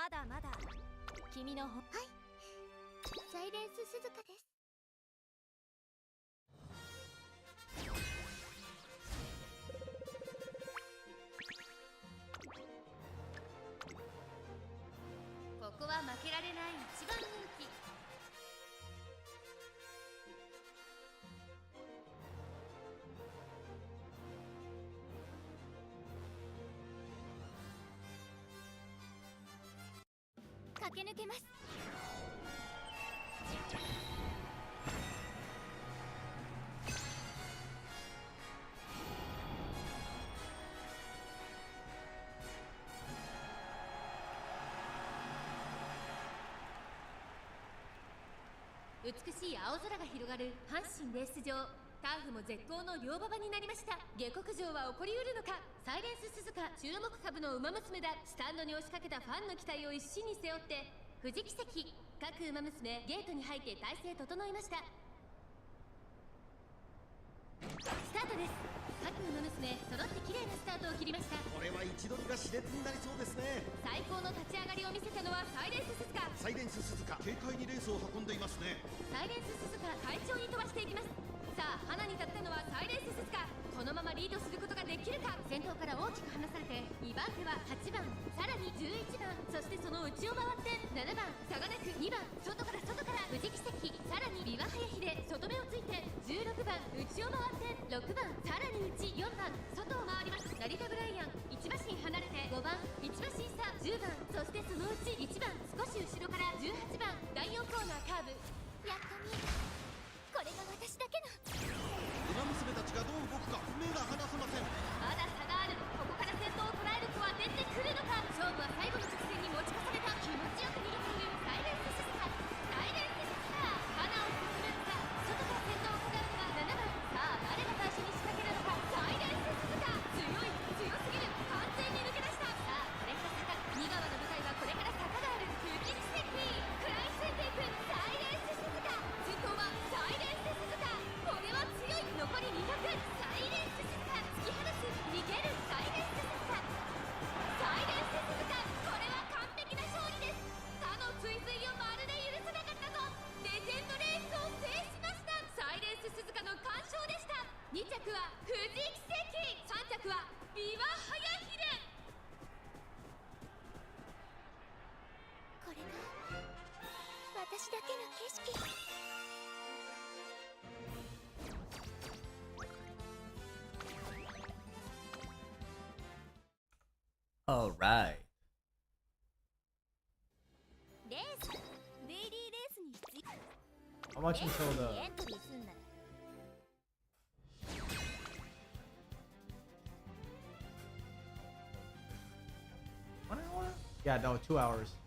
まだまだ君のはいサイレンス鈴鹿です。ここは負けられない一番人気。駆け抜けます。美しい青空が広がる阪神レース場。ターフも絶好の両馬場になりました。下克上は起こりうるのか。サイレンス鈴鹿注目株の馬娘だ。スタンドに押しかけたファンの期待を一身に背負って富士奇跡各馬娘ゲートに入って体勢整いました。スタートです。各馬娘揃って綺麗なスタートを切りました。これは位置取りが熾烈になりそうですね。最高の立ち上がりを見せたのはサイレンス鈴鹿。サイレンス鈴鹿軽快にレースを運んでいますね。サイレンス鈴鹿快調に飛ばしていきます。さあ花に立ったのはサイレンス鈴鹿。このままリードすることができるか。先頭から大きく離されて2番手は8番さらに11番そしてその内を回って7番差がなく2番外から富士奇跡さらにビワハヤヒで外目をついて16番内を回って6番さらに内4番外を回ります。成田ブライアン1馬身離れて5番1馬身差10番そしてそのうち1番少し後ろから18番第4コーナーカーブ。やっと見えた。これが私だけの馬娘たちがどう動くか目が離せません。まだ差がある。ここから先頭を捉える子は出てくるのか。勝負は最後の直線に持ち越された。気持ちよく逃げているサイレンス鈴鹿。サイレンス鈴鹿花を進む。さあ外から先頭を飾るのは7番。さあ誰が最初に仕掛けるのか。サイレンス鈴鹿強い強すぎる。完全に抜け出した。さあこれから坂2側の舞台はこれから坂がある。富士奇跡食らいついていくサイレンス鈴鹿。先頭はサイレンス鈴鹿。これは強い。残り200サイレンス鈴鹿突き放す。逃げるサイレンス鈴鹿。サイレンス鈴鹿これは完璧な勝利です。他の追随をまるで許さなかったぞ。レジェンドレースを制しました。サイレンス鈴鹿の完勝でした。2着は富士奇跡3着はビワハヤヒレ。これが私だけの景色。All right. レースデイリーレースに必要 How much until the エントリーすんなら 1 hour? Yeah, no, 2 hours.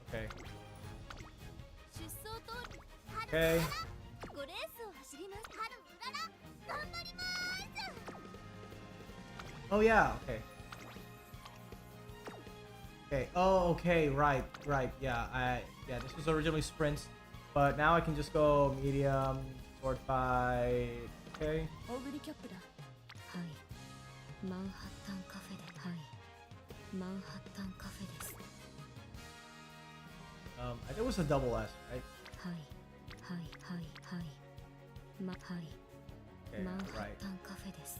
Okay. 出走と Okay. 5レースを走ります。春うらら頑張ります。 Oh yeah, okay. Okay. Oh, okay. Right. Yeah. This was originally sprints, but now I can just go medium, short fight. Okay. オーグリキャップだ。はい。マンハッタンカフェで。はい。マンハッタンカフェです。I think it was a double S, right? はい。はい。 Okay, マンハッ right. タンカフェです。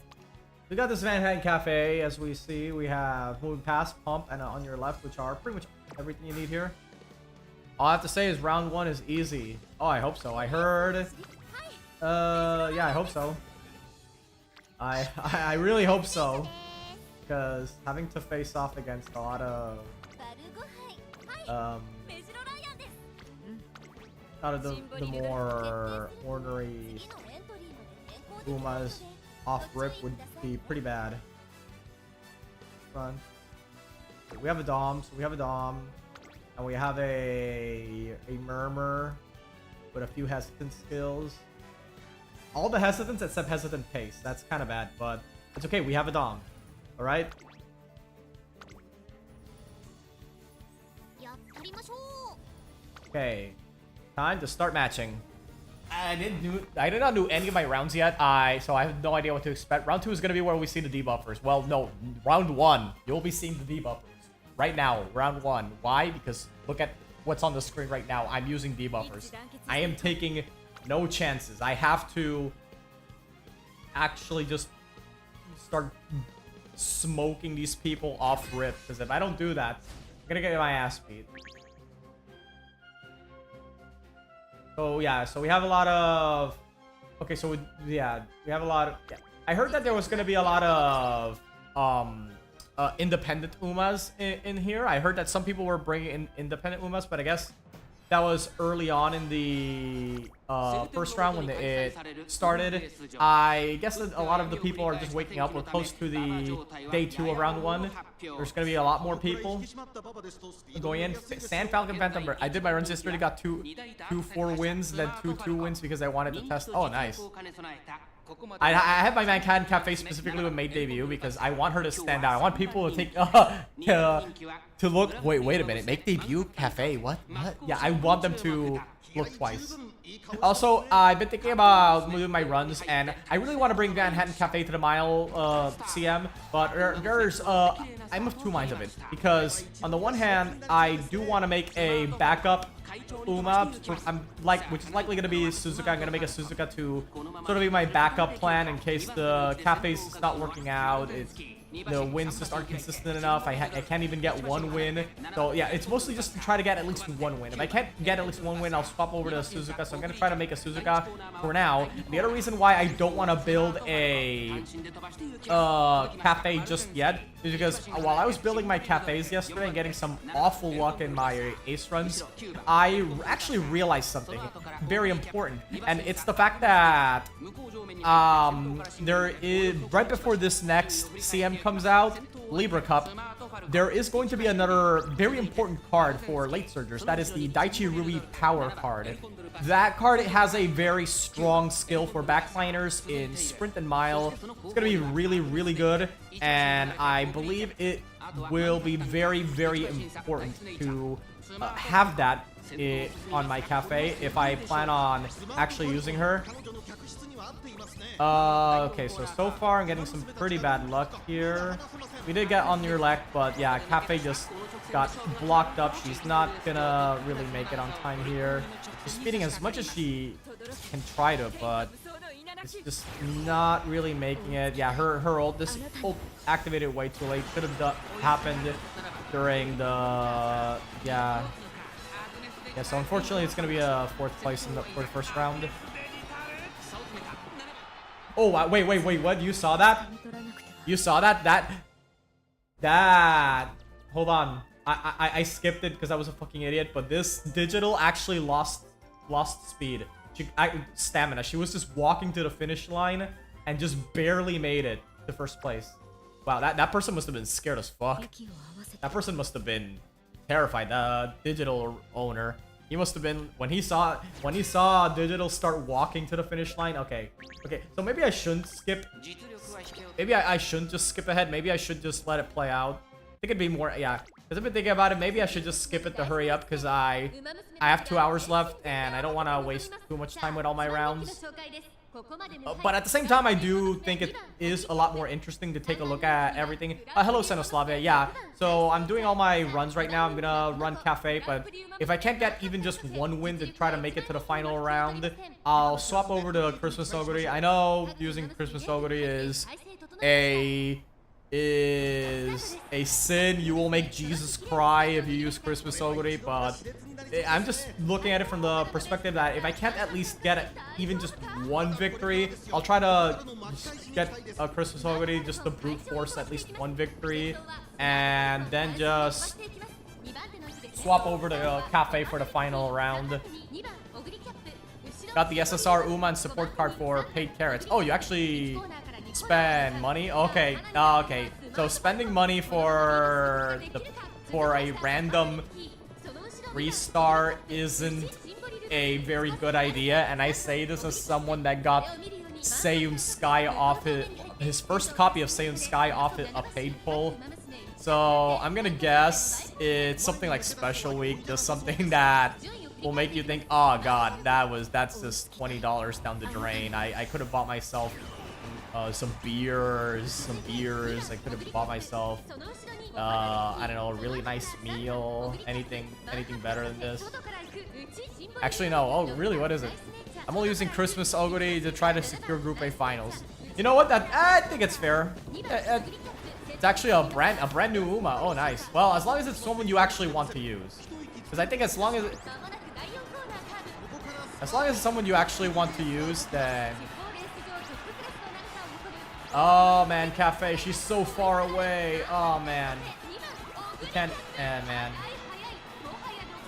We got this Manhattan Cafe, as we see. We have moving past, pump, and on your left, which are pretty much everything you need here. All I have to say is round 1 is easy. Oh, I hope so. I heard. Yeah, I hope so. I really hope so, because having to face off against a lot of the more ornery Umas off rip would be pretty bad. Run. We have a Dom, and we have a Murmur with a few hesitant skills. All the hesitants except hesitant pace. That's kind of bad, but it's okay. We have a Dom. All right. Okay, time to start matching. I did not do any of my rounds yet. So I have no idea what to expect. Round 2 is gonna be where we see the debuffers. Well, no, round 1 you'll be seeing the debuffers. right now, round 1. Why? Because look at what's on the screen right now. I'm using debuffers. I am taking no chances. I have to actually just start smoking these people off rip, because if I don't do that, I'm gonna get my ass beat. So yeah, so we have a lot of... Okay, so we have a lot of... Yeah. I heard that there was gonna be a lot of independent Umas in here. I heard that some people were bringing in independent Umas, but I guess that was early on in the first round when it started. I guess that a lot of the people are just waking up. We're close to the day 2 of round 1. There's going to be a lot more people going in. Sand Falcon Phantom Bird. I did my runs yesterday, got two 4 wins, then 2 wins because I wanted to test. Oh, nice. I have my Manhattan Cafe specifically with Made debut because I want her to stand out. I want people to take to look. Wait a minute. Make debut cafe? What? Yeah, I want them to look twice. Also, I've been thinking about moving my runs, and I really want to bring Manhattan Cafe to the mile CM, but there's I'm of 2 minds of it, because on the one hand, I do want to make a backup Uma, which is likely going to be Suzuka. I'm going to make a Suzuka to sort of be my backup plan in case the cafe's not working out. The wins just aren't consistent enough. I can't even get 1 win. So yeah, it's mostly just to try to get at least 1 win. If I can't get at least 1 win, I'll swap over to Suzuka. So I'm going to try to make a Suzuka for now. The other reason why I don't want to build a cafe just yet is because while I was building my cafes yesterday and getting some awful luck in my ace runs, I actually realized something very important. And it's the fact that there is, right before this next CM comes out, Libra Cup, there is going to be another very important card for late surgers. That is the Daichi Rui Power card. That card has a very strong skill for backliners in sprint and mile. It's going to be really, really good, and I believe it will be very, very important to have that on my cafe if I plan on actually using her. Okay, so far I'm getting some pretty bad luck here. We did get on your lek, but yeah, Cafe just got blocked up. She's not gonna really make it on time here. She's speeding as much as she can try to, but it's just not really making it. Yeah, this ult activated way too late. Could have happened during the yeah. So unfortunately, it's gonna be a 4th place for the first round. Oh, wait, what? You saw that? You saw that? That... Hold on. I skipped it because I was a fucking idiot, but this digital actually lost speed. Stamina. She was just walking to the finish line and just barely made it to 1st place. Wow, that person must have been scared as fuck. That person must have been terrified. The digital owner. He must have been when he saw digital start walking to the finish line. Okay, so maybe I shouldn't skip. Maybe I shouldn't just skip ahead. Maybe I should just let it play out. I think it'd be more, yeah. Because I've been thinking about it. Maybe I should just skip it to hurry up because I have 2 hours left and I don't want to waste too much time with all my rounds. But at the same time, I do think it is a lot more interesting to take a look at everything. Hello, Senoslavia. Yeah, so I'm doing all my runs right now. I'm gonna run Cafe, but if I can't get even just 1 win to try to make it to the final round, I'll swap over to Christmas Oguri. I know using Christmas Oguri is a sin. You will make Jesus cry if you use Christmas Oguri, but I'm just looking at it from the perspective that if I can't at least get even just 1 victory, I'll try to get a Christmas Oguri just to brute force at least 1 victory, and then just swap over to Cafe for the final round. Got the SSR Uma and support card for paid carrots. Oh, you actually spend money? Okay, okay. So spending money for a random 3-star isn't a very good idea, and I say this as someone that got Seiyun Sky off his first copy of Seiyun Sky off a paid pull. So I'm gonna guess it's something like Special Week, just something that will make you think, oh god, that's just $20 down the drain. I could have bought myself some beers. I could have bought myself, I don't know, a really nice meal. Anything better than this? Actually, no. Oh, really? What is it? I'm only using Christmas Oguri to try to secure Group A finals. You know what? I think it's fair. It's actually a brand new Uma. Oh, nice. Well, as long as it's someone you actually want to use, because I think as long as it's someone you actually want to use, then. Oh man, Cafe, she's so far away. Oh man, you can't. Man,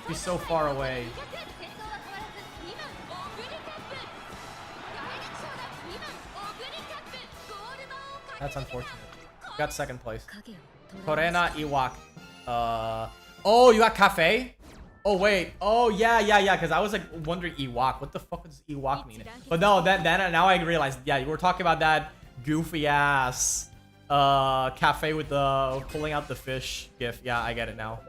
she's so far away. That's unfortunate. Got second place. Korena Iwak. Oh, you got Cafe? Oh wait. Oh yeah. Because I was like wondering Ewok. What the fuck does Ewok mean? But no, then now I realized. Yeah, you were talking about that goofy ass cafe with the pulling out the fish gif. Yeah, I get it now.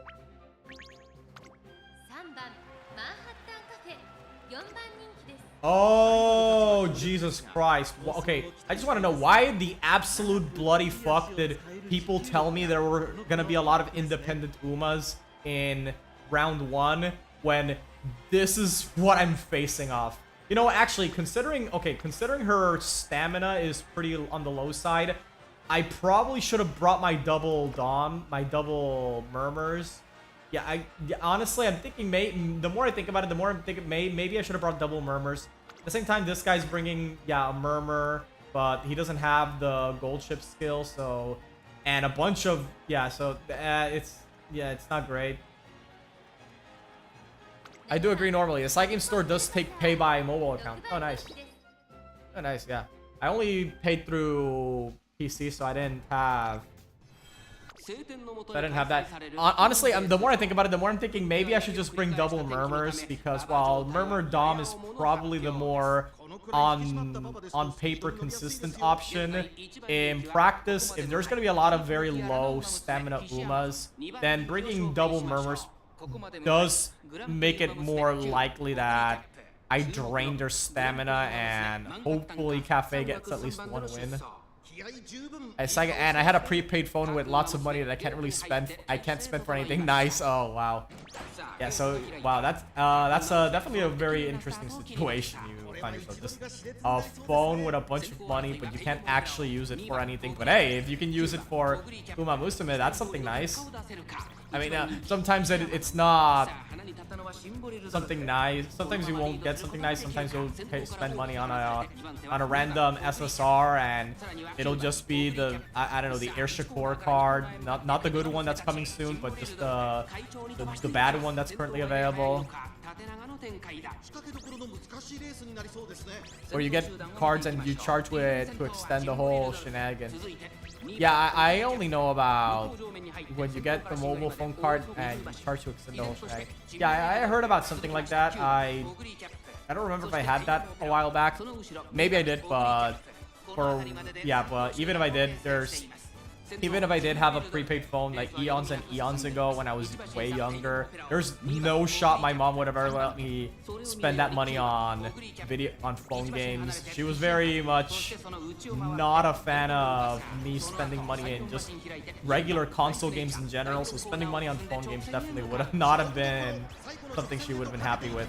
Oh, Jesus Christ. Okay, I just want to know why the absolute bloody fuck did people tell me there were gonna be a lot of independent Umas in round 1 when this is what I'm facing off. You know, actually, considering her stamina is pretty on the low side, I probably should have brought my double murmurs. Yeah, honestly, I'm thinking the more I think about it, the more I'm thinking maybe I should have brought double murmurs. At the same time, this guy's bringing, a murmur, but he doesn't have the gold chip skill, so, and a bunch of, it's not great. I do agree normally. The side game store does take pay by mobile account. Oh, nice. Oh, nice, yeah. I only paid through PC, so I didn't have that. Honestly, the more I think about it, the more I'm thinking maybe I should just bring double murmurs, because while murmur dom is probably the more on paper consistent option, in practice, if there's going to be a lot of very low stamina Umas, then bringing double murmurs does make it more likely that I drain their stamina and hopefully Cafe gets at least one win. And I had a prepaid phone with lots of money that I can't really spend. I can't spend for anything nice. Oh wow. Yeah. So wow, that's definitely a very interesting situation you find yourself. Just a phone with a bunch of money, but you can't actually use it for anything. But hey, if you can use it for Umamusume, that's something nice. I mean, sometimes it's not something nice. Sometimes you won't get something nice. Sometimes you'll spend money on a random SSR, and it'll just be the I don't know, the Air Shakur card, not the good one that's coming soon, but just the bad one that's currently available. Or you get cards and you charge with to extend the whole shenanigans. Yeah, I only know about when you get the mobile phone card and you charge to extend the whole shenanigans. Yeah, I heard about something like that. I don't remember if I had that a while back. Maybe I did, but even if I did have a prepaid phone like eons and eons ago when I was way younger, there's no shot my mom would have ever let me spend that money on phone games. She was very much not a fan of me spending money in just regular console games in general, so spending money on phone games definitely would have not have been something she would have been happy with.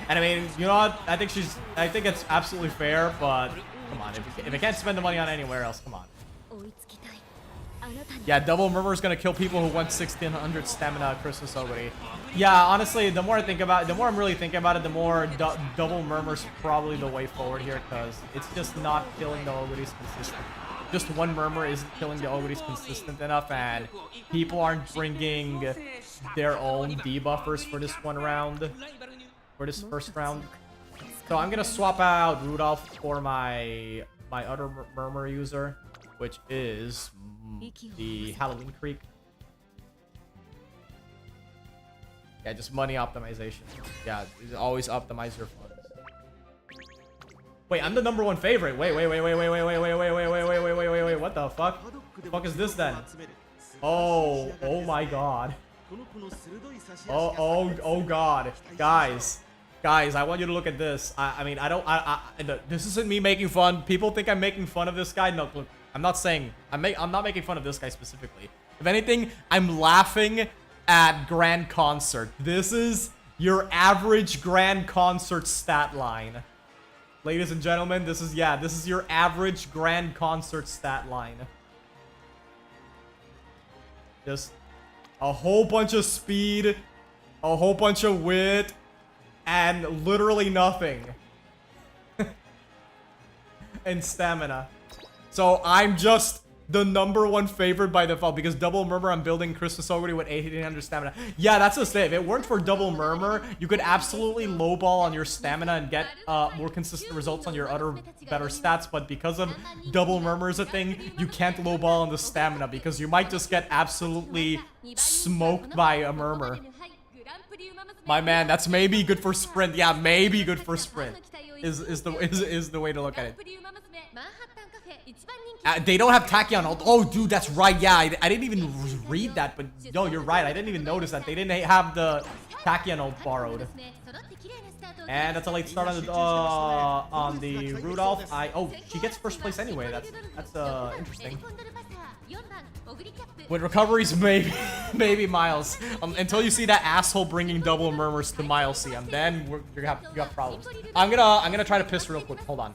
And I mean, you know what? I think it's absolutely fair, but come on, if I can't spend the money on anywhere else, come on. Yeah, double murmur is gonna kill people who want 1600 stamina Christmas already. Yeah, honestly, the more I think about it, the more I'm really thinking about it, the more double murmur's probably the way forward here, because it's just not killing the Oguris consistent. Just one murmur isn't killing the Oguris consistent enough, and people aren't bringing their own debuffers for this one round, for this first round. So I'm gonna swap out Rudolph for my other murmur user, which is the Halloween Creek. Yeah, just money optimization. Yeah, always optimize your funds. Wait, I'm the #1 favorite. Wait. What the fuck? The fuck is this then? Oh my god. Oh god. Guys. Guys, I want you to look at this. I mean, this isn't me making fun. People think I'm making fun of this guy. No, look, I'm not saying, I'm not making fun of this guy specifically. If anything, I'm laughing at Grand Concert. This is your average Grand Concert stat line. Ladies and gentlemen, this is your average Grand Concert stat line. Just a whole bunch of speed, a whole bunch of wit, and literally nothing. And stamina. So I'm just the #1 favorite by default because Double Murmur, I'm building Christmas Ogre with 1800 stamina. Yeah, that's the thing. If it weren't for Double Murmur, you could absolutely lowball on your stamina and get more consistent results on your other better stats. But because of Double Murmur is a thing, you can't lowball on the stamina because you might just get absolutely smoked by a Murmur. My man, that's maybe good for sprint. Yeah, maybe good for sprint. Is the way to look at it. They don't have Tachyon ult. Oh, dude, that's right. Yeah, I didn't even read that, but yo, you're right. I didn't even notice that. They didn't have the Tachyon ult borrowed. And that's a late start on the Rudolph. Oh, she gets first place anyway. That's interesting. With recoveries, maybe Miles. Until you see that asshole bringing double murmurs to Miles CM, then you got problems. I'm gonna try to piss real quick. Hold on.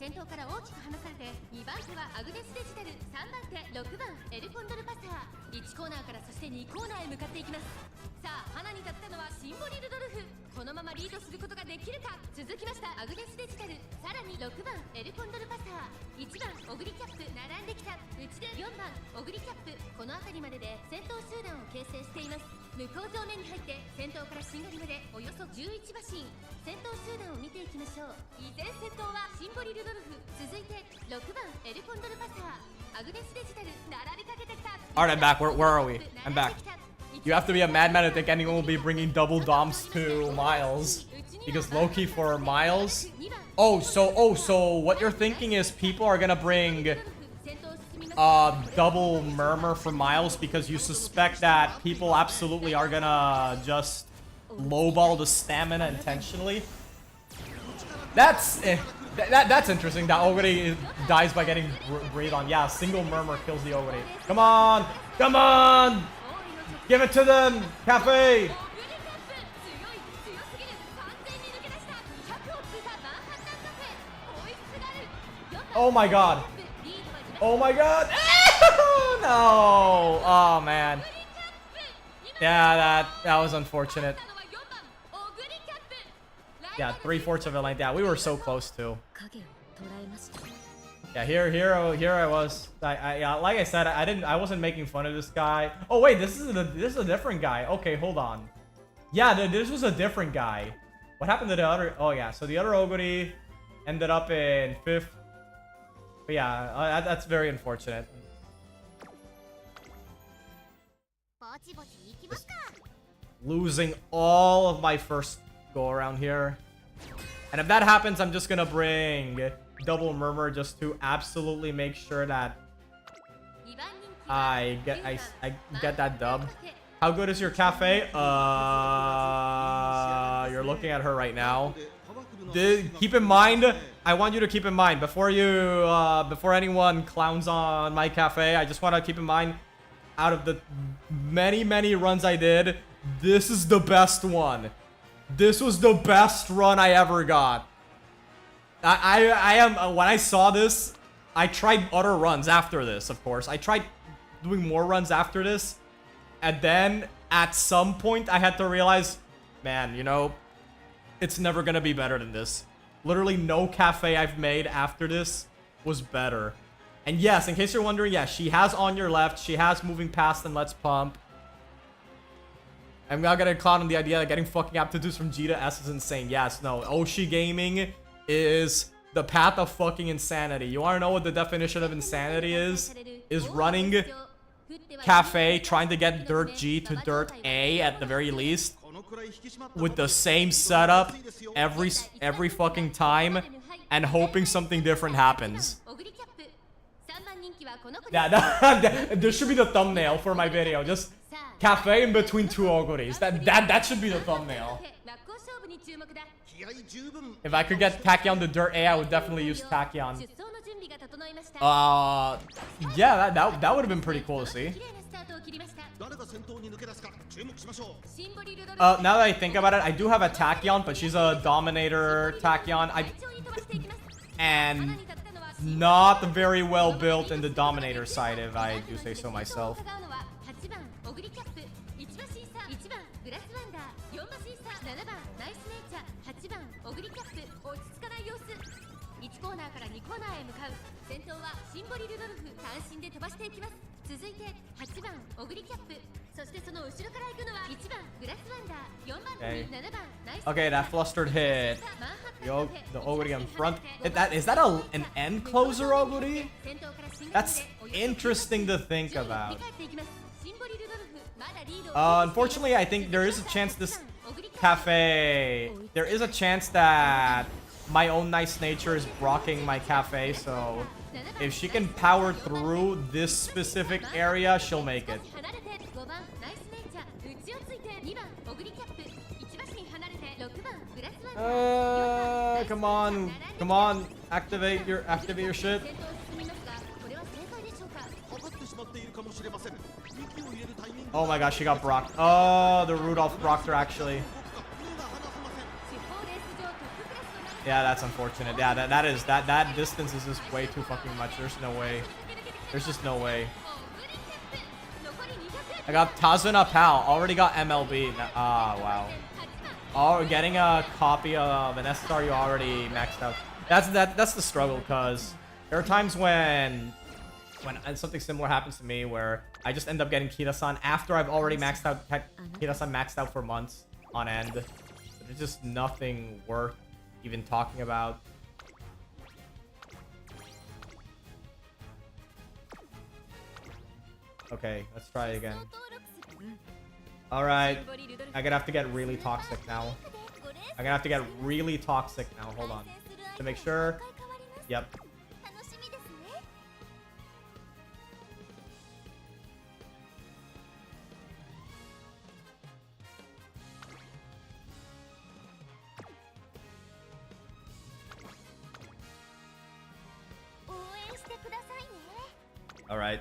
Alright, I'm back. Where are we? I'm back. You have to be a madman to think anyone will be bringing double doms to Miles. Because low-key for Miles... So what you're thinking is people are gonna bring double murmur for Miles because you suspect that people absolutely are gonna just lowball the stamina intentionally. That's interesting. That Ogre dies by getting breathed on. Yeah, single murmur kills the Ogre. Come on! Come on! Give it to them! Cafe! Oh my god. Oh my god. No. Oh man. Yeah, that was unfortunate. Yeah, 3/4 of it like that. We were so close too. Yeah, here I was. Like I said, I wasn't making fun of this guy. Oh wait, this is a different guy. Okay, hold on. Yeah, this was a different guy. What happened to the other? Oh yeah, so the other Ogre ended up in 5th. But yeah, that's very unfortunate. Just losing all of my first go around here. And if that happens, I'm just gonna bring double murmur just to absolutely make sure that I get that dub. How good is your cafe? You're looking at her right now. Keep in mind, I want you to keep in mind before anyone clowns on my cafe, I just want to keep in mind, out of the many runs I did, this is the best one. This was the best run I ever got. When I saw this, I tried other runs after this, of course. I tried doing more runs after this, and then at some point I had to realize, man, you know, it's never gonna be better than this. Literally no cafe I've made after this was better. And yes, in case you're wondering, yeah, she has On Your Left, she has Moving Past and Let's Pump. I'm not gonna clown on the idea that getting fucking aptitudes from G to S is insane. Yes, no, Oshi Gaming is the path of fucking insanity. You wanna know what the definition of insanity is? Is running cafe, trying to get Dirt G to Dirt A at the very least, with the same setup every fucking time, and hoping something different happens. Yeah, this should be the thumbnail for my video. Just cafe in between two Ogres. That should be the thumbnail. 気合十分 If I could get Tachyon to Dirt A, I would definitely use Tachyon. Yeah, that would have been pretty cool to see. 誰が先頭に抜け出すか注目しましょう Now that I think about it, I do have a Tachyon, but she's a Dominator Tachyon. And not very well built in the Dominator side, if I do say so myself. Okay, that flustered hit. The Oguri in front. Is that an end closer Oguri? That's interesting to think about. Unfortunately, I think there is a chance this cafe... There is a chance that my own nice nature is blocking my cafe, so... If she can power through this specific area, she'll make it. Come on. Come on. Activate your shit. Oh my gosh, she got Brocked. Oh, the Rudolph Brocked her actually. Yeah, that's unfortunate. Yeah, that distance is just way too fucking much. There's no way. There's just no way. I got Tazuna Pal. Already got MLB. Ah, wow. Oh, getting a copy of an SSR you already maxed out. That's the struggle, because there are times when something similar happens to me where I just end up getting Kira-san after I've already maxed out Kira-san maxed out for months on end. But there's just nothing worth even talking about. Okay, let's try again. Alright. I'm gonna have to get really toxic now. I'm gonna have to get really toxic now. Hold on. To make sure. Yep. Alright.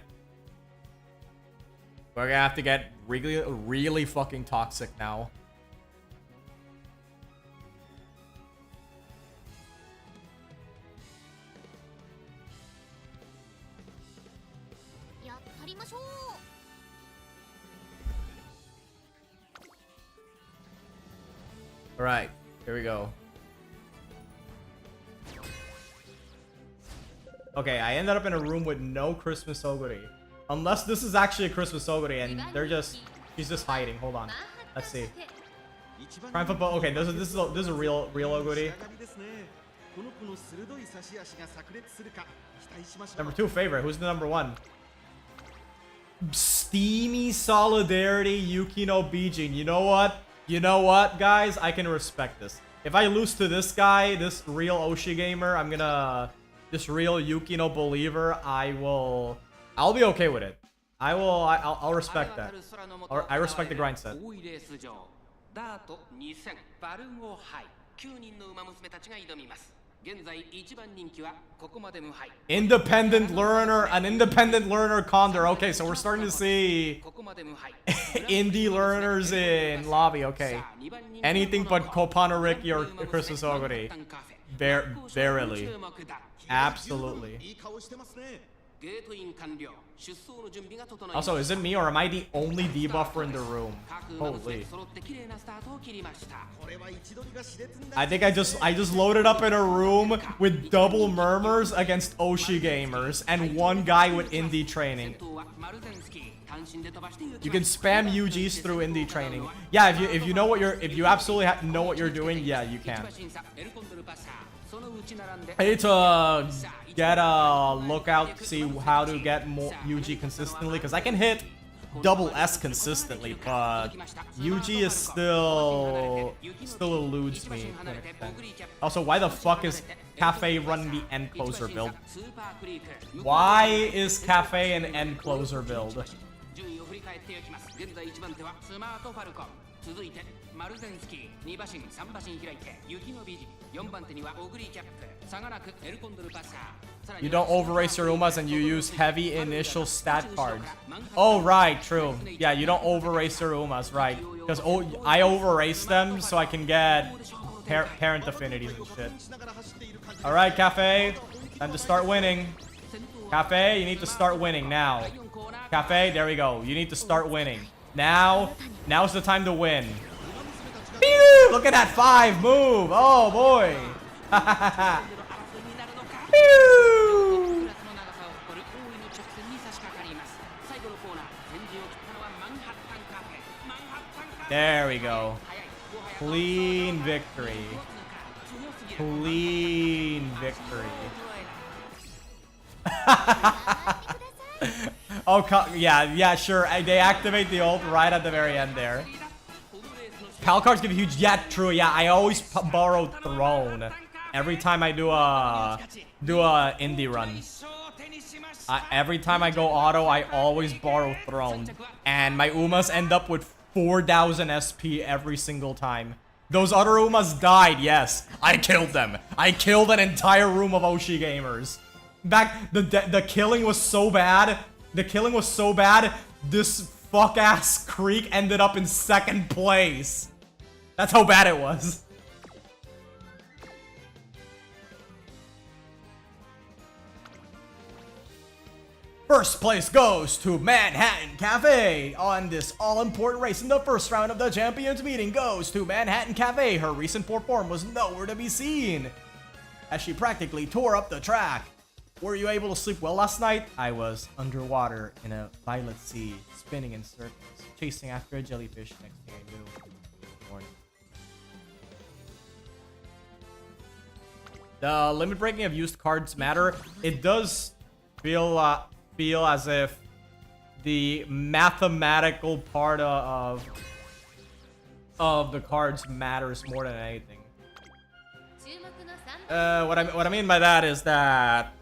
We're gonna have to get really fucking toxic now. Alright, here we go. Okay, I ended up in a room with no Christmas Oguri. Unless this is actually a Christmas Oguri and she's just hiding. Hold on. Let's see. Prime football. Okay, this is a real Oguri. Number 2 favorite. Who's the number 1? Steamy Solidarity Yukino Bijin. You know what? You know what, guys? I can respect this. If I lose to this guy, this real Oshi gamer, this real Yukino believer, I'll be okay with it. I'll respect that. I respect the grind set. Independent learner Condor. Okay, so we're starting to see indie learners in lobby. Okay, anything but Kopanariki or Christmas Oguri. Verily. Absolutely. Also, is it me or am I the only debuffer in the room? Holy. I think I just loaded up in a room with double murmurs against Oshi gamers and one guy with indie training. You can spam UGs through indie training. Yeah, if you absolutely know what you're doing, yeah, you can. I need to get a lookout to see how to get more UG consistently, because I can hit double S consistently, but UG is still eludes me to an extent. Also, why the fuck is Cafe running the end closer build? Why is Cafe an end closer build? You don't overrace your Umas and you use heavy initial stat cards. Oh, right, true. Yeah, you don't overrace your Umas, right. Because I overrace them so I can get parent affinities and shit. Alright, Cafe. Time to start winning. Cafe, you need to start winning now. Cafe, there we go. You need to start winning. Now's the time to win. Pew! Look at that 5 move. Oh, boy. Pew! There we go. Clean victory. Clean victory. Oh, yeah, sure. They activate the ult right at the very end there. Pal cards give huge. Yeah, true. Yeah, I always borrow Throne every time I do a indie run. Every time I go auto, I always borrow Throne, and my Umas end up with 4,000 SP every single time. Those other Umas died. Yes, I killed them. I killed an entire room of Oshi gamers. In fact, the killing was so bad. The killing was so bad. This fuck-ass Creek ended up in 2nd place. That's how bad it was. First place goes to Manhattan Cafe. On this all-important race in the first round of the Champions meeting goes to Manhattan Cafe. Her recent poor form was nowhere to be seen, as she practically tore up the track. Were you able to sleep well last night? I was underwater in a violet sea, spinning in circles, chasing after a jellyfish. Next thing I knew, it was morning. The limit breaking of used cards matter. It does feel as if the mathematical part of the cards matters more than anything. What I mean by that is that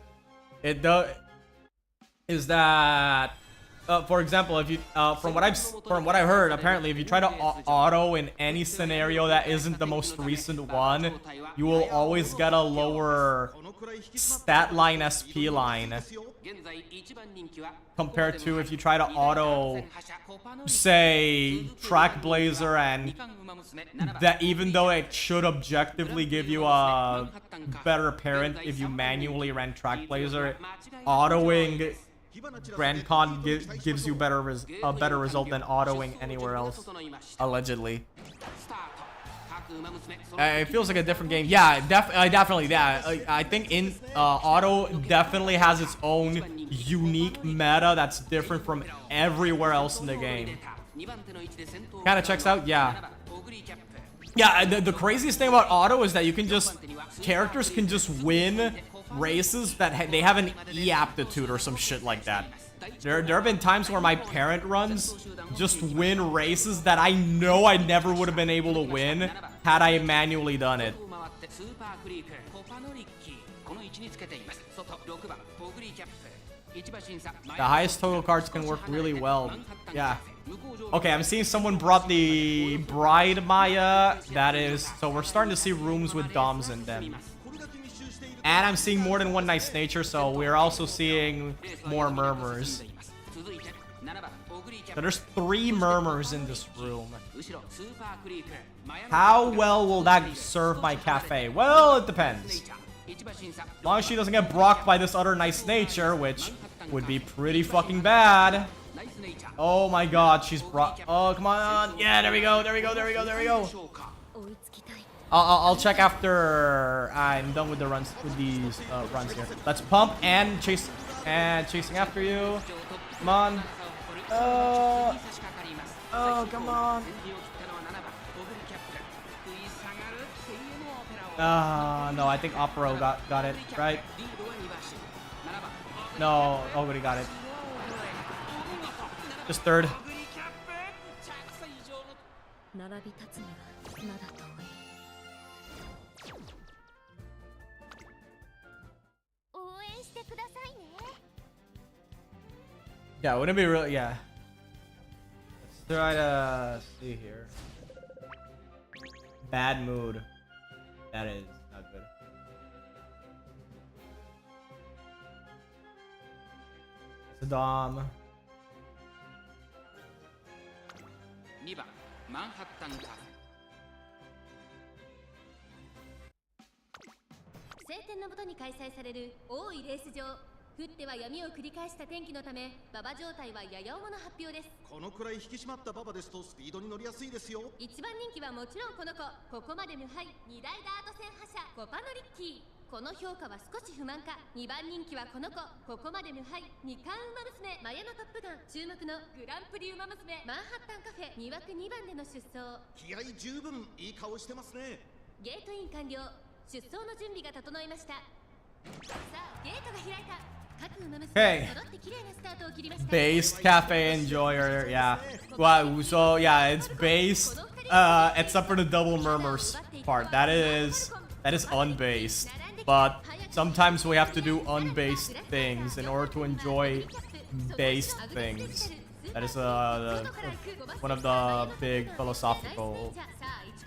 for example, if you from what I heard, apparently if you try to auto in any scenario that isn't the most recent one, you will always get a lower stat line SP line compared to if you try to auto, say, Track Blazer, and that even though it should objectively give you a better parent if you manually ran Track Blazer, autoing Grand Con gives you a better result than autoing anywhere else, allegedly. It feels like a different game. Yeah, definitely. Yeah, I think in auto definitely has its own unique meta that's different from everywhere else in the game. Kind of checks out. Yeah. Yeah, the craziest thing about auto is that you can characters can just win races that they have an E aptitude or some shit like that. There have been times where my parent runs just win races that I know I never would have been able to win had I manually done it. The highest total cards can work really well. Yeah. Okay, I'm seeing someone brought the Bride Maya. That is, so we're starting to see rooms with DOMs in them. And I'm seeing more than one nice nature, so we're also seeing more murmurs. So there's 3 murmurs in this room. How well will that serve my cafe? Well, it depends. As long as she doesn't get brocked by this other nice nature, which would be pretty fucking bad. Oh my god, she's brocked. Oh, come on. Yeah, there we go, there we go, there we go, there we go. I'll check after I'm done with the runs, with these runs here. Let's pump and chase, and chasing after you. Come on. Oh, come on. No, I think Opero got it, right? No, nobody got it. Just third. Yeah, wouldn't it be really, yeah. Let's try to see here. bad mood. That is not good. Saddam. 2番マンハッタンカフェ晴天のもとに開催される大井レース場。降っては闇を繰り返した天気のため馬場状態はやや重の発表です。このくらい引き締まった馬場ですとスピードに乗りやすいですよ。一番人気はもちろんこの子。ここまで無敗2大ダート戦覇者コパノリッキー。この評価は少し不満か。2番人気はこの子。ここまで無敗2冠ウマ娘マヤのトップガン。注目のグランプリウマ娘マンハッタンカフェ2枠2番での出走。気合十分いい顔してますね。ゲートイン完了。出走の準備が整いました。さあゲートが開いた。各馬娘 Okay. 揃って綺麗なスタートを切りました。 Based cafe enjoyer, yeah. Well, so yeah, it's based, except for the double murmurs part. That is unbased. But sometimes we have to do unbased things in order to enjoy based things. That is one of the big philosophical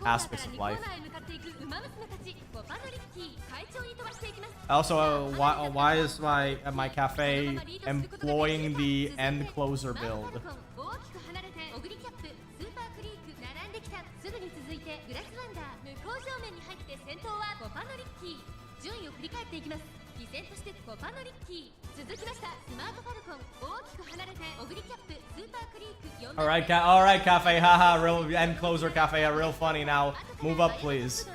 aspects of life. Also, why is my cafe employing the end closer build? Alright, cafe, haha, real end closer cafe, real funny now. Move up, please.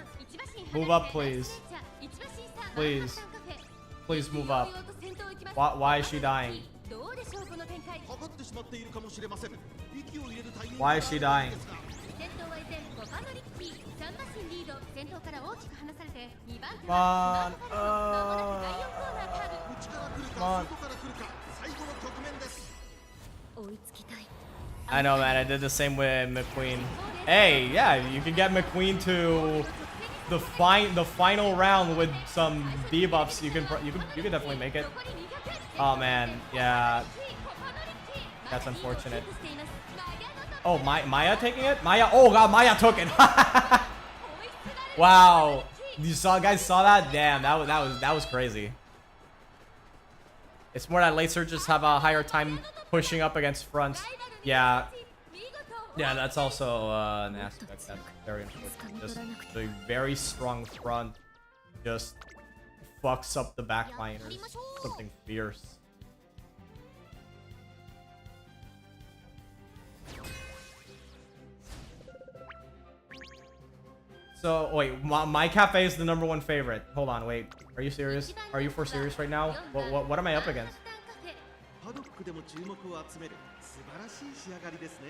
Move up, please. Please. Please move up. Why is she dying? Why is she dying? Come on. Come on. I know, man. I did the same with McQueen. Hey, yeah, you can get McQueen to the final round with some debuffs. You can definitely make it. Oh man, yeah. That's unfortunate. Oh, Maya taking it? Maya, oh god, Maya took it. Wow. You guys saw that? Damn, that was crazy. It's more that late surges have a higher time pushing up against fronts. Yeah. Yeah, that's also an aspect that's very unfortunate. Just the very strong front just fucks up the backliners. Something fierce. So, wait, my cafe is the #1 favorite. Hold on, wait. Are you serious? Are you for serious right now? What am I up against?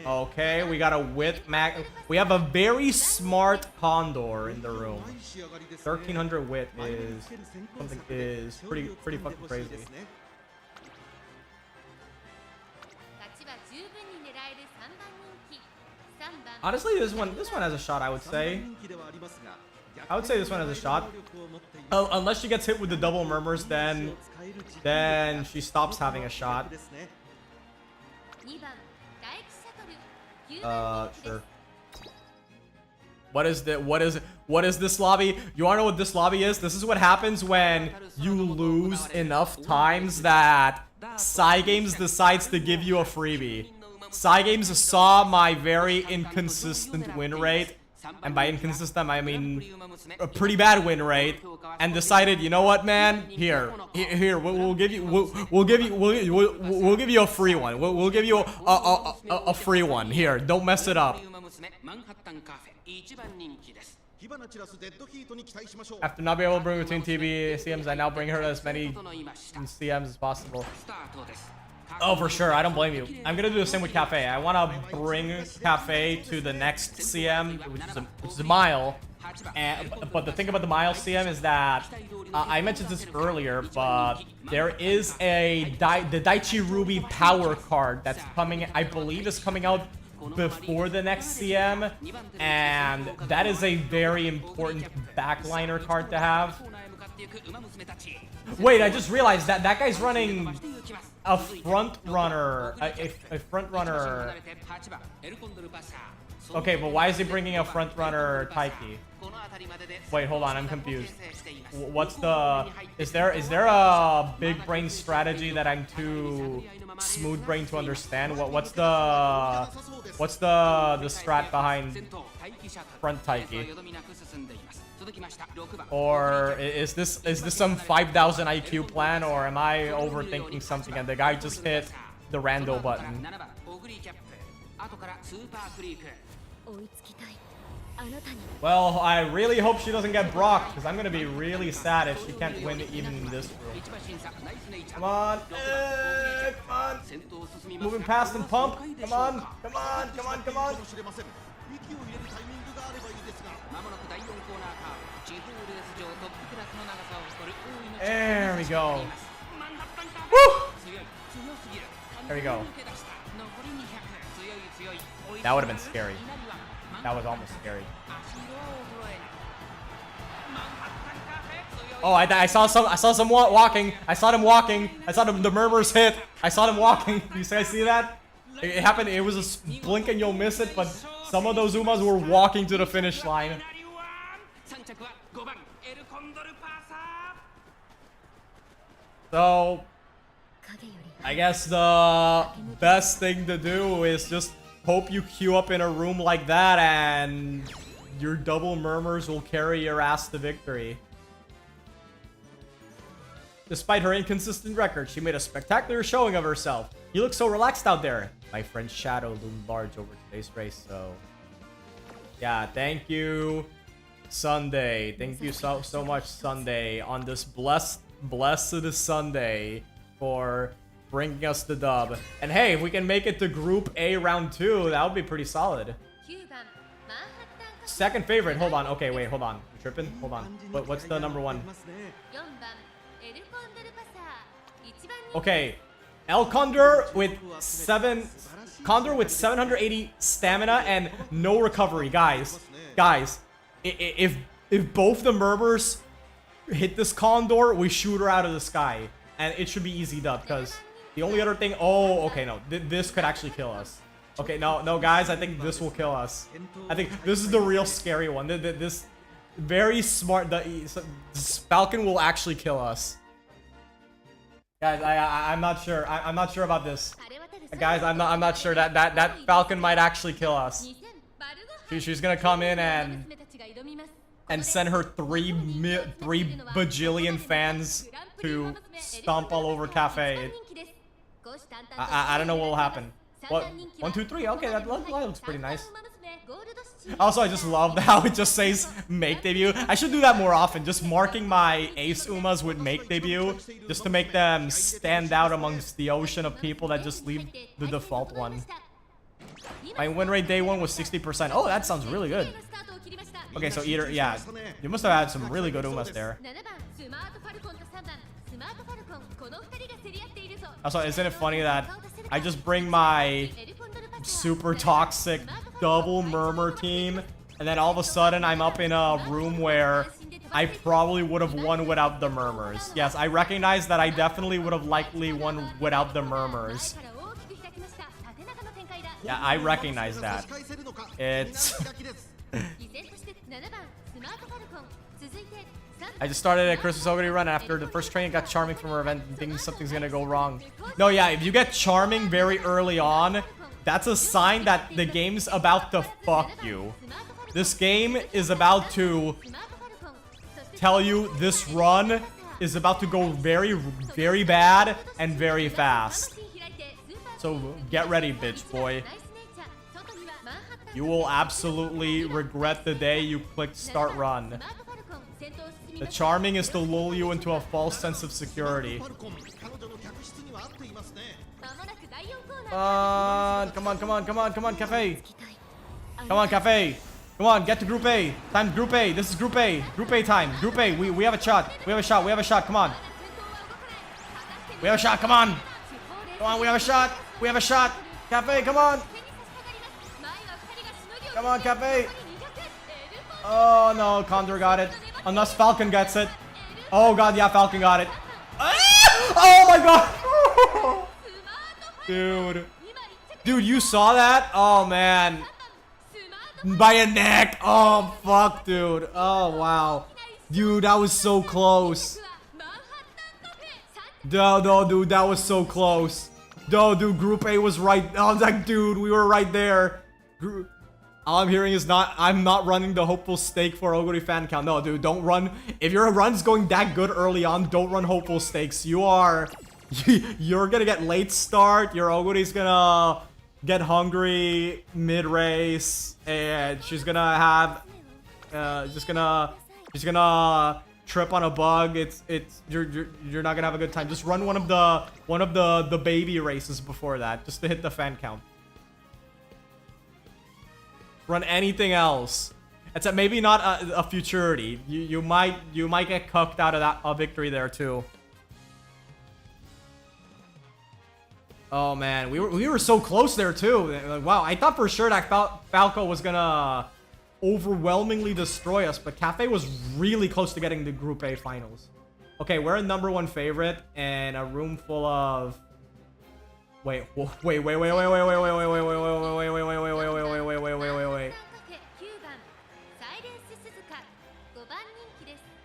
Okay, we got a wit mag. We have a very smart condor in the room. 1300 wit is something pretty fucking crazy. Honestly, this one has a shot, I would say. I would say this one has a shot. Unless she gets hit with the double murmurs, then she stops having a shot. Sure. What is this lobby? You wanna know what this lobby is? This is what happens when you lose enough times that Cygames decides to give you a freebie. Cygames saw my very inconsistent win rate, and by inconsistent I mean a pretty bad win rate, and decided, you know what, man? Here, we'll give you a free one. We'll give you a free one. Here, don't mess it up. After not being able to bring between TB CMs, I now bring her as many CMs as possible. Oh, for sure. I don't blame you. I'm gonna do the same with Cafe. I want to bring Cafe to the next CM, which is a mile. But the thing about the mile CM is that I mentioned this earlier, but there is the Daichi Ruby power card that's coming. I believe is coming out before the next CM, and that is a very important backliner card to have. Wait, I just realized that guy's running a front runner. A front runner. Okay, but why is he bringing a front runner Taiki? Wait, hold on, I'm confused. What's the... Is there a big brain strategy that I'm too smooth brain to understand? What's the strat behind front Taiki? Or is this some 5,000 IQ plan, or am I overthinking something and the guy just hit the rando button? Well, I really hope she doesn't get Brock, because I'm gonna be really sad if she can't win even in this room. Come on, come on. Moving past and pump. Come on, come on, come on, come on. There we go. Woo! There we go. That would have been scary. That was almost scary. Oh, I saw some walking. I saw them walking. I saw the murmurs hit. I saw them walking. You guys see that? It happened. It was a blink and you'll miss it, but some of those Umas were walking to the finish line. So, I guess the best thing to do is just hope you queue up in a room like that and your double murmurs will carry your ass to victory. Despite her inconsistent record, she made a spectacular showing of herself. You look so relaxed out there. My friend's shadow loomed large over today's race, so... Yeah, thank you, Sunday. Thank you so much, Sunday, on this blessed Sunday for bringing us the dub. And hey, if we can make it to Group A Round 2, that would be pretty solid. Second favorite, hold on. Okay, wait, hold on. I'm tripping? Hold on. What's the number one? Okay, El Condor with 780 stamina and no recovery, guys. If both the murmurs hit this Condor, we shoot her out of the sky, and it should be easy dub. Because the only other thing, oh, okay, no, this could actually kill us. Okay, no, guys, I think this will kill us. I think this is the real scary one. This very smart. This Falcon will actually kill us. Guys, I'm not sure. I'm not sure about this. Guys, I'm not sure that Falcon might actually kill us. She's gonna come in and send her three bajillion fans to stomp all over Cafe. I don't know what will happen. What? 1, 2, 3. Okay, that looks pretty nice. Also, I just love how it just says make debut. I should do that more often, just marking my ace Umas with make debut, just to make them stand out amongst the ocean of people that just leave the default one. My win rate day 1 was 60%. Oh, that sounds really good. Okay, so either, yeah, you must have had some really good Umas there. Also, isn't it funny that I just bring my super toxic double murmur team, and then all of a sudden I'm up in a room where I probably would have won without the murmurs. Yes, I recognize that I definitely would have likely won without the murmurs. Yeah, I recognize that. It's... I just started a Christmas Ogre run after the first training, got Charming from her event and thinking something's gonna go wrong. No, yeah, if you get Charming very early on, that's a sign that the game's about to fuck you. This game is about to tell you this run is about to go very, very bad and very fast. So get ready, bitch boy. You will absolutely regret the day you clicked start run. The Charming is to lull you into a false sense of security. Come on, Cafe. Come on, Cafe. Come on, get to Group A. Time Group A. This is Group A. Group A time. Group A. We have a shot. We have a shot. We have a shot. Come on. We have a shot. Come on. Come on, we have a shot. We have a shot. Cafe, come on. Come on, Cafe. Oh, no. Condor got it. Unless Falcon gets it. Oh, God. Yeah, Falcon got it. Oh, my God. Dude. Dude, you saw that? Oh, man. By a neck. Oh, fuck, dude. Oh, wow. Dude, that was so close. No, dude, that was so close. No, dude, Group A was right. I was like, dude, we were right there. All I'm hearing is I'm not running the hopeful stake for Oguri fan count. No, dude, don't run. If your run's going that good early on, don't run hopeful stakes. You're gonna get late start. Your Oguri's gonna get hungry mid-race, and she's gonna have, she's gonna trip on a bug. You're not gonna have a good time. Just run one of the baby races before that, just to hit the fan count. Run anything else. Except maybe not a futurity. You might get cucked out of that victory there too. Oh man, we were so close there too. Like, wow, I thought for sure that Falco was gonna overwhelmingly destroy us, but Cafe was really close to getting the Group A finals. Okay, we're a #1 favorite and a room full of. Wait.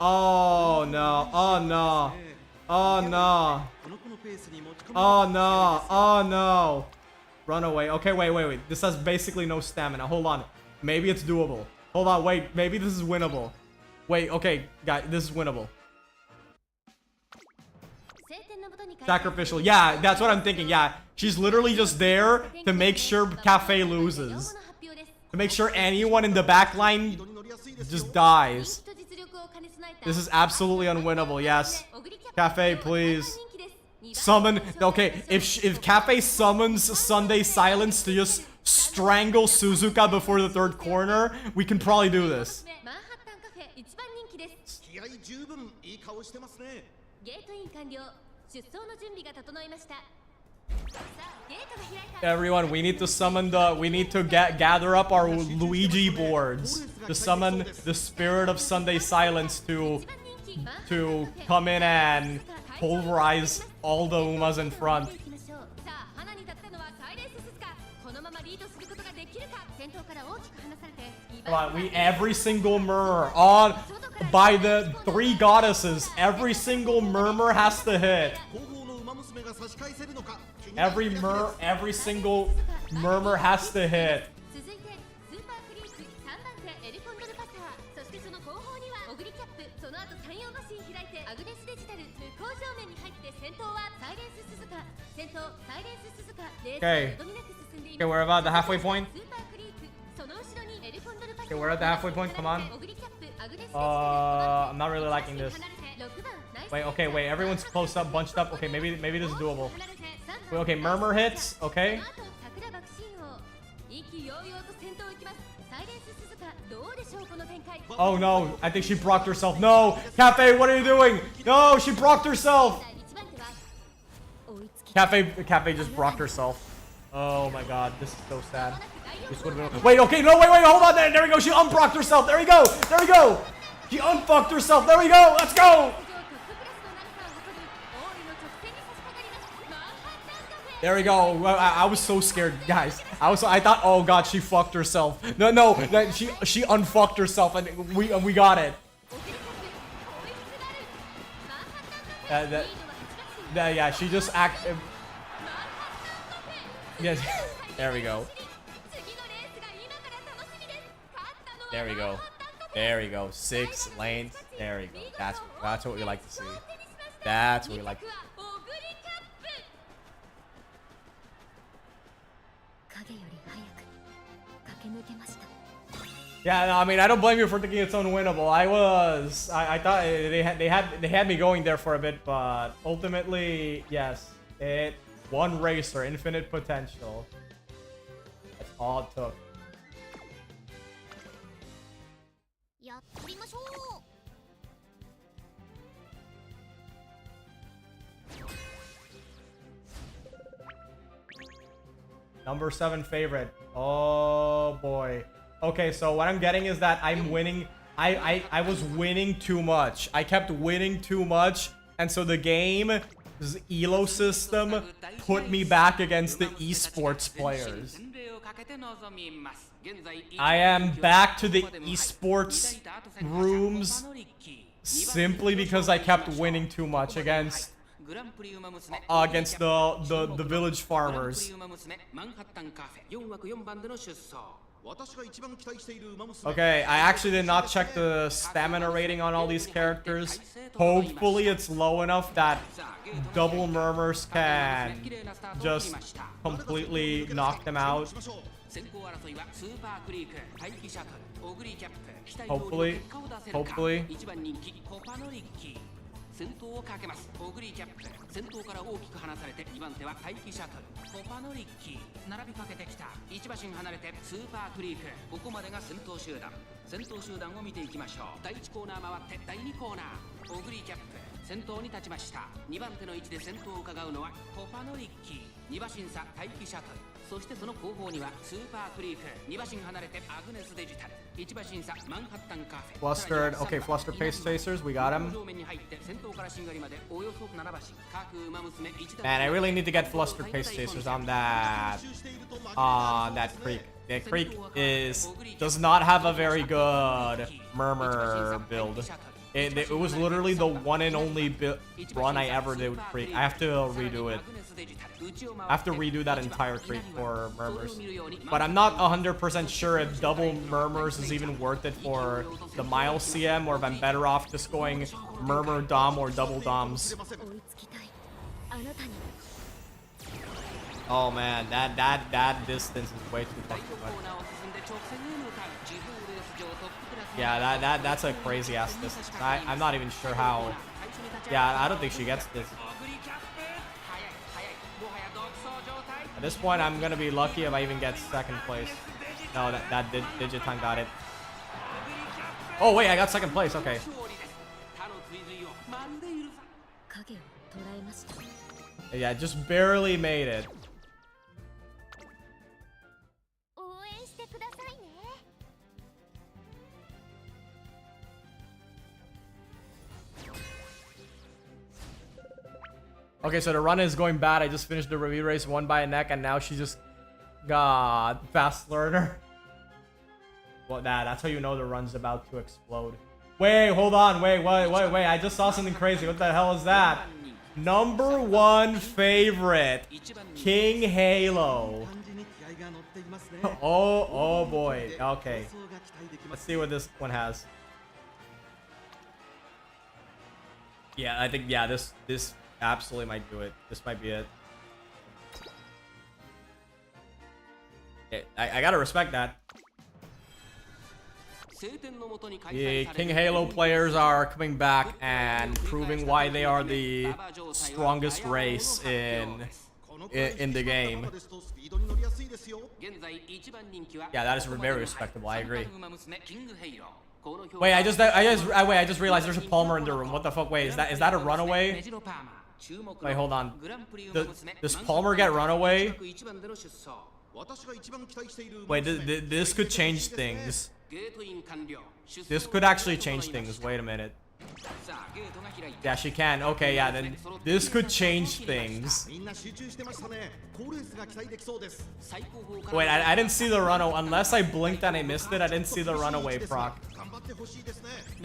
Oh no! Oh no! Oh no! Oh no! Oh no! Run away. Okay, wait. This has basically no stamina. Hold on. Maybe it's doable. Hold on, wait. Maybe this is winnable. Wait, okay, guys, this is winnable. Sacrificial. Yeah, that's what I'm thinking. Yeah, she's literally just there to make sure Cafe loses. To make sure anyone in the back line just dies. This is absolutely unwinnable. Yes. Cafe, please. Summon. Okay, if Cafe summons Sunday Silence to just strangle Suzuka before the 3rd corner, we can probably do this. Everyone, we need to summon we need to gather up our Luigi boards to summon the spirit of Sunday Silence to come in and pulverize all the Umas in front. Come on, every single murmur by the 3 goddesses, every single murmur has to hit. Every single murmur has to hit. Okay, we're about the halfway point. Okay, we're at the halfway point. Come on. I'm not really liking this. Wait. Everyone's close up, bunched up. Okay, maybe this is doable. Wait, okay, murmur hits. Okay. Oh no, I think she brocked herself. No, Cafe, what are you doing? No, she brocked herself. Cafe just brocked herself. Oh my god, this is so sad. Wait, okay, no, wait, hold on there. There we go. She unbrocked herself. There we go. She unfucked herself. There we go. Let's go. There we go. I was so scared, guys. I thought, oh god, she fucked herself. No, she unfucked herself, and we got it. Yeah, she just Yes. There we go. There we go. 6 lanes. There we go. That's what we like to see. That's what we like. Yeah, no, I mean, I don't blame you for thinking it's unwinnable. I thought they had me going there for a bit, but ultimately, yes, one racer, infinite potential. That's all it took. #7 favorite. Oh boy. Okay, so what I'm getting is that I'm winning. I was winning too much. I kept winning too much, and so the game's ELO system put me back against the esports players. I am back to the esports rooms simply because I kept winning too much against the village farmers. Okay, I actually did not check the stamina rating on all these characters. Hopefully it's low enough that double murmurs can just completely knock them out. Hopefully. 先頭をかけます。オグリーキャップ。先頭から大きく離されて2番手は待機シャトル。コパノリッキー。並びかけてきた。1馬身離れてスーパークリーク。ここまでが先頭集団。先頭集団を見ていきましょう。第1コーナー回って第2コーナー。オグリーキャップ。先頭に立ちました。2番手の位置で先頭を伺うのはコパノリッキー。2馬身差待機シャトル。そしてその後方にはスーパークリーク。2馬身離れてアグネスデジタル。1馬身差マンハッタンカフェ。Flustered, okay, flustered pace chasers, we got him. Man, I really need to get flustered pace chasers on that creek. That creek does not have a very good murmur build. It was literally the one and only run I ever did with creek. I have to redo it. I have to redo that entire creek for murmurs. But I'm not 100% sure if double murmurs is even worth it for the mile CM, or if I'm better off just going murmur dom or double doms. Oh man, that distance is way too fucking much. Yeah, that's a crazy ass distance. I'm not even sure how. Yeah, I don't think she gets this. At this point, I'm gonna be lucky if I even get second place. No, that Digiton got it. Oh wait, I got second place. Okay. Yeah, just barely made it. Okay, so the run is going bad. I just finished the review race, won by a neck, and now she just got fast learner. Well, that's how you know the run's about to explode. Wait, hold on. Wait. I just saw something crazy. What the hell is that? Number 1 favorite, King Halo. Oh boy. Okay. Let's see what this one has. Yeah, I think, yeah, this absolutely might do it. This might be it. I gotta respect that. The King Halo players are coming back and proving why they are the strongest race in the game. Yeah, that is very respectable. I agree. Wait, I just realized there's a Palmer in the room. What the fuck? Wait, is that a runaway? Wait, hold on. Does Palmer get runaway? Wait, this could change things. This could actually change things. Wait a minute. Yeah, she can. Okay, yeah, then this could change things. Wait, I didn't see the runaway. Unless I blinked and I missed it, I didn't see the runaway proc.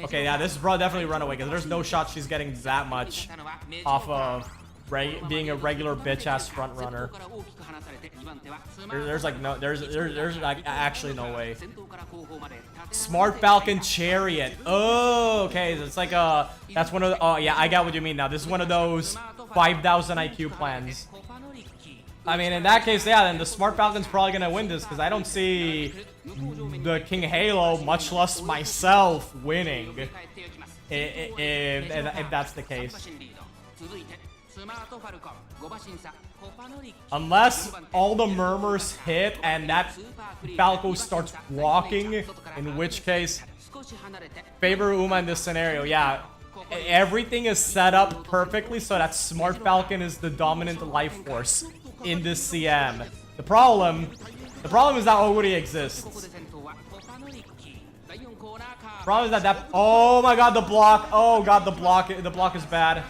Okay, yeah, this is definitely runaway, because there's no shot she's getting that much off of being a regular bitch-ass front runner. There's like actually no way. Smart Falcon Chariot. Oh, okay. It's like that's one of the, oh yeah, I got what you mean now. This is one of those 5,000 IQ plans. I mean, in that case, yeah, then the Smart Falcon's probably gonna win this, because I don't see the King Halo, much less myself, winning. If that's the case. Unless all the murmurs hit and that Falco starts walking, in which case, favor Uma in this scenario. Yeah, everything is set up perfectly so that Smart Falcon is the dominant life force in this CM. The problem is that Oguri exists. The problem is that oh my god, the block. Oh god, the block is bad.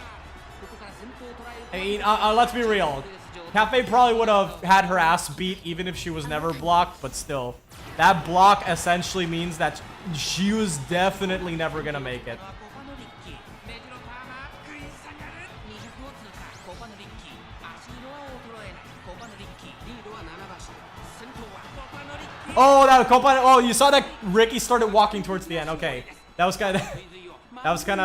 I mean, let's be real. Cafe probably would have had her ass beat even if she was never blocked, but still. That block essentially means that she was definitely never gonna make it. Oh, that Copa. Oh, you saw that Ricky started walking towards the end. Okay, that was kind of that's kind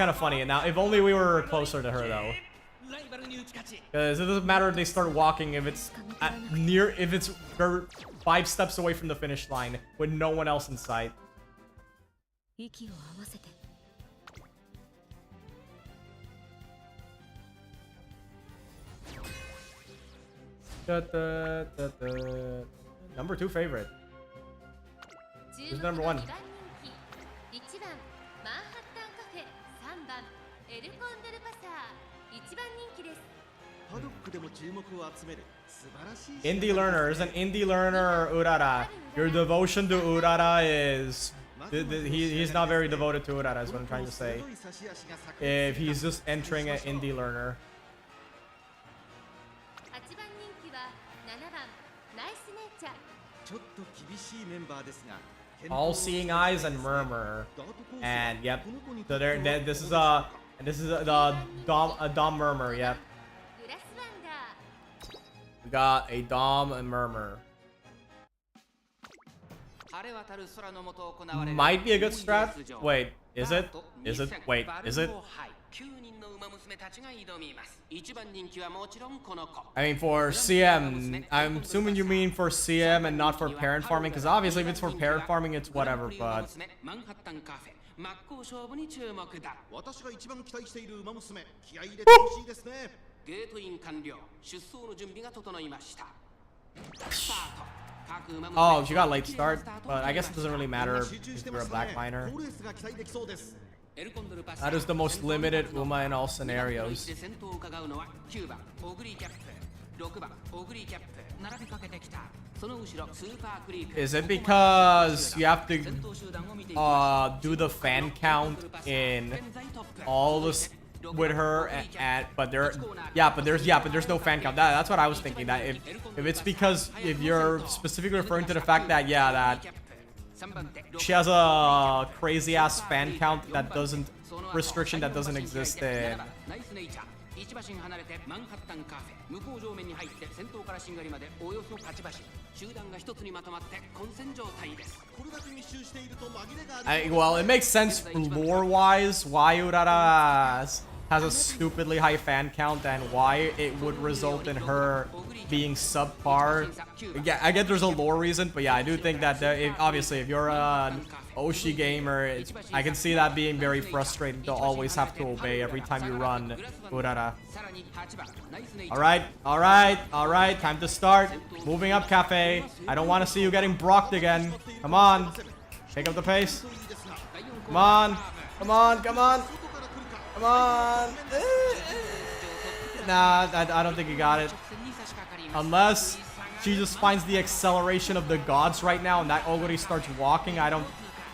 of funny. And now, if only we were closer to her though, because it doesn't matter if they start walking if it's if it's 5 steps away from the finish line with no one else in sight. Number 2 favorite. Who's number 1? Indie learner. Is an indie learner Urara. Your devotion to Urara is... He's not very devoted to Urara is what I'm trying to say. If he's just entering an indie learner. All Seeing Eyes and Murmur, and yep, so this is a Dom Murmur. Yep, we got a Dom and Murmur. Might be a good strat. Wait, is it? Is it? Wait, is it? I mean, for CM, I'm assuming you mean for CM and not for parent farming, because obviously if it's for parent farming, it's whatever, but... Oh, she got late start, but I guess it doesn't really matter if you're a black miner. That is the most limited Uma in all scenarios. Is it because you have to do the fan count in all this with her but there's no fan count. That's what I was thinking, that if it's because if you're specifically referring to the fact that that she has a crazy ass fan count that doesn't restriction that doesn't exist in well, it makes sense lore wise why Urara has a stupidly high fan count and why it would result in her being subpar. Yeah, I get there's a lore reason, but yeah, I do think that obviously if you're an Oshi gamer, I can see that being very frustrating to always have to obey every time you run Urara. Alright, time to start. Moving up, Cafe. I don't want to see you getting brocked again. Come on. Take up the pace. Come on. Come on. Nah, I don't think you got it. Unless she just finds the acceleration of the gods right now and that Oguri starts walking, I don't...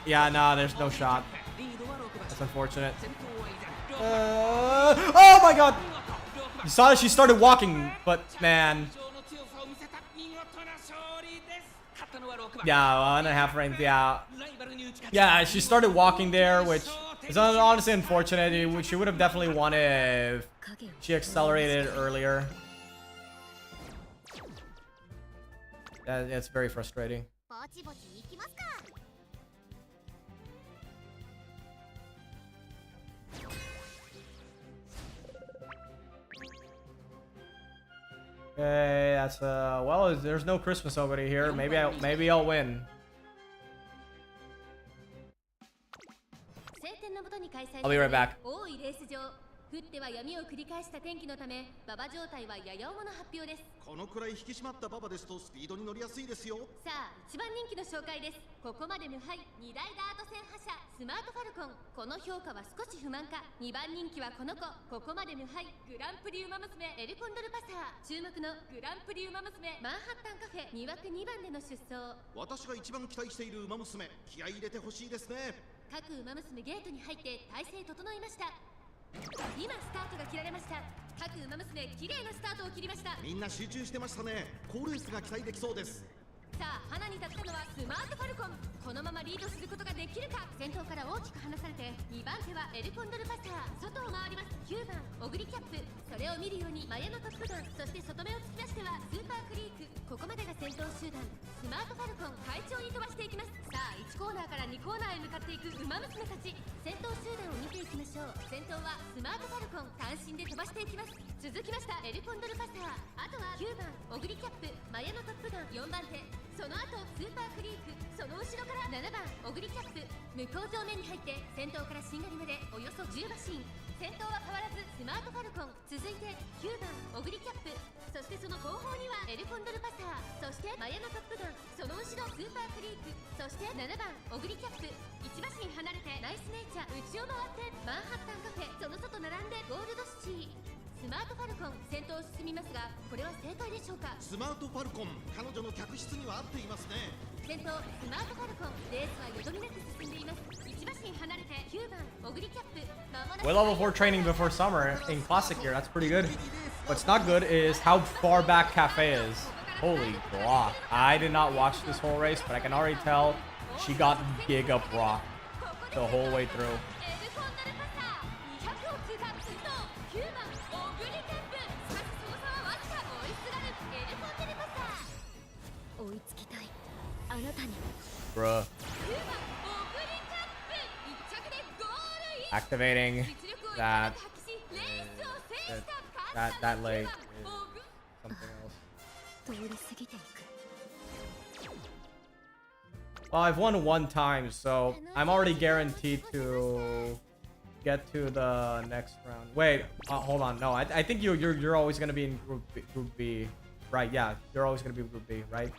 Yeah, nah, there's no shot. That's unfortunate. Oh my god! You saw that she started walking, but man... Yeah, 1.5 range, yeah. Yeah, she started walking there, which is honestly unfortunate. She would have definitely won if she accelerated earlier. It's very frustrating. Okay, that's well, there's no Christmas over here. Maybe I'll win. I'll be right back. 降っては闇を繰り返した天気のため、馬場状態はやや重の発表です。このくらい引き締まった馬場ですとスピードに乗りやすいですよ。さあ、一番人気の紹介です。ここまで無敗、2大ダート戦覇者、スマートファルコン。この評価は少し不満か。2番人気はこの子。ここまで無敗、グランプリウマ娘、エルコンドルパサー。注目のグランプリウマ娘、マンハッタンカフェ、2枠2番での出走。私が一番期待している馬娘、気合い入れてほしいですね。各馬娘ゲートに入って体勢整いました。今スタートが切られました。各馬娘綺麗なスタートを切りました。みんな集中してましたね。好レースが期待できそうです。さあ花に立ったのはスマートファルコン。このままリードすることができるか。先頭から大きく離されて2番手はエルコンドルパサー。外を回ります。9番オグリキャップ。それを見るようにマヤのトップガン、そして外目を突き出してはスーパークリーク。ここまでが先頭集団。スマートファルコン快調に飛ばしていきます。さあ1コーナーから2コーナーへ向かっていく馬娘たち。先頭集団を見ていきましょう。先頭はスマートファルコン、単身で飛ばしていきます。続きましたエルコンドルパサー。あとは9番オグリキャップ、マヤのトップガン4番手。その後スーパークリーク、その後ろから7番オグリキャップ。向こう上面に入って先頭からしんがりまでおよそ10馬身。先頭は変わらずスマートファルコン。続いて9番オグリキャップ、そしてその後方にはエルコンドルパサー、そしてマヤのトップガン、その後ろスーパークリーク、そして7番オグリキャップ。1馬身離れてナイスネイチャー、内を回ってマンハッタンカフェ、その外並んでゴールドシティ。スマートファルコン先頭を進みますが、これは正解でしょうか。スマートファルコン、彼女の客室には合っていますね。先頭スマートファルコン、レースはよどみなく進んでいます。1馬身離れて9番オグリキャップ。With level 4 training before summer in classic year, that's pretty good. What's not good is how far back Cafe is. Holy block. I did not watch this whole race, but I can already tell she got giga block the whole way through. 追いつきたいあなたに。 Bruh. Activating that leg is something else. Well, I've won one time, so I'm already guaranteed to get to the next round. Wait, hold on. No, I think you're always gonna be in Group B, right? Yeah, you're always gonna be in Group B, right?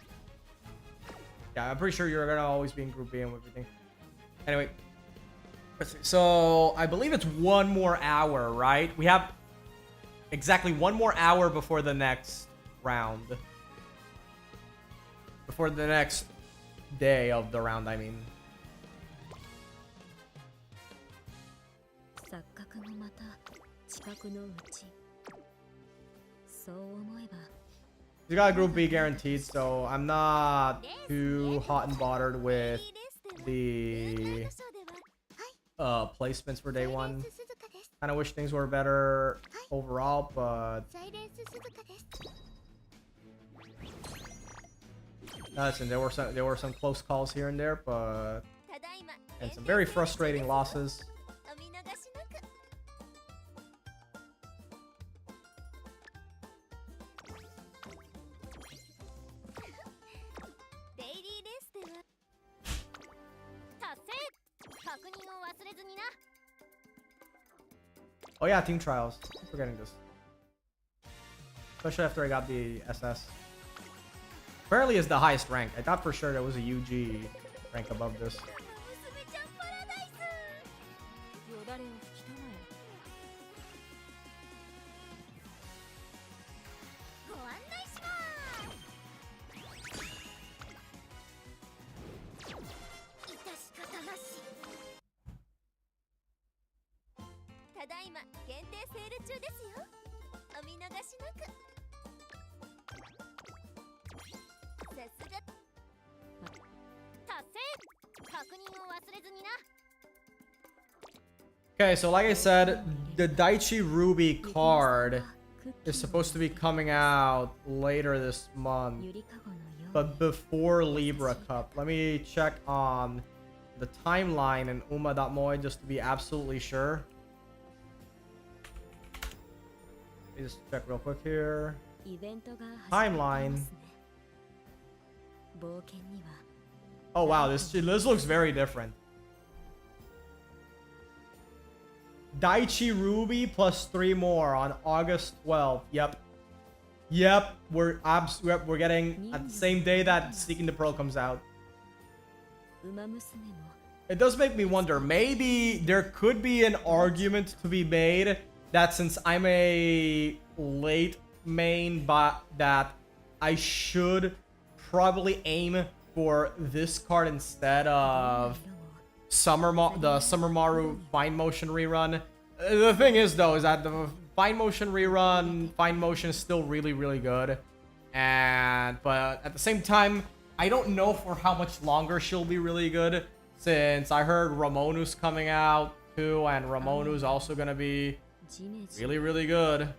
Yeah, I'm pretty sure you're gonna always be in Group B and everything. Anyway, so I believe it's 1 more hour, right? We have exactly 1 more hour before the next round. Before the next day of the round, I mean. You got a Group B guaranteed, so I'm not too hot and bothered with the placements for day 1. Kind of wish things were better overall, but listen, there were some close calls here and there, but and some very frustrating losses. Oh yeah, team trials. I'm forgetting this. Especially after I got the SS. Apparently it's the highest rank. I thought for sure there was a UG rank above this. Okay, so like I said, the Daichi Ruby card is supposed to be coming out later this month, but before Libra Cup. Let me check on the timeline in Uma.moe just to be absolutely sure. Let me just check real quick here. Timeline. Oh wow, this looks very different. Daichi Ruby plus 3 more on August 12th. Yep, we're getting at the same day that Seeking the Pearl comes out. It does make me wonder, maybe there could be an argument to be made that since I'm a late main, but that I should probably aim for this card instead of the Summer Maru Fine Motion rerun. The thing is, though, is that the fine motion rerun, fine motion is still really, really good. But at the same time, I don't know for how much longer she'll be really good, since I heard Ramonu's coming out too, and Ramonu's also gonna be really, really good.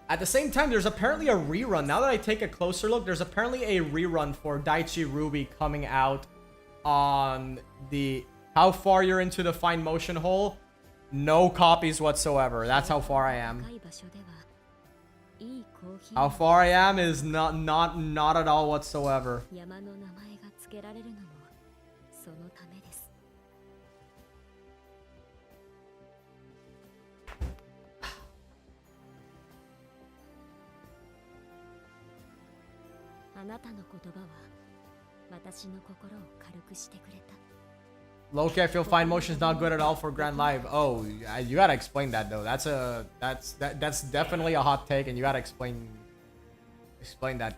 At the same time, there's apparently a rerun. Now that I take a closer look, there's apparently a rerun for Daichi Ruby coming out on the... How far you're into the fine motion hole? No copies whatsoever. That's how far I am. How far I am is not at all whatsoever. あなたの言葉は私の心を軽くしてくれた。 Loki, I feel fine motion is not good at all for Grand Live. Oh, you gotta explain that though. That's definitely a hot take, and you gotta explain that.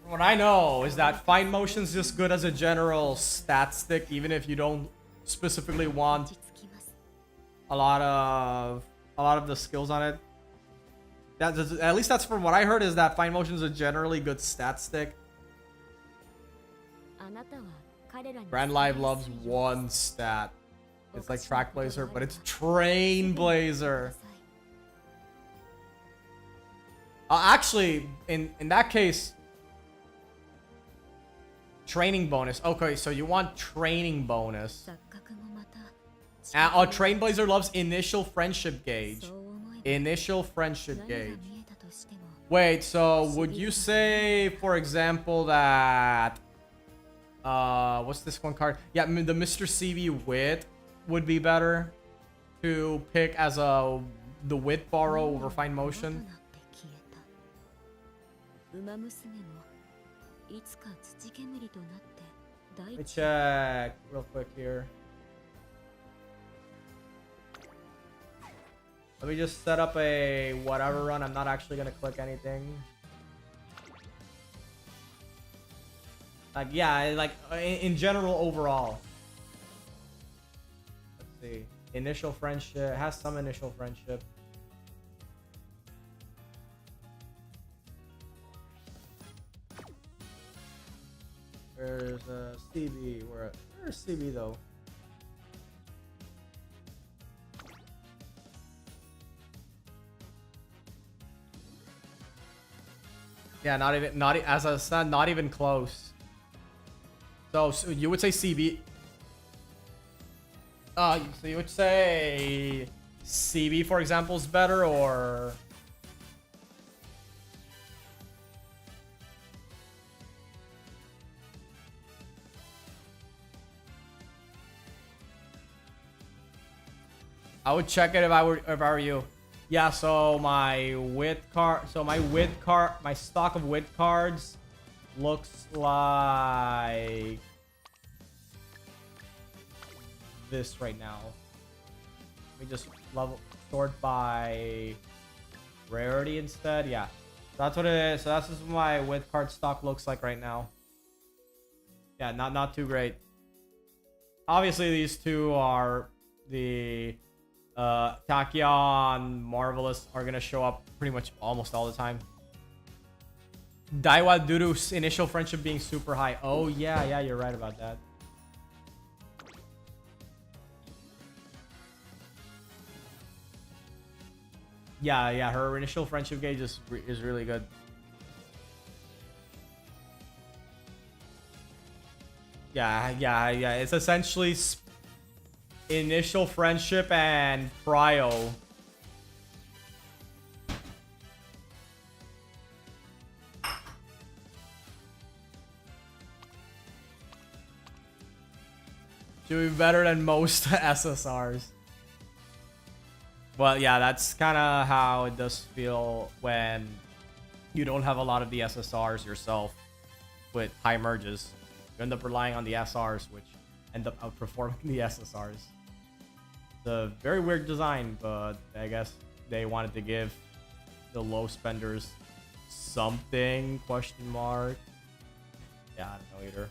What I know is that fine motion is just good as a general stat stick, even if you don't specifically want a lot of the skills on it. At least that's from what I heard, is that fine motion is a generally good stat stick. Grand Live loves one stat. It's like Track Blazer, but it's Train Blazer. Actually, in that case, training bonus. Okay, so you want training bonus. Train Blazer loves initial friendship gauge. Initial friendship gauge. Wait, so would you say, for example, that what's this one card? Yeah, the Mr. CV Wit would be better to pick as the Wit borrow over fine motion. Let me check real quick here. Let me just set up a whatever run. I'm not actually gonna click anything. Like, yeah, like in general overall. Let's see. Initial friendship. It has some initial friendship. There's a CB. Where's CB though? Yeah, not even close. So you would say CB. So you would say CB, for example, is better, or I would check it if I were you. Yeah, so my stock of wit cards looks like this right now. Let me just sort by rarity instead. Yeah, that's what it is. So that's just what my wit card stock looks like right now. Yeah, not too great. Obviously, these two are the Tachyon, Marvelous are gonna show up pretty much almost all the time. Daiwa Duru's initial friendship being super high. Oh yeah, you're right about that. Yeah, her initial friendship gauge is really good. Yeah. It's essentially initial friendship and prio. Should be better than most SSRs. Well, yeah, that's kind of how it does feel when you don't have a lot of the SSRs yourself with high merges. You end up relying on the SRs, which end up outperforming the SSRs. It's a very weird design, but I guess they wanted to give the low spenders something, question mark. Yeah, I don't know either.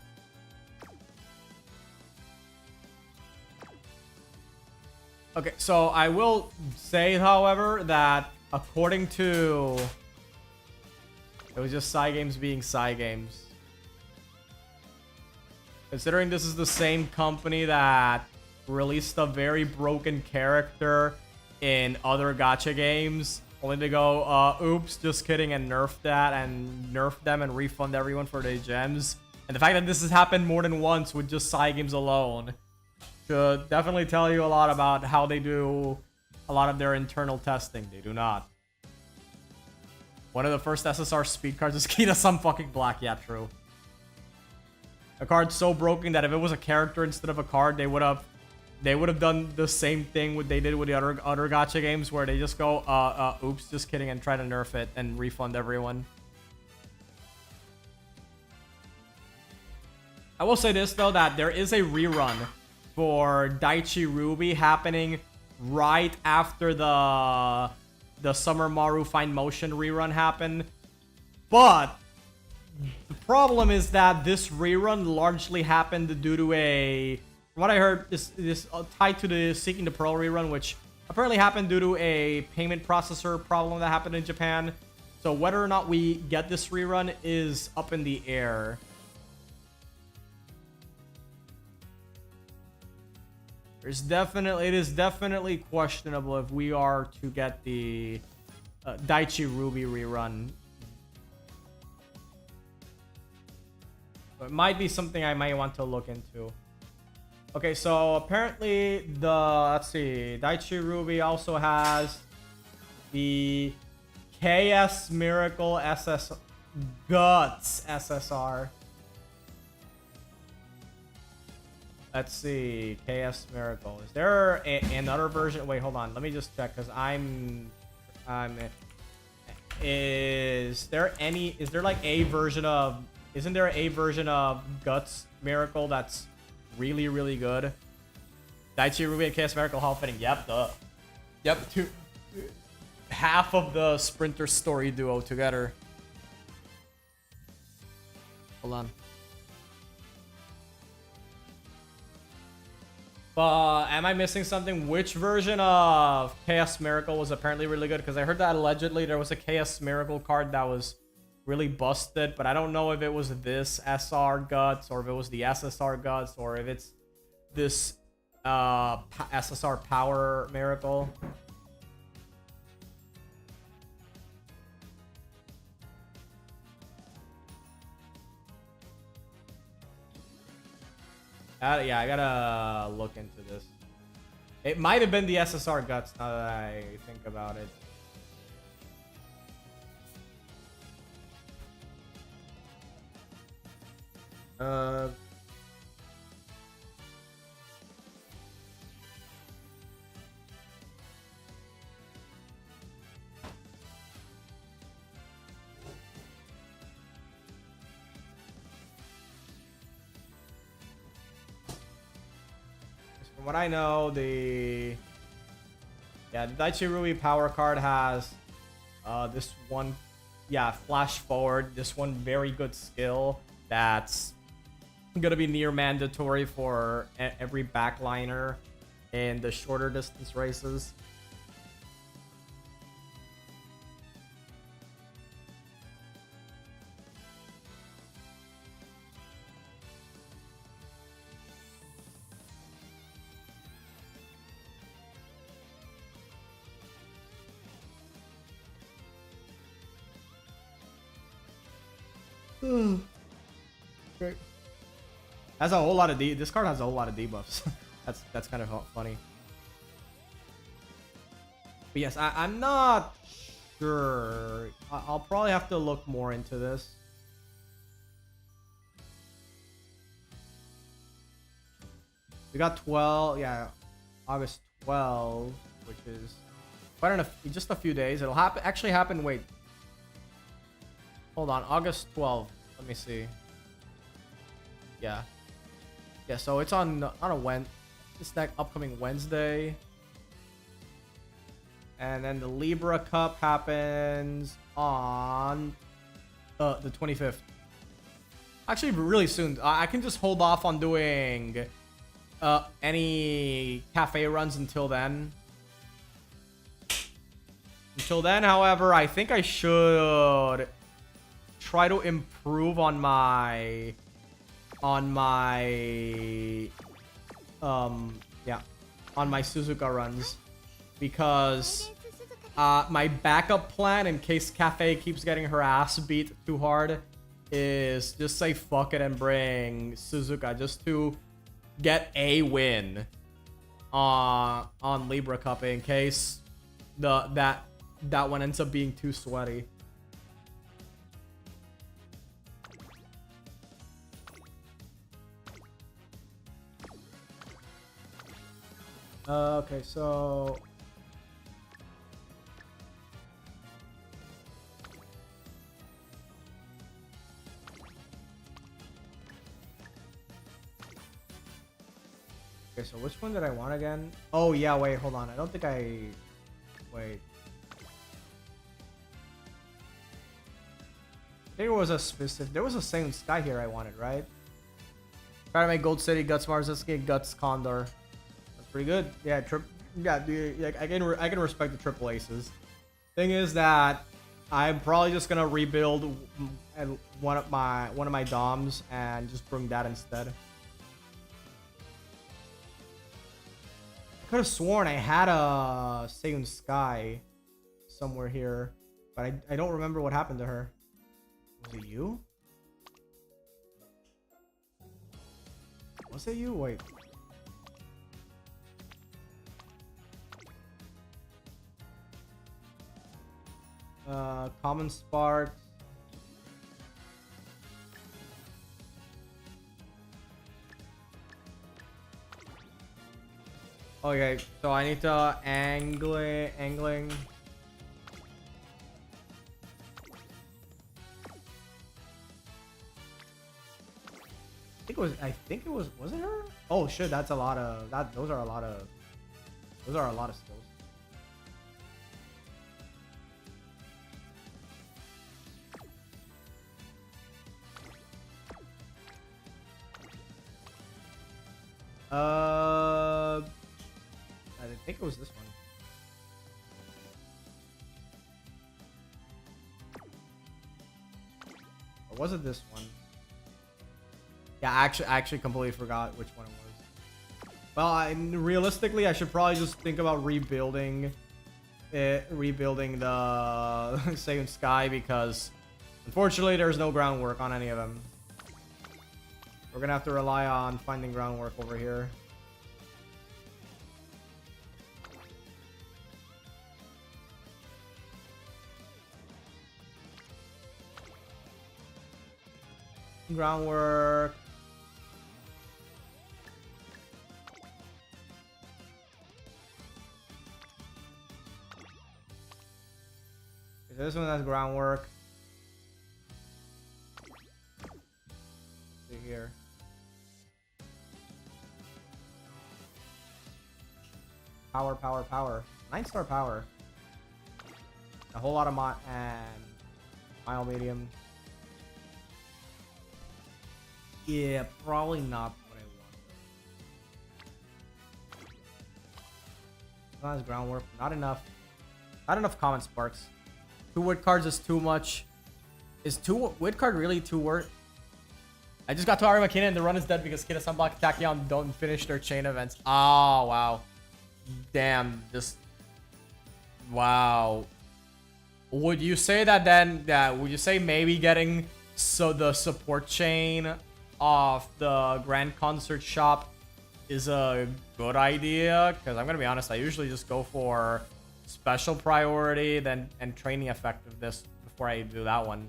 Okay, so I will say, however, that according to... It was just Cygames being Cygames. Considering this is the same company that released a very broken character in other gacha games, only to go, oops, just kidding, and nerf that, and nerf them and refund everyone for their gems. And the fact that this has happened more than once with just Cygames alone should definitely tell you a lot about how they do a lot of their internal testing. They do not. One of the first SSR speed cards is Kita-san fucking black. Yeah, true. A card so broken that if it was a character instead of a card, they would have done the same thing what they did with the other gacha games, where they just go, oops, just kidding, and try to nerf it and refund everyone. I will say this though, that there is a rerun for Daichi Ruby happening right after the Summer Maru Fine Motion rerun happened. But the problem is that this rerun largely happened due to a... From what I heard, this tied to the Seeking the Pearl rerun, which apparently happened due to a payment processor problem that happened in Japan. So whether or not we get this rerun is up in the air. It is definitely questionable if we are to get the Daichi Ruby rerun. So it might be something I might want to look into. Okay, so apparently let's see, Daichi Ruby also has the KS Miracle SS Guts SSR. Let's see, KS Miracle. Is there another version? Wait, hold on. Let me just check, because is there like a version of, isn't there a version of Guts Miracle that's really, really good? Daichi Ruby and KS Miracle Hall fitting. Yep, half of the Sprinter story duo together. Hold on. But am I missing something? Which version of Chaos Miracle was apparently really good? Because I heard that allegedly there was a Chaos Miracle card that was really busted, but I don't know if it was this SR Guts or if it was the SSR Guts or if it's this SSR Power Miracle. Yeah, I gotta look into this. It might have been the SSR Guts now that I think about it. From what I know, the Daichi Ruby Power card has this one, flash forward, this one very good skill that's gonna be near mandatory for every backliner in the shorter distance races. Great. Has a whole lot of this card has a whole lot of debuffs. that's kind of funny. But yes, I'm not sure. I'll probably have to look more into this. We got 12, August 12, which is quite just a few days. It'll actually happen. Wait, hold on, August 12th. Let me see. Yeah, so it's on a Wednesday, this next upcoming Wednesday. And then the Libra Cup happens on the 25th. Actually, really soon. I can just hold off on doing any cafe runs until then. Until then, however, I think I should try to improve on my Suzuka runs, because my backup plan in case Cafe keeps getting her ass beat too hard is just say fuck it and bring Suzuka just to get a win on Libra Cup in case that one ends up being too sweaty. Okay, so which one did I want again? Oh yeah, wait, hold on. I don't think wait. There was a same sky here I wanted, right? Try to make Gold City, Guts Marzuki, Guts Condor. That's pretty good. Yeah, dude, I can respect the triple aces. Thing is that I'm probably just gonna rebuild one of my DOMs and just bring that instead. I could have sworn I had a Seiyun Sky somewhere here, but I don't remember what happened to her. Was it you? Was it you? Wait. Common Spark. Okay, so I need to angling. I think it was it her? Oh shit, that's a lot of those are a lot of skills. I think it was this one. Or was it this one? Yeah, I actually completely forgot which one it was. Well, realistically, I should probably just think about rebuilding the Seiyun Sky, because unfortunately there's no groundwork on any of them. We're gonna have to rely on finding groundwork over here. Groundwork. This one has groundwork. See here. Power. 9-star power. A whole lot of and mile medium. Yeah, probably not what I want. Not as groundwork. Not enough common sparks. 2 wood cards is too much. Is 2 wood card really too worth? I just got to Arimakina and the run is dead because Kida Sunblock Tachyon don't finish their chain events. Oh, wow. Damn. Just... Wow. Would you say that then... would you say maybe getting the support chain of the Grand Concert Shop is a good idea? Because I'm going to be honest, I usually just go for special priority and training effectiveness before I do that one.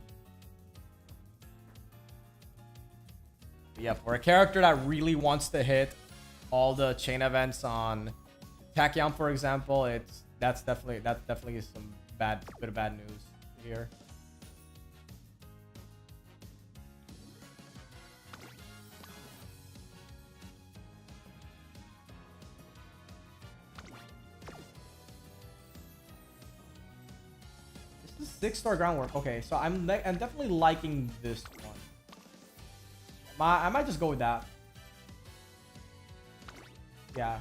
But yeah, for a character that really wants to hit all the chain events on Tachyon, for example, that's definitely some bit of bad news here. This is 6-star groundwork. Okay, so I'm definitely liking this one. I might just go with that. Yeah.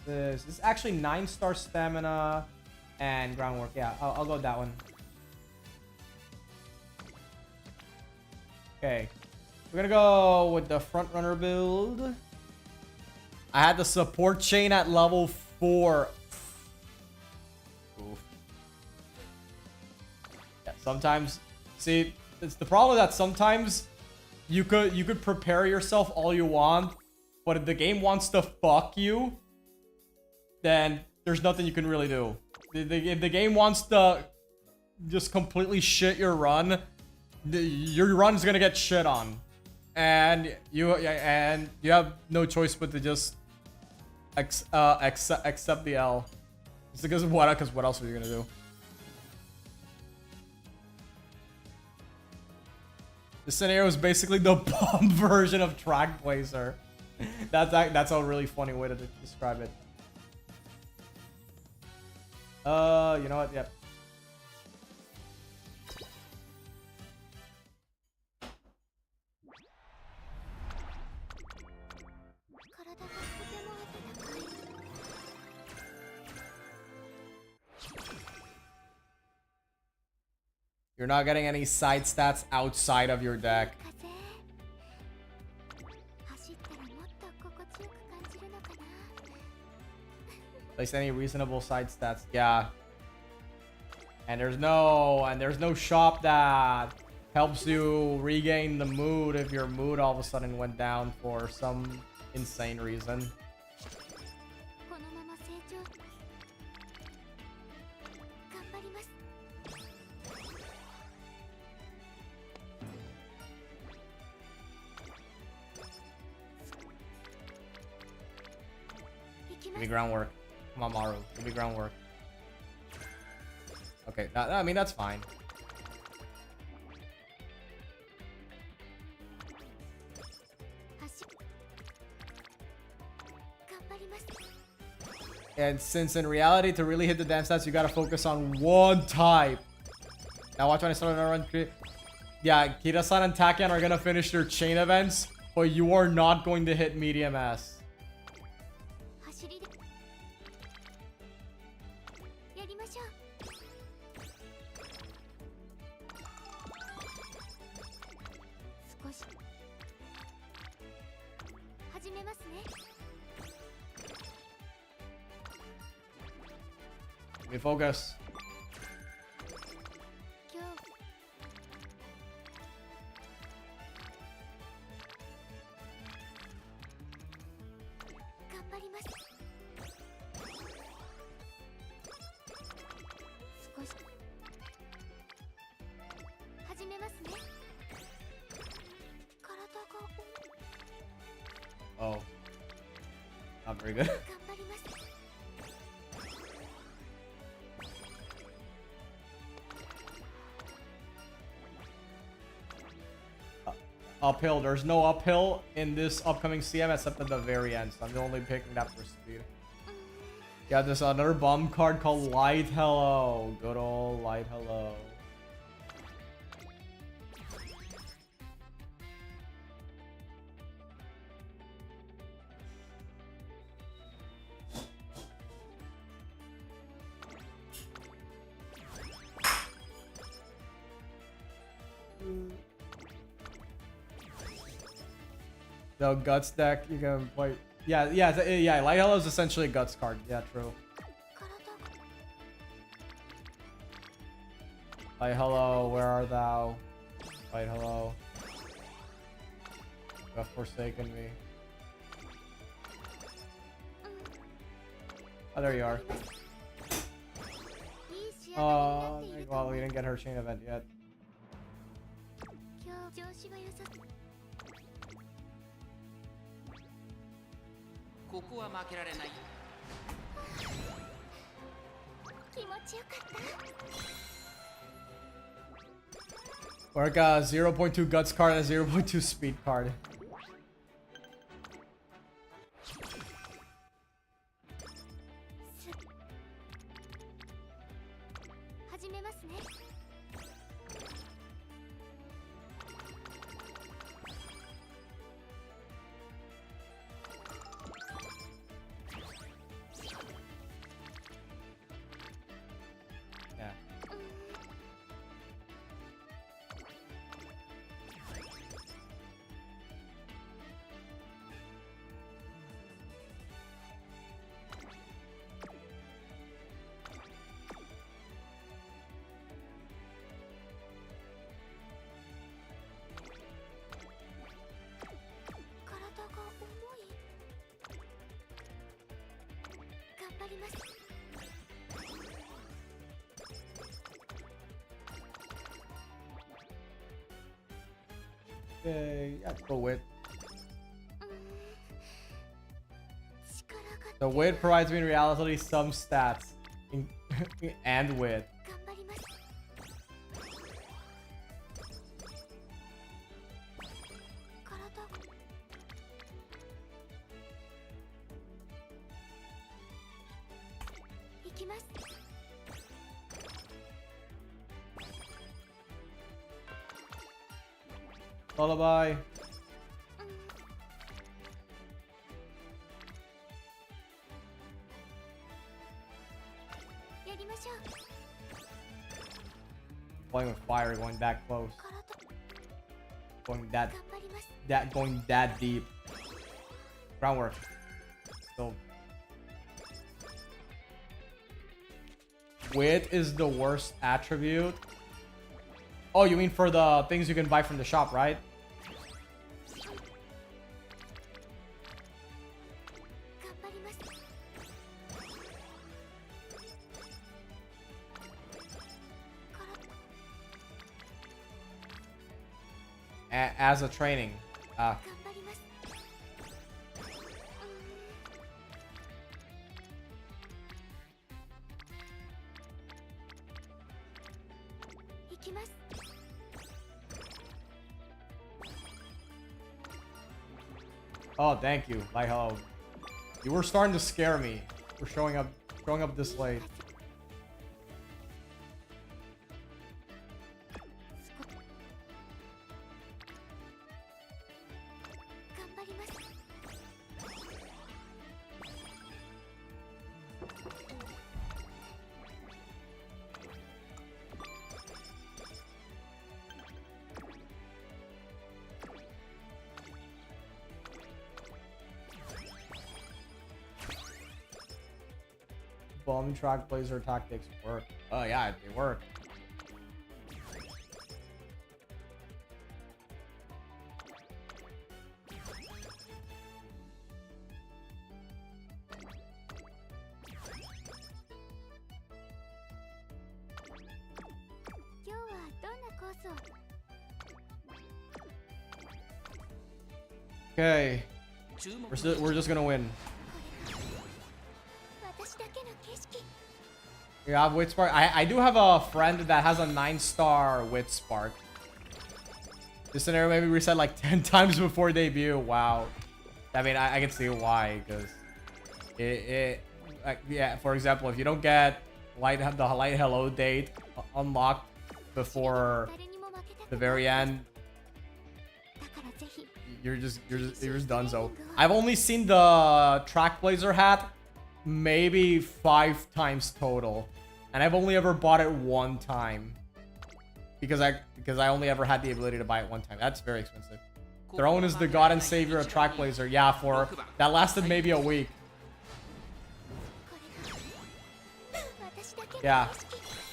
This is actually 9-star stamina and groundwork. Yeah, I'll go with that one. Okay. We're gonna go with the front runner build. I had the support chain at level 4. Oof. Yeah, sometimes, see, it's the problem that sometimes you could prepare yourself all you want, but if the game wants to fuck you, then there's nothing you can really do. If the game wants to just completely shit your run, your run's gonna get shit on, and you have no choice but to just accept the L. It's because of what? Because what else are you gonna do? This scenario is basically the bomb version of Track Placer. That's a really funny way to describe it. You know what? Yep. You're not getting any side stats outside of your deck. Place any reasonable side stats. Yeah. And there's no shop that helps you regain the mood if your mood all of a sudden went down for some insane reason. Give me groundwork. Come on, Maru. Give me groundwork. Okay, I mean, that's fine. And since in reality, to really hit the damn stats, you gotta focus on one type. Now watch when I start another run. Yeah, Kira-san and Takian are gonna finish their chain events, but you are not going to hit medium S. Let me focus. Oh. Not very good. Uphill. There's no uphill in this upcoming CM except at the very end, so I'm only picking that for speed. Yeah, there's another bomb card called Light Hello. Good old Light Hello. The Guts deck, you can play. Yeah. Light Hello is essentially a Guts card. Yeah, true. Light Hello, where art thou? Light Hello. You have forsaken me. Oh, there you are. Well, we didn't get her chain event yet. Or like a 0.2 Guts card and a 0.2 Speed card. Okay, yeah, let's go with. The wit provides me in reality some stats and wit. Lullaby. Playing with fire, going that close. Going that deep. Groundwork. So wit is the worst attribute. Oh, you mean for the things you can buy from the shop, right? As a training. Oh, thank you. Like how you were starting to scare me for showing up this late. Bomb track blazer tactics work. Oh yeah, they work. Okay, we're just gonna win. Yeah, Wit Spark. I do have a friend that has a 9-star Wit Spark. This scenario maybe reset like 10 times before debut. Wow. I mean, I can see why, because yeah, for example, if you don't get the light hello date unlocked before the very end, you're just done. So I've only seen the Track Blazer hat maybe 5 times total, and I've only ever bought it one time because I only ever had the ability to buy it one time. That's very expensive. Throne is the god and savior of Track Blazer. Yeah, for that lasted maybe a week. Yeah,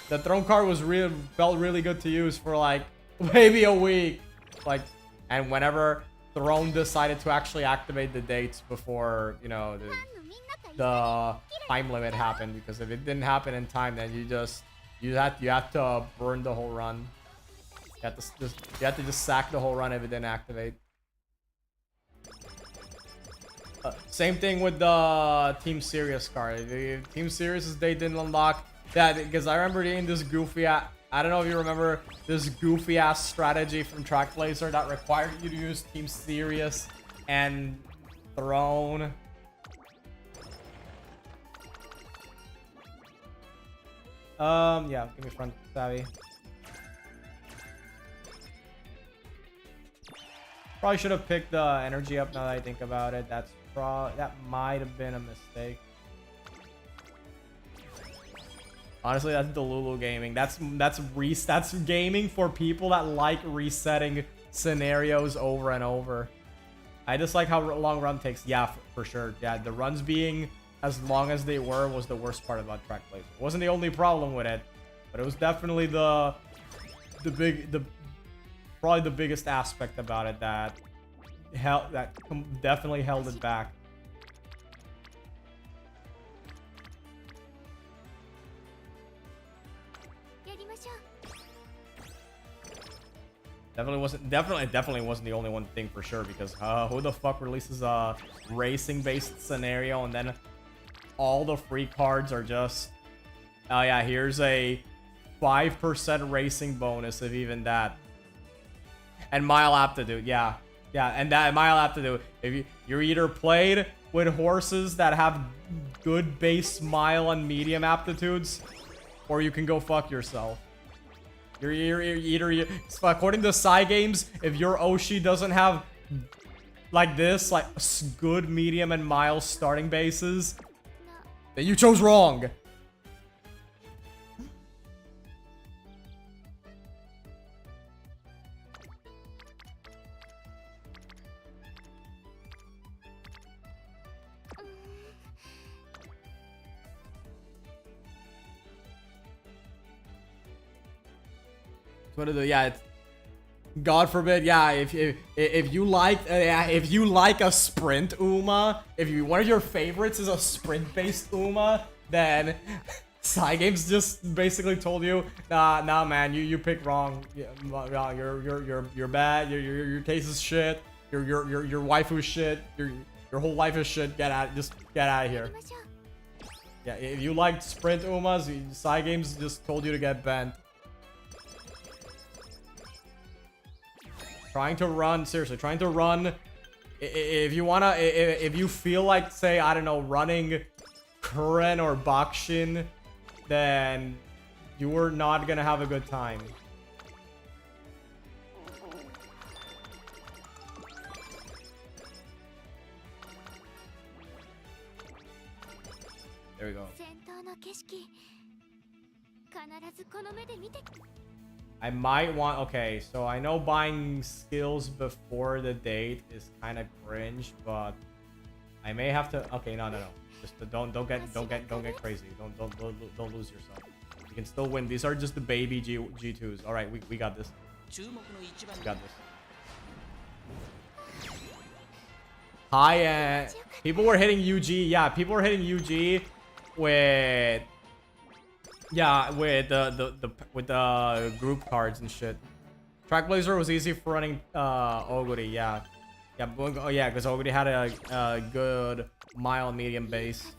the Throne card was felt really good to use for like maybe a week. Like, and whenever Throne decided to actually activate the dates before, you know, the time limit happened, because if it didn't happen in time, then you have to burn the whole run. You have to just sack the whole run if it didn't activate. Same thing with the Team Serious card. The Team Serious they didn't unlock that, because I remember doing this goofy. I don't know if you remember this goofy ass strategy from Track Blazer that required you to use Team Serious and Throne. Yeah, give me front savvy. Probably should have picked the energy up now that I think about it. That might have been a mistake. Honestly, that's Delulu gaming. That's gaming for people that like resetting scenarios over and over. I just like how long run takes. Yeah, for sure. Yeah, the runs being as long as they were was the worst part about Track Blazer. It wasn't the only problem with it, but it was definitely probably the biggest aspect about it that definitely held it back. Definitely wasn't the only one thing for sure, because who the fuck releases a racing based scenario and then all the free cards are just, oh yeah, here's a 5% racing bonus, if even that, and mile aptitude. Yeah, and that mile aptitude, if you're either played with horses that have good base mile and medium aptitudes, or you can go fuck yourself. According to Psy Games, if your Oshi doesn't have like this, like good, medium, and mild starting bases, then you chose wrong. What to do? Yeah, it's, God forbid. Yeah, if you like a sprint Uma, if one of your favorites is a sprint based Uma, then Psy Games just basically told you, nah, man, you picked wrong. Yeah, you're bad. Your taste is shit. Your waifu shit. Your whole life is shit. Just get out of here. Yeah, if you liked sprint Umas, Psy Games just told you to get bent. Trying to run, seriously, trying to run. If you feel like, say, I don't know, running Kuren or Bakshin, then you are not gonna have a good time. There we go. I might want, okay, so I know buying skills before the date is kind of cringe, but I may have to. Okay, no. Just don't get crazy. Don't lose yourself. You can still win. These are just the baby G2s. All right, we got this. We got this. Hi, people were hitting UG. Yeah, people were hitting UG with. Yeah, with the group cards and shit. Trackblazer was easy for running Oguri, yeah. Yeah, because Oguri had a good mild medium base.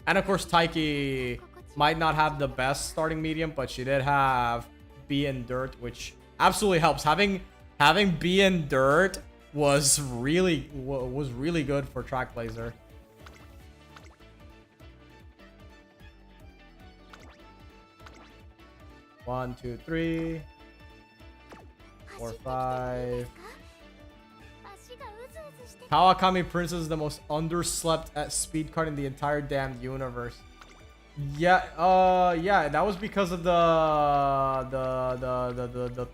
And of course Taiki might not have the best starting medium, but she did have B and Dirt, which absolutely helps. Having B and Dirt was really good for Trackblazer. One, two, three, 4, 5. Kawakami Princess is the most underslept at speed card in the entire damn universe. Yeah, yeah, that was because of the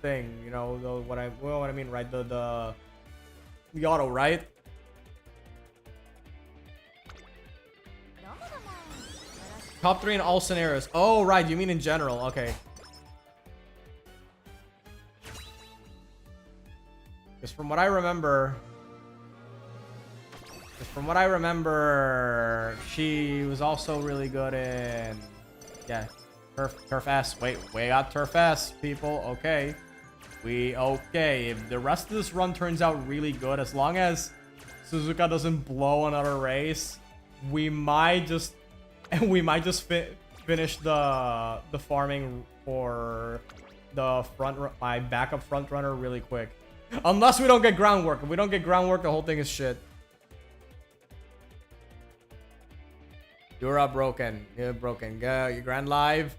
thing, you know, what I mean, right? The auto, right? Top 3 in all scenarios. Oh, right, you mean in general? Okay. Because from what I remember, she was also really good in, yeah, Turf S. Wait, we got Turf S, people. Okay, okay. If the rest of this run turns out really good, as long as Suzuka doesn't blow another race, we might just finish the farming for the my backup front runner really quick. Unless we don't get groundwork. If we don't get groundwork, the whole thing is shit. You're broken. You're broken. You Grand Live.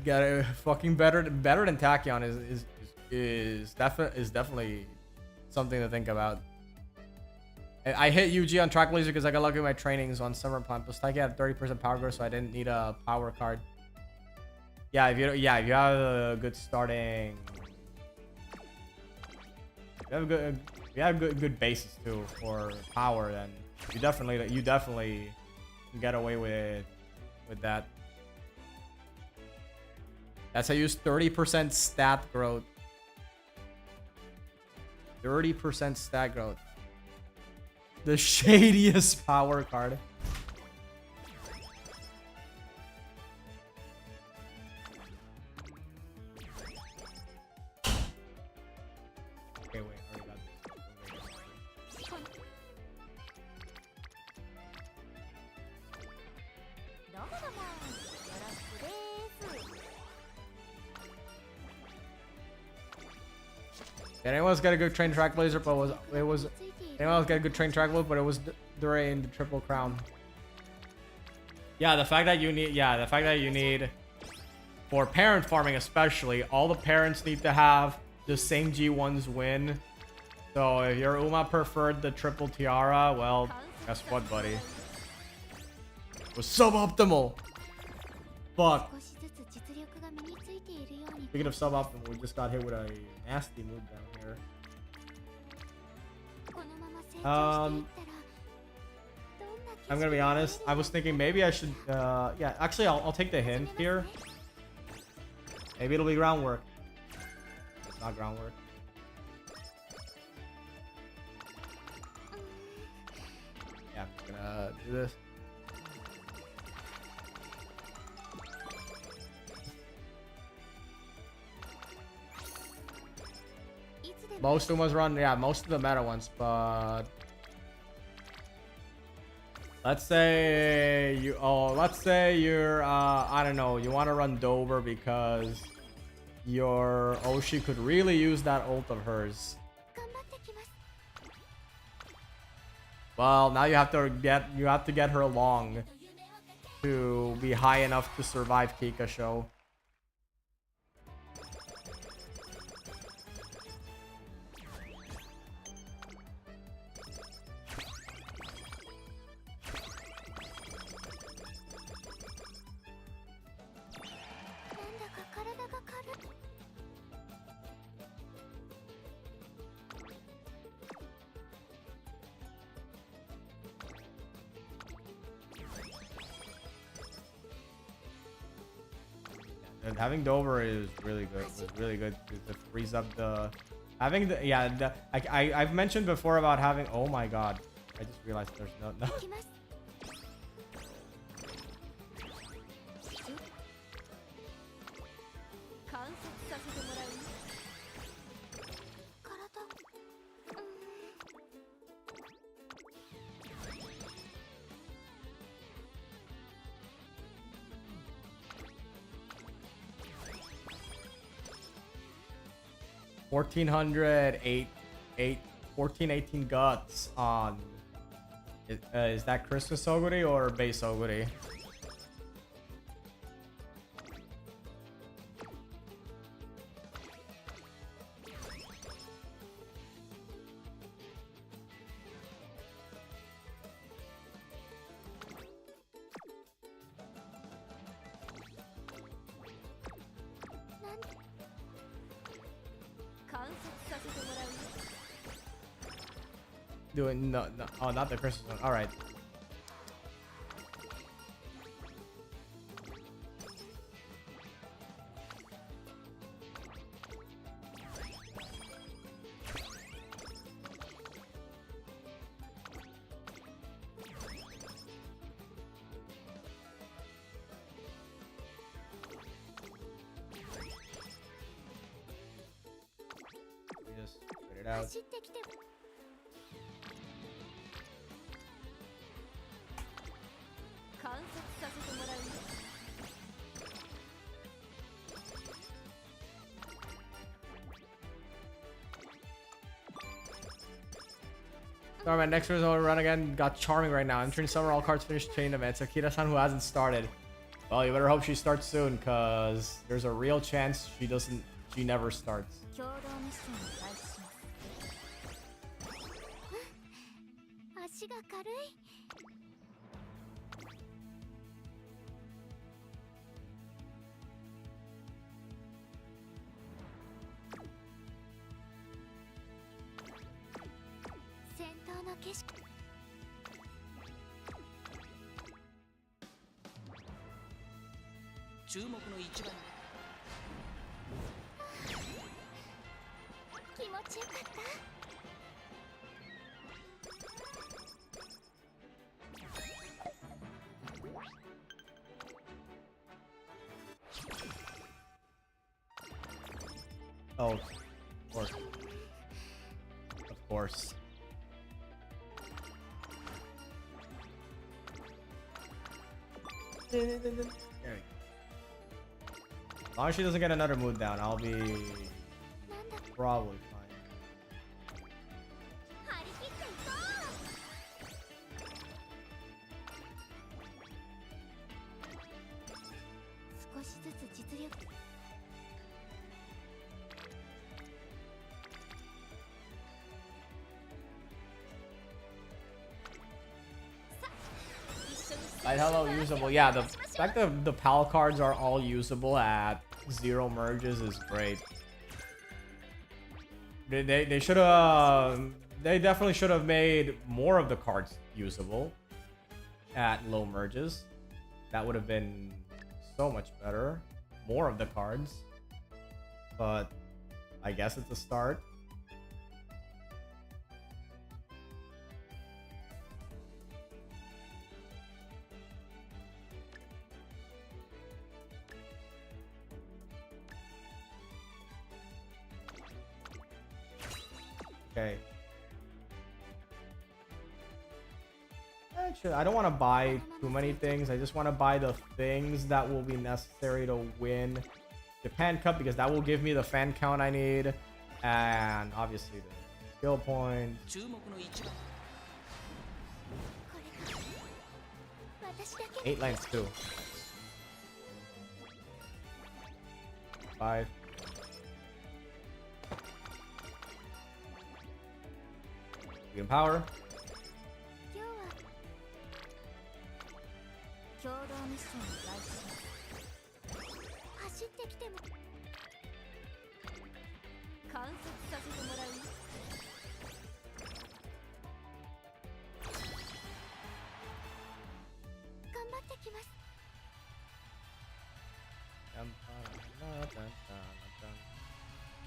Got a fucking better than Tachyon is definitely something to think about. I hit UG on Trackblazer because I got lucky with my trainings on Summer Plan. Plus Taiki had 30% power growth, so I didn't need a power card. Yeah, if you have a good starting. If you have good bases too for power, then you definitely can get away with that. That's how you use 30% stat growth. 30% stat growth. The shadiest power card. Anyone else get a good train track blazer, but it was anyone else get a good train track look, but it was during the Triple Crown. Yeah, the fact that you need for parent farming especially, all the parents need to have the same G1's win. So if your Uma preferred the triple tiara, well, guess what, buddy? It was suboptimal. Fuck. Speaking of suboptimal, we just got hit with a nasty move down here. I'm gonna be honest. I was thinking maybe I should. Yeah, actually, I'll take the hint here. Maybe it'll be groundwork. It's not groundwork. Yeah, I'm just gonna do this. Most Umas run, yeah, most of the meta ones, but let's say you're I don't know, you want to run Dober because your Oshi could really use that ult of hers. Well, now you have to get her along to be high enough to survive Kika Show. And having Dover is really good. It's really good to freeze up the having the I've mentioned before about having, oh my god, I just realized there's no $1,418 guts on is that Christmas Oguri or base Oguri? Doing no, oh, not the Christmas one. All right. We just spit it out. Sorry, my next run again got charming right now. Entering summer, all cards finished chain events. Akira-san who hasn't started. Well, you better hope she starts soon, because there's a real chance she never starts. Oh, of course. Of course. There we go. As long as she doesn't get another move down, I'll be probably fine. Light hello usable. Yeah, the fact that the PAL cards are all usable at 0 merges is great. They should have. They definitely should have made more of the cards usable at low merges. That would have been so much better. More of the cards. But I guess it's a start. Okay. Actually, I don't want to buy too many things. I just want to buy the things that will be necessary to win Japan Cup, because that will give me the fan count I need, and obviously the skill points. 8 lanes too. 5. Get power.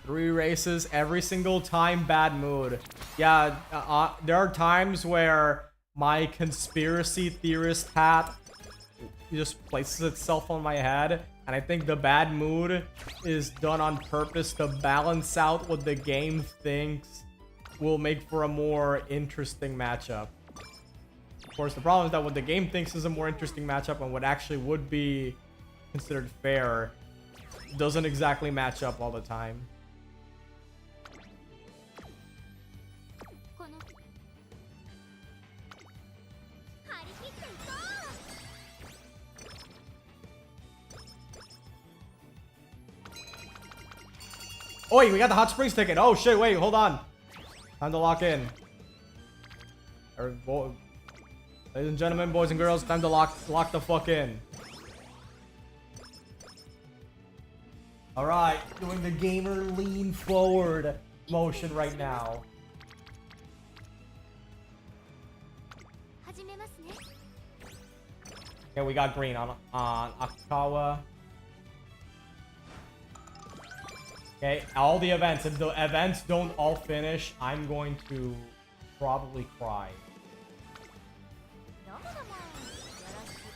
Three races every single time, bad mood. Yeah, there are times where my conspiracy theorist hat just places itself on my head, and I think the bad mood is done on purpose to balance out what the game thinks will make for a more interesting matchup. Of course, the problem is that what the game thinks is a more interesting matchup and what actually would be considered fair doesn't exactly match up all the time. Oh wait, we got the hot springs ticket. Oh shit, wait, hold on. Time to lock in. Ladies and gentlemen, boys and girls, time to lock the fuck in. Alright, doing the gamer lean forward motion right now. Okay, we got green on Akawa. Okay, all the events. If the events don't all finish, I'm going to probably cry.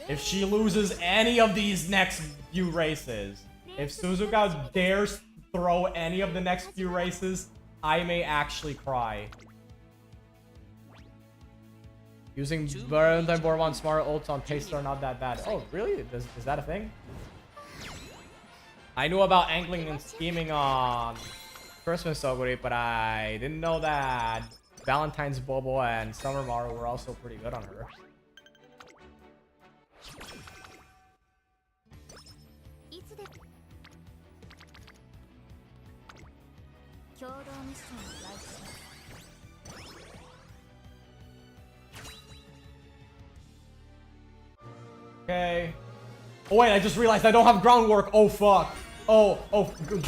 If she loses any of these next few races, if Suzuka dares throw any of the next few races, I may actually cry. Using Valentine Bourbon smart ults on pace are not that bad. Oh, really? Is that a thing? I knew about angling and scheming on Christmas Oguri, but I didn't know that Valentine's Bobo and Summer Maru were also pretty good on her. Okay. Oh wait, I just realized I don't have groundwork. Oh fuck. Oh,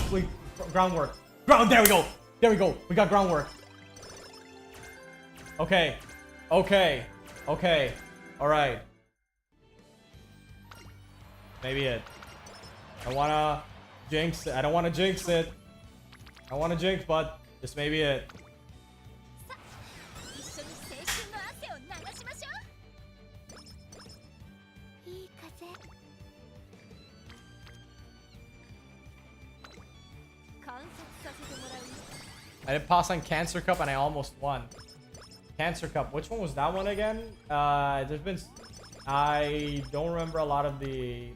wait, groundwork. There we go. There we go. We got groundwork. Okay. Okay. Okay. Alright. Maybe it. I wanna jinx it. I don't wanna jinx it. I wanna jinx, but this may be it. I did pass on Cancer Cup and I almost won. Cancer Cup. Which one was that one again? There's been... I don't remember a lot of the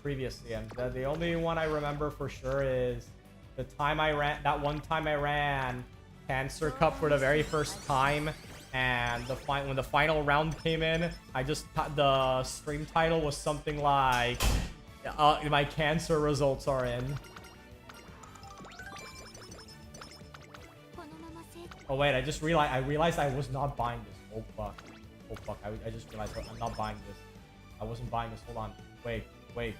previous CMs. The only one I remember for sure is the time I ran... That one time I ran Cancer Cup for the very first time. And when the final round came in, I just... The stream title was something like... My cancer results are in. Oh wait, I realized I was not buying this. Oh fuck. Oh fuck. I just realized I'm not buying this. I wasn't buying this. Hold on. Wait. Hold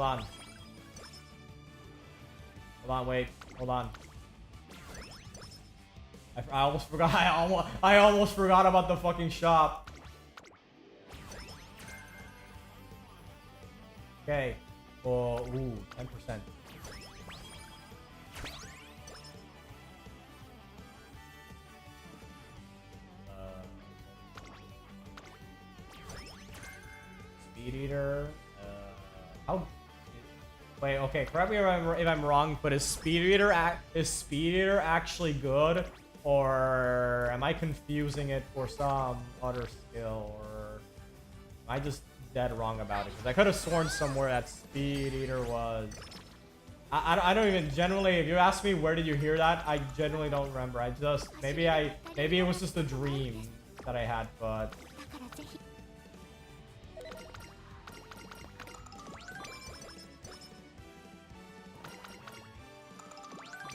on. Wait. Hold on. I almost forgot. I almost forgot about the fucking shop. Okay. Oh, ooh, 10%. Speed Eater. How? Wait. Okay. Correct me if I'm wrong. But is Speed Eater actually good, or am I confusing it for some other skill, or am I just dead wrong about it? Because I could have sworn somewhere that Speed Eater was. I don't even generally. If you ask me where did you hear that, I generally don't remember. I just maybe it was just a dream that I had, but.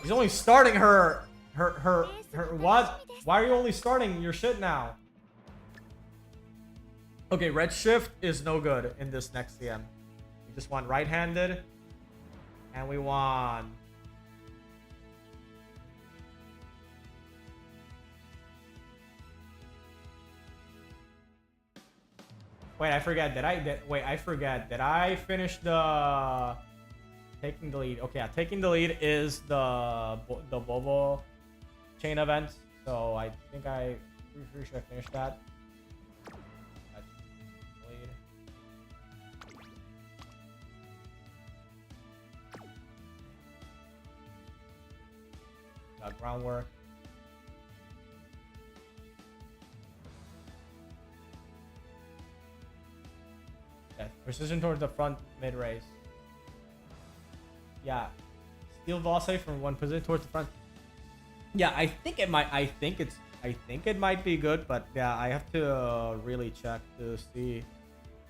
He's only starting her what? Why are you only starting your shit now? Okay, red shift is no good in this next CM. We just want right-handed, and we want wait, I forget. Did I finish the taking the lead? Okay, yeah, taking the lead is the Bobo chain event. So I think I pretty sure I finished that. Got groundwork. Yeah, precision towards the front mid race. Yeah, steal Vase from one position towards the front. Yeah, I think it might be good, but yeah, I have to really check to see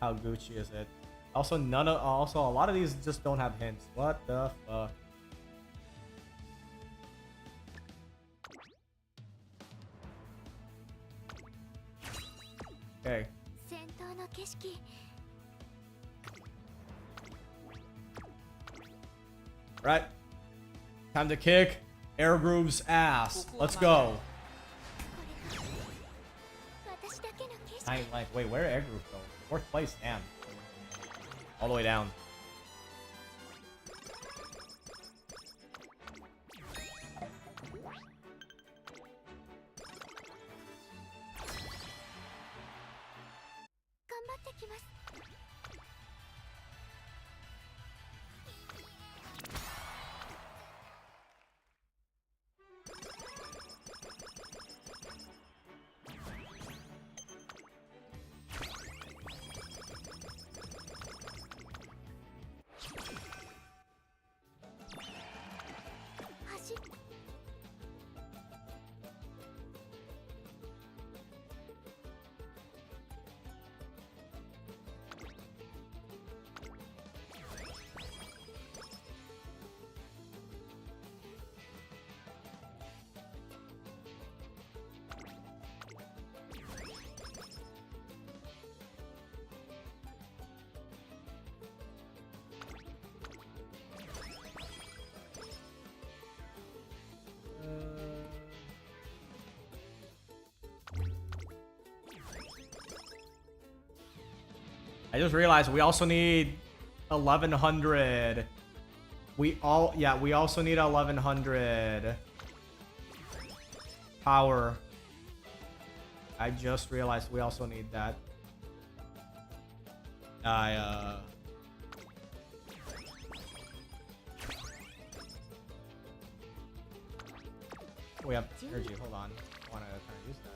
how Gucci is it. Also, a lot of these just don't have hints. What the fuck? Okay. Right. Time to kick Air Groove's ass. Let's go. Wait, where did Air Groove go? Fourth place, damn. All the way down. I just realized we also need 1100. We also need 1100 power. I just realized we also need that. We have energy. Hold on. I want to kind of use that.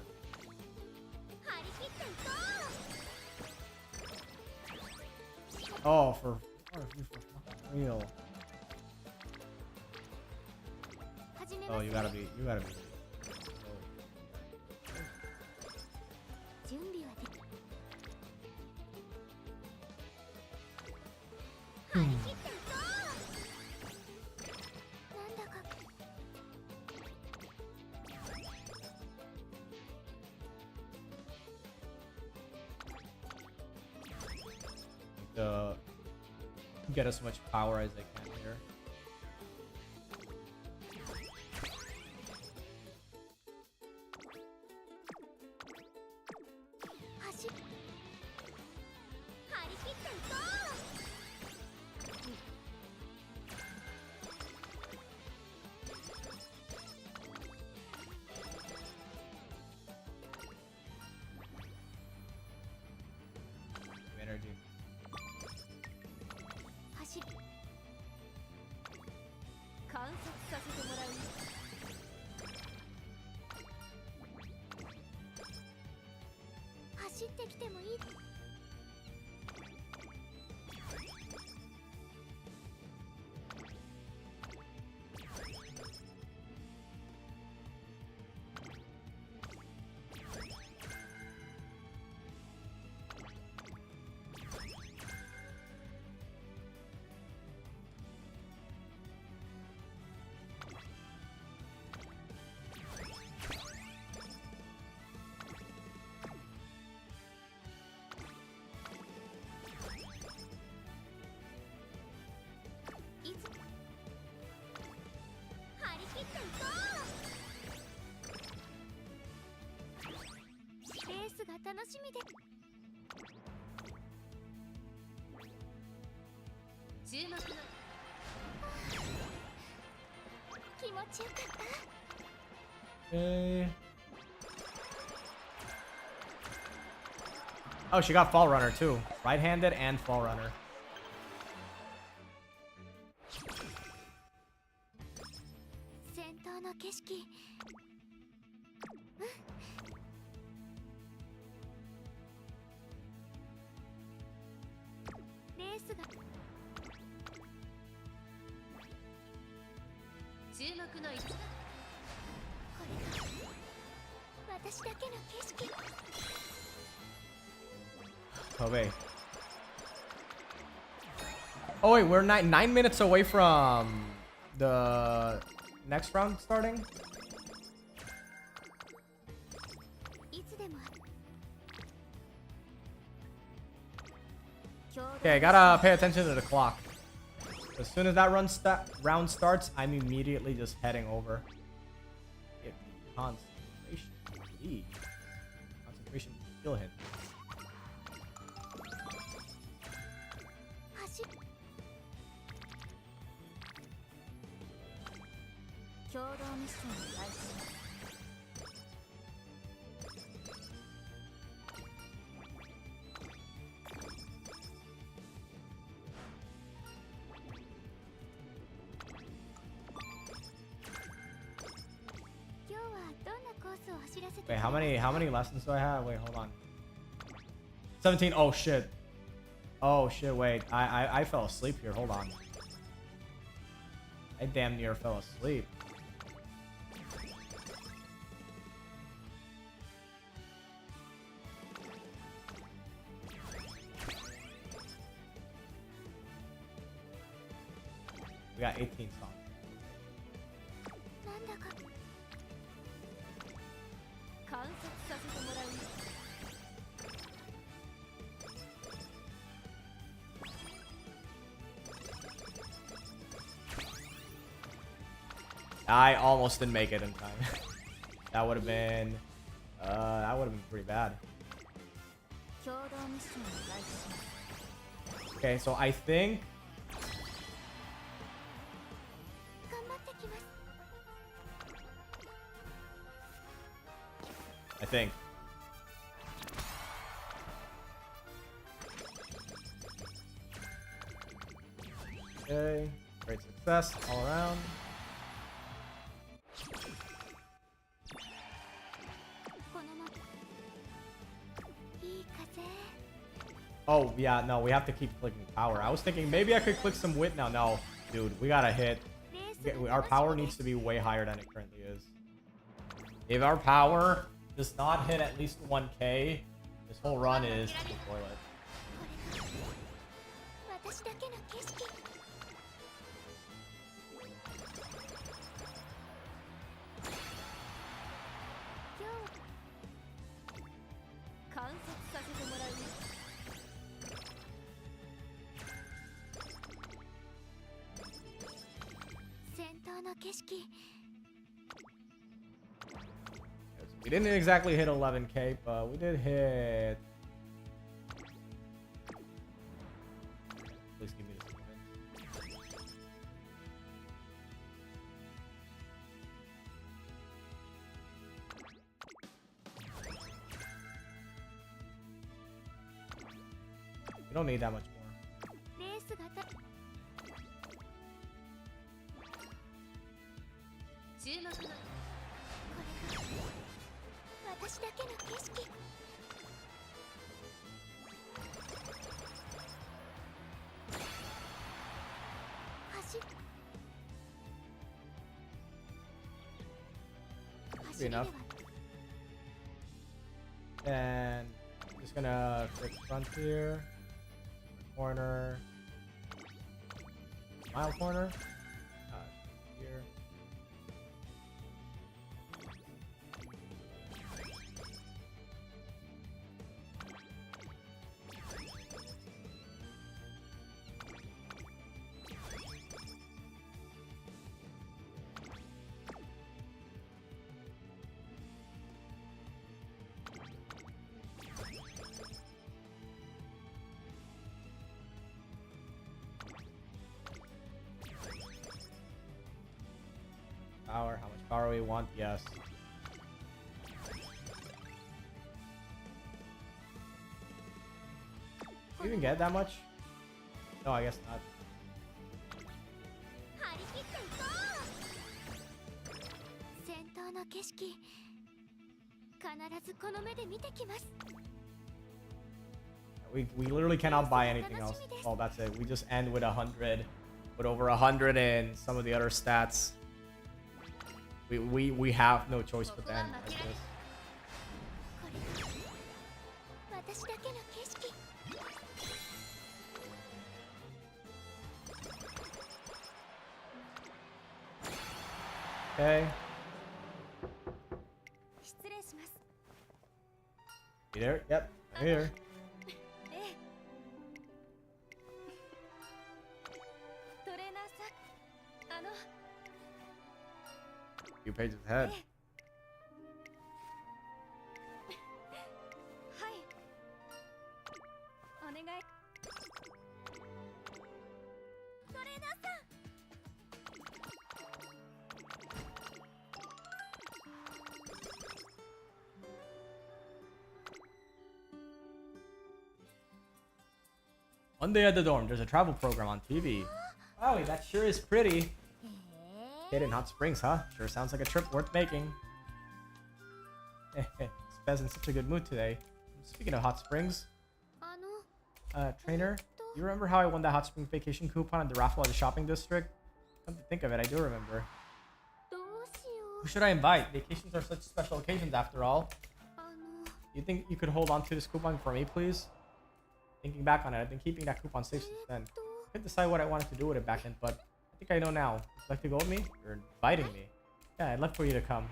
Oh, for real. Oh, you gotta be. Get as much power as I can here. Energy. 観察させてもらう。走ってきてもいい。レースが楽しみで。注目の気持ちよかった。Oh, she got Fall Runner too. Right-handed and Fall Runner. 先頭の景色。レースが。注目の一打。これが私だけの景色。 Oh wait. Oh wait, we're 9 minutes away from the next round starting. Okay, I gotta pay attention to the clock. As soon as that round starts, I'm immediately just heading over. Get concentration. Indeed. Concentration skill hit. 共同ミッションを開始。 Wait, how many lessons do I have? Wait, hold on. 17. Oh shit. Oh shit, wait. I fell asleep here. Hold on. I damn near fell asleep. We got 18 songs. I almost didn't make it in time. That would have been pretty bad. Okay, so I think okay, great success all around. Oh, yeah, no, we have to keep clicking power. I was thinking maybe I could click some wit now. No, dude, we gotta hit. Our power needs to be way higher than it currently is. If our power does not hit at least 1K, this whole run is to the toilet. We didn't exactly hit 11k, but we did hit. Please give me this moment. We don't need that much more. Be enough. And just gonna click front here, corner, mile corner, here. Power, how much power we want? Yes. Do you even get that much? No, I guess not. We literally cannot buy anything else. Oh, that's it. We just end with 100, with over 100 and some of the other stats. We have no choice but to end like this. Okay. You there? Yep, I'm here. Few pages ahead. One day at the dorm, there's a travel program on TV. Wow, that sure is pretty. Kid in Hot Springs, huh? Sure sounds like a trip worth making. Spez in such a good mood today. Speaking of Hot Springs, trainer, you remember how I won that Hot Spring vacation coupon at the raffle at the shopping district? Come to think of it, I do remember. Who should I invite? Vacations are such special occasions after all. You think you could hold on to this coupon for me, please? Thinking back on it, I've been keeping that coupon safe since then. I couldn't decide what I wanted to do with it back then, but I think I know now. Would you like to go with me? You're inviting me. Yeah, I'd love for you to come.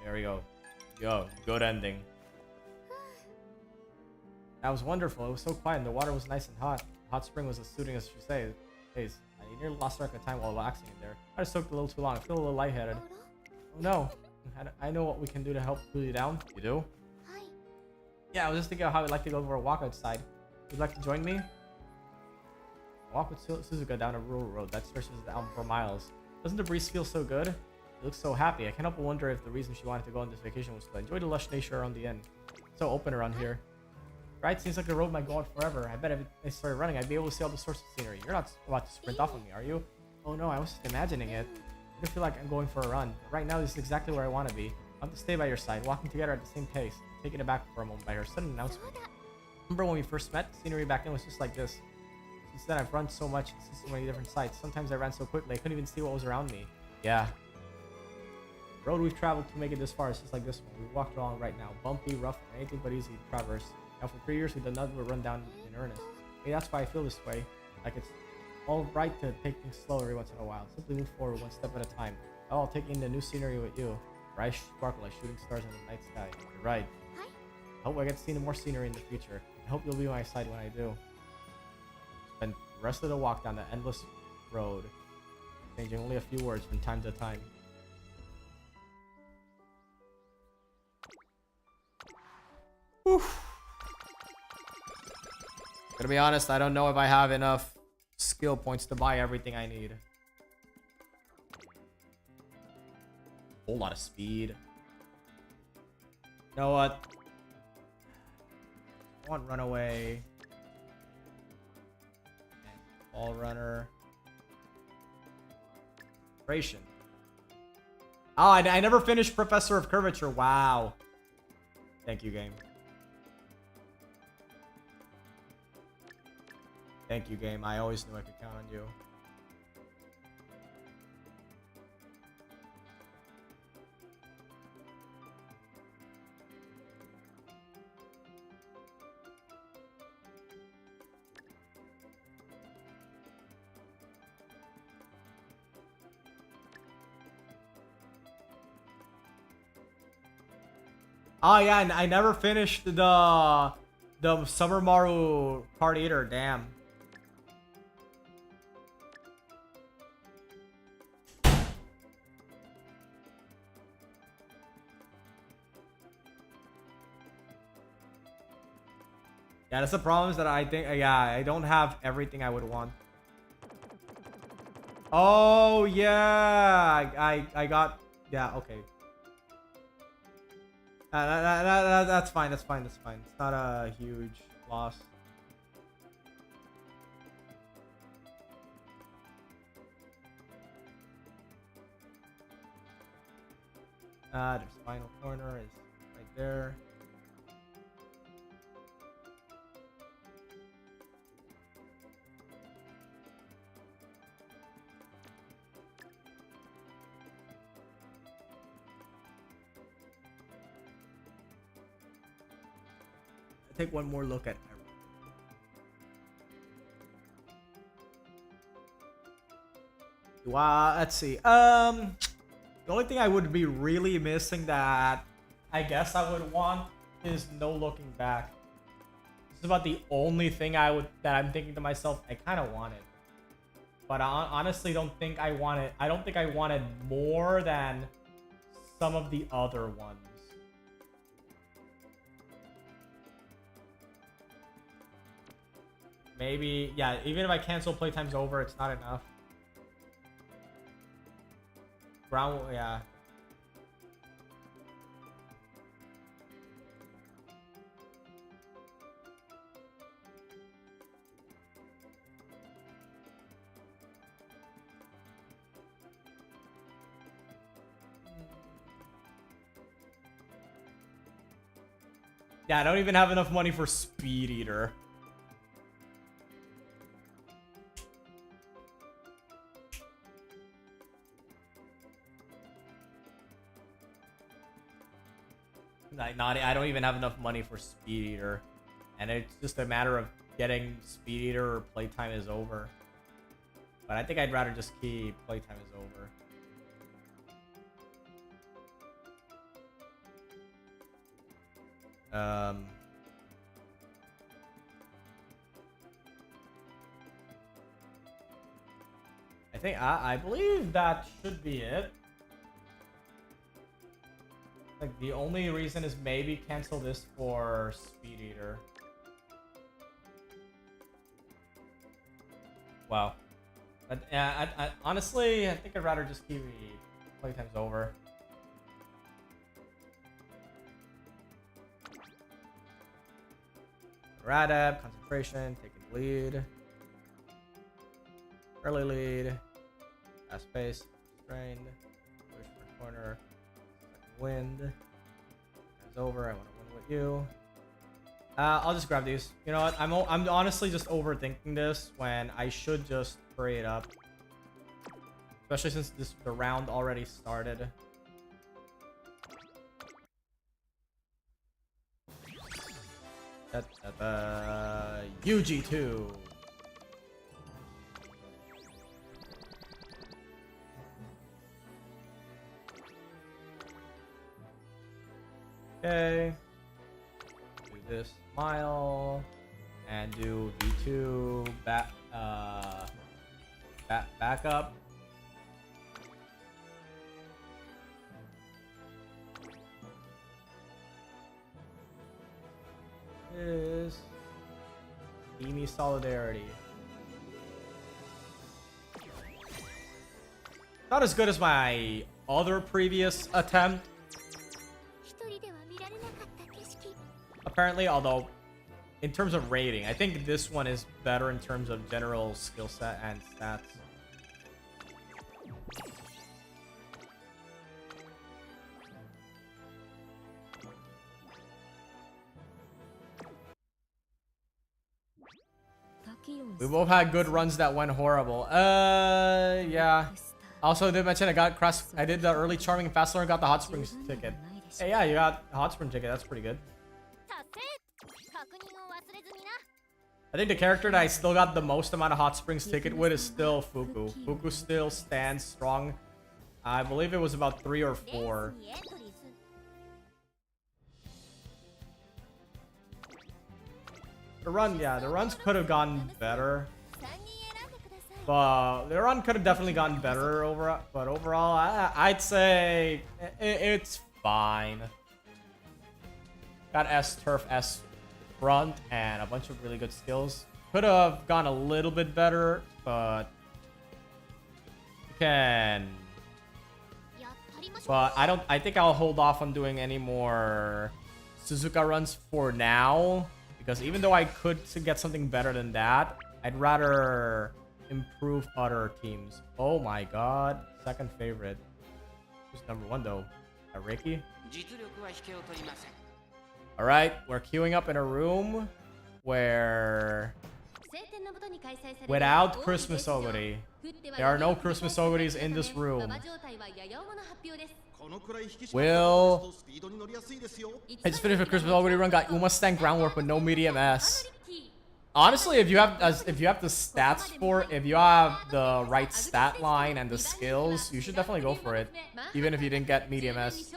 There we go. Yo, good ending. That was wonderful. It was so quiet and the water was nice and hot. The hot spring was as soothing as you say. I nearly lost track of time while relaxing in there. I just soaked a little too long. I feel a little lightheaded. Oh no. I know what we can do to help cool you down. You do? Yeah, I was just thinking of how we'd like to go for a walk outside. Would you like to join me? Walk with Suzuka down a rural road that stretches down for miles. Doesn't the breeze feel so good? She looks so happy. I can't help but wonder if the reason she wanted to go on this vacation was to enjoy the lush nature around the end. It's so open around here. Right? Seems like the road might go on forever. I bet if I started running, I'd be able to see all the sorts of scenery. You're not about to sprint off on me, are you? Oh no, I was just imagining it. I feel like I'm going for a run. But right now, this is exactly where I want to be. I want to stay by your side, walking together at the same pace. Taken aback for a moment by her sudden announcement. Remember when we first met? The scenery back then was just like this. Since then, I've run so much and seen so many different sights. Sometimes I ran so quickly, I couldn't even see what was around me. Yeah. The road we've traveled to make it this far is just like this one. We walked along right now. Bumpy, rough, and anything but easy to traverse. Now for 3 years we've done nothing but run down in earnest. Maybe that's why I feel this way. Like it's all right to take things slow every once in a while. Simply move forward one step at a time. Oh, I'll take in the new scenery with you. Where I sparkle like shooting stars in the night sky. You're right. I hope I get to see more scenery in the future. I hope you'll be by my side when I do. Spend the rest of the walk down the endless road, changing only a few words from time to time. Oof. Gonna be honest, I don't know if I have enough skill points to buy everything I need. Whole lot of speed. You know what? I want runaway. And ball runner. Ration. Oh, I never finished Professor of Curvature. Wow. Thank you, game. Thank you, game. I always knew I could count on you. Oh yeah, and I never finished the Summer Maru Card Eater. Damn. Yeah, that's the problem, is that I think, yeah, I don't have everything I would want. Oh yeah, I got, yeah, okay. That's fine. That's fine. It's not a huge loss. There's final corner is right there. Take one more look at everything. Let's see. The only thing I would be really missing that I guess I would want is no looking back. This is about the only thing that I'm thinking to myself, I kind of want it. But I honestly don't think I want it. I don't think I wanted more than some of the other ones. Maybe, yeah, even if I cancel playtime's over, it's not enough. Ground, yeah. Yeah, I don't even have enough money for Speed Eater. I don't even have enough money for Speed Eater, and it's just a matter of getting Speed Eater or playtime is over. But I think I'd rather just keep playtime is over. I believe that should be it. Like, the only reason is maybe cancel this for Speed Eater. Wow. But honestly, I think I'd rather just keep playtime's over. Radab, concentration, taking the lead. Early lead. Fast pace, strained. Push for corner. Wind. It's over. I want to win with you. I'll just grab these. You know what? I'm honestly just overthinking this when I should just hurry it up. Especially since the round already started. UG2. Okay. Do this mile and do V2 back up. Is Emi Solidarity. Not as good as my other previous attempt, apparently, although in terms of rating, I think this one is better in terms of general skill set and stats. We both had good runs that went horrible. Yeah. Also, did mention I did the early Charming and Fast Learner, got the Hot Springs ticket. Hey, yeah, you got a Hot Spring ticket. That's pretty good. I think the character that I still got the most amount of Hot Springs ticket with is still Fuku. Fuku still stands strong. I believe it was about 3 or 4. The runs could have gotten better. But the run could have definitely gotten better overall. But overall, I'd say it's fine. Got S Turf, S Front, and a bunch of really good skills. Could have gone a little bit better, but you can. But I think I'll hold off on doing any more Suzuka runs for now. Because even though I could get something better than that, I'd rather improve other teams. Oh my god. Second favorite. Who's number 1 though? Ricky? Alright, we're queuing up in a room where... without Christmas Oguri. There are no Christmas Oguris in this room. Will... I just finished a Christmas Oguri run, got Umamusume groundwork with no medium S. Honestly, if you have the stats for it, if you have the right stat line and the skills, you should definitely go for it. Even if you didn't get medium S.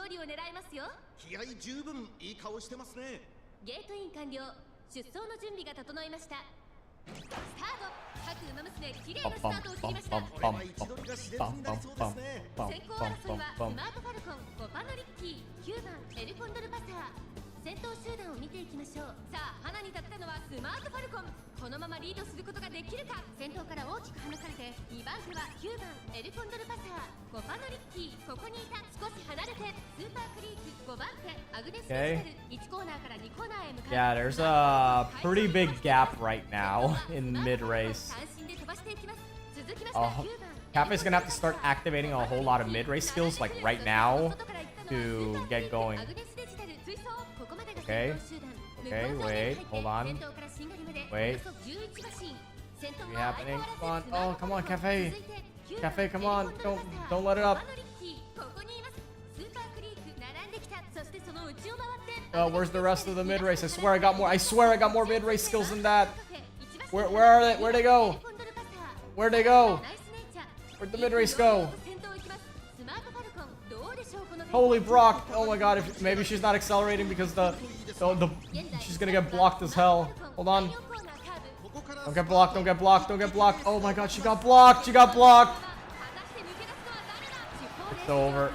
Okay. Yeah, there's a pretty big gap right now in mid-race. Cafe's gonna have to start activating a whole lot of mid-race skills like right now to get going. Okay. Okay, wait, hold on. Wait. What's happening? Come on. Oh, come on, Cafe. Cafe, come on. Don't let it up. Where's the rest of the mid race? I swear I got more mid race skills than that. Where are they? Where'd they go? Where'd they go? Where'd the mid race go? Holy Brock! Oh my god! Maybe she's not accelerating because she's gonna get blocked as hell. Hold on. Don't get blocked! Don't get blocked! Don't get blocked! Oh my god! She got blocked! She got blocked! It's over.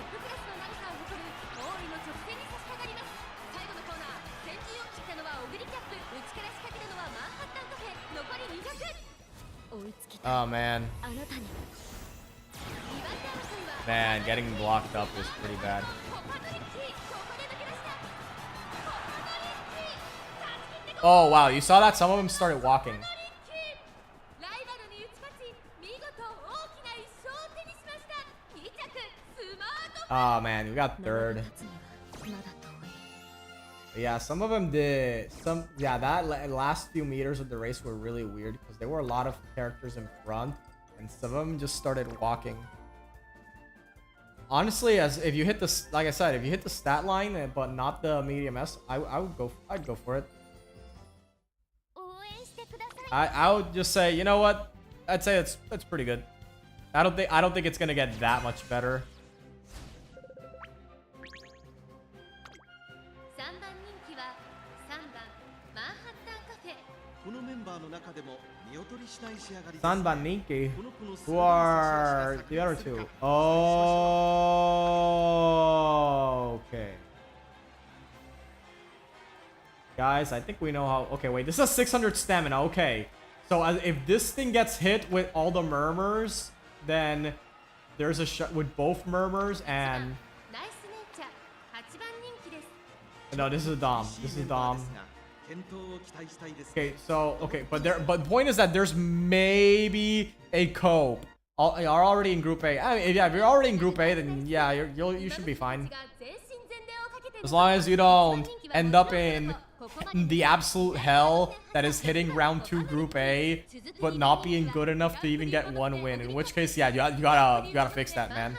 Oh man. Man, getting blocked up was pretty bad. Oh wow, you saw that? Some of them started walking. Oh man, we got third. Yeah, some of them did. Yeah, that last few meters of the race were really weird because there were a lot of characters in front, and some of them just started walking. Honestly, if you hit the, like I said, if you hit the stat line but not the medium S, I'd go for it. I would just say, you know what? I'd say it's pretty good. I don't think it's gonna get that much better. Sanban Ninki. Who are the other two? Oh, okay. Guys, I think we know how. Okay, wait. This is 600 stamina. Okay. So if this thing gets hit with all the murmurs, then there's a shot with both murmurs and. No, this is Dom. This is Dom. Okay, so but the point is that there's maybe a cope. You're already in Group A. I mean, yeah, if you're already in Group A, then yeah, you should be fine. As long as you don't end up in the absolute hell that is hitting round 2 Group A, but not being good enough to even get 1 win. In which case, yeah, you gotta fix that, man.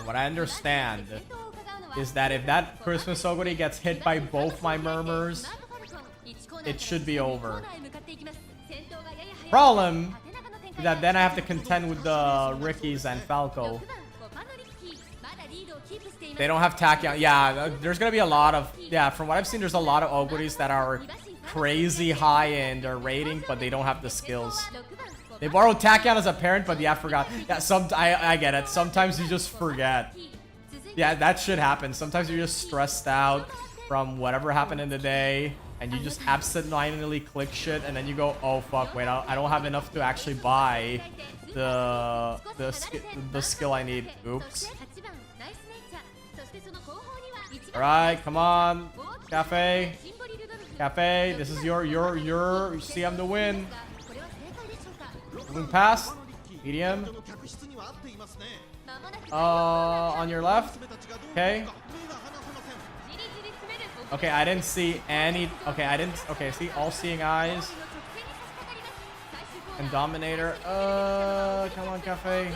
What I understand is that if that Christmas Oguri gets hit by both my murmurs, it should be over. Problem is that then I have to contend with the Rickies and Falco. They don't have Tachyon. Yeah, there's gonna be a lot of, yeah, from what I've seen, there's a lot of Oguris that are crazy high in their rating, but they don't have the skills. They borrowed Tachyon as a parent, but yeah, I forgot. Yeah, I get it. Sometimes you just forget. Yeah, that should happen. Sometimes you're just stressed out from whatever happened in the day, and you just absentmindedly click shit, and then you go, oh fuck, wait, I don't have enough to actually buy the skill I need. Oops. All right, come on, Cafe, this is your CM to win. Moving past, medium. On your left. Okay. Okay, I didn't see any. Okay, okay, see, all-seeing eyes. And Dominator. Come on, Cafe.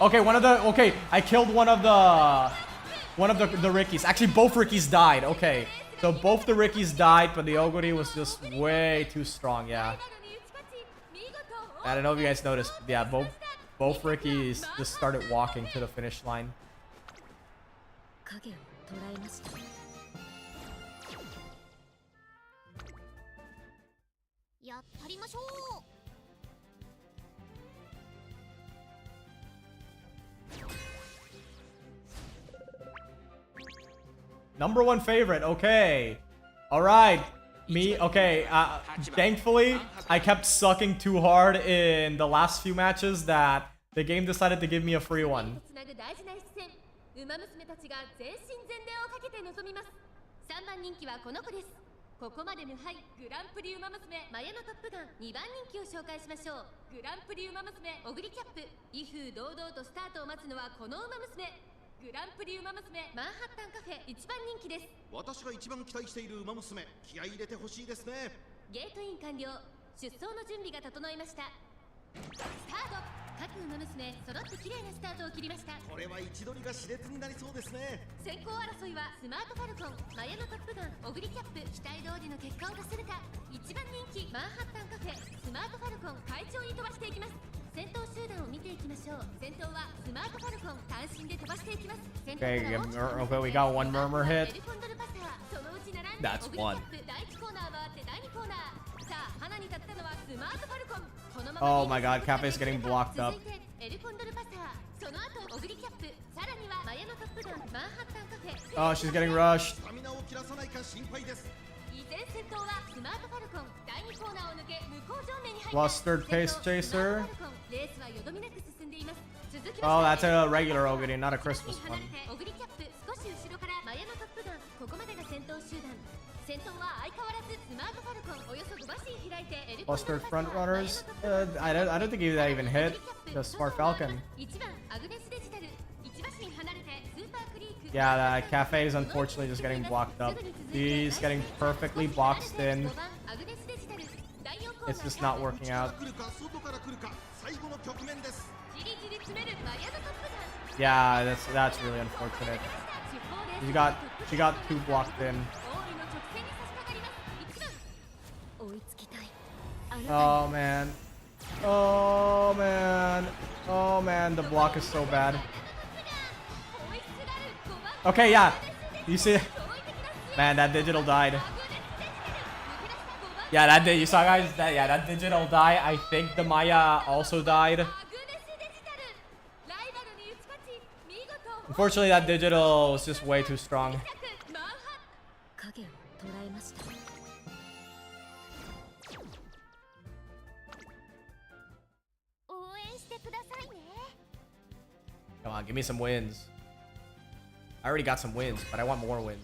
Okay, okay, I killed one of the Rickies. Actually, both Rickies died. Okay, so both the Rickies died, but the Oguri was just way too strong. Yeah. I don't know if you guys noticed. Yeah, both Rickies just started walking to the finish line. Number 1 favorite. Okay. All right. Me. Okay. Thankfully, I kept sucking too hard in the last few matches that the game decided to give me a free one. Okay, we got 1 murmur hit. That's 1. Oh my god, Cafe's getting blocked up. Oh, she's getting rushed. Lost third pace chaser. Oh, that's a regular Oguri, not a Christmas one. Buster front runners. I don't think that even hit the Smart Falcon. Yeah, that Cafe is unfortunately just getting blocked up. He's getting perfectly boxed in. It's just not working out. Yeah, that's really unfortunate. She got too blocked in. Oh man. Oh man. Oh man, the block is so bad. Okay, yeah. You see? Man, that digital died. Yeah, that did. You saw, guys? That digital die. I think the Maya also died. Unfortunately, that digital was just way too strong. Come on, give me some wins. I already got some wins, but I want more wins.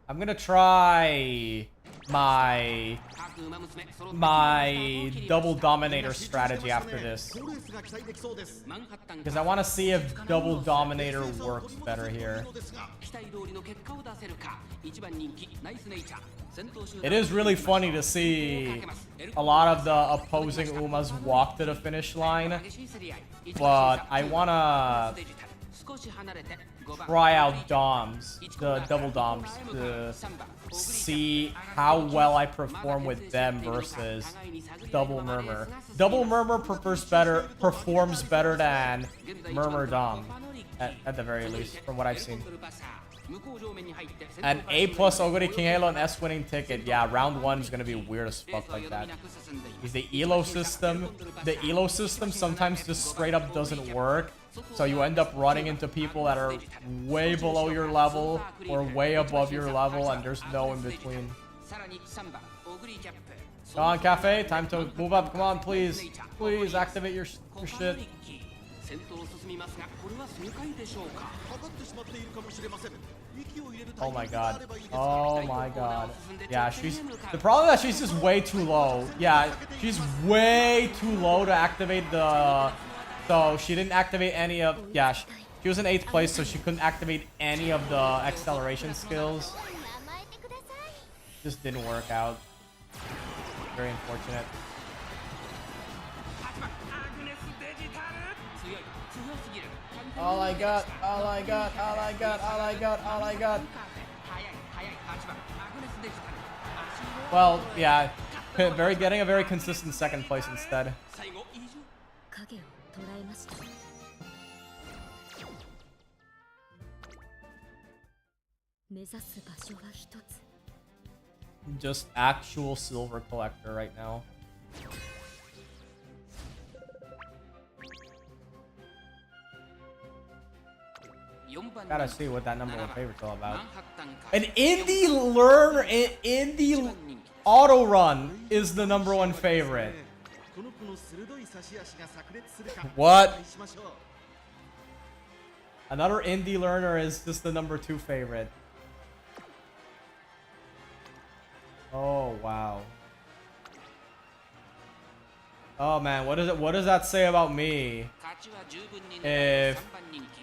I'm gonna try my double dominator strategy after this, because I want to see if double dominator works better here. It is really funny to see a lot of the opposing Umas walk to the finish line, but I wanna try out DOMs, the double DOMs, to see how well I perform with them versus double Murmur. Double Murmur performs better than Murmur DOM, at the very least, from what I've seen. An A+ Oguri King Halo and S winning ticket. Yeah, round 1 is gonna be weird as fuck like that. Because the elo system sometimes just straight up doesn't work. So you end up running into people that are way below your level or way above your level, and there's no in between. Come on, Cafe, time to move up. Come on, please. Please activate your shit. Oh my god. Oh my god. Yeah, the problem is that she's just way too low. Yeah, she's way too low to activate the... So she didn't activate any of... Yeah, she was in 8th place, so she couldn't activate any of the acceleration skills. Just didn't work out. Very unfortunate. All I got, all I got, all I got, all I got, all I got. Well, yeah, getting a very consistent 2nd place instead. Just actual silver collector right now. Gotta see what that number 1 favorite's all about. An indie learner, indie auto run is the number 1 favorite. What? Another indie learner is just the number 2 favorite. Oh wow. Oh man, what does that say about me? If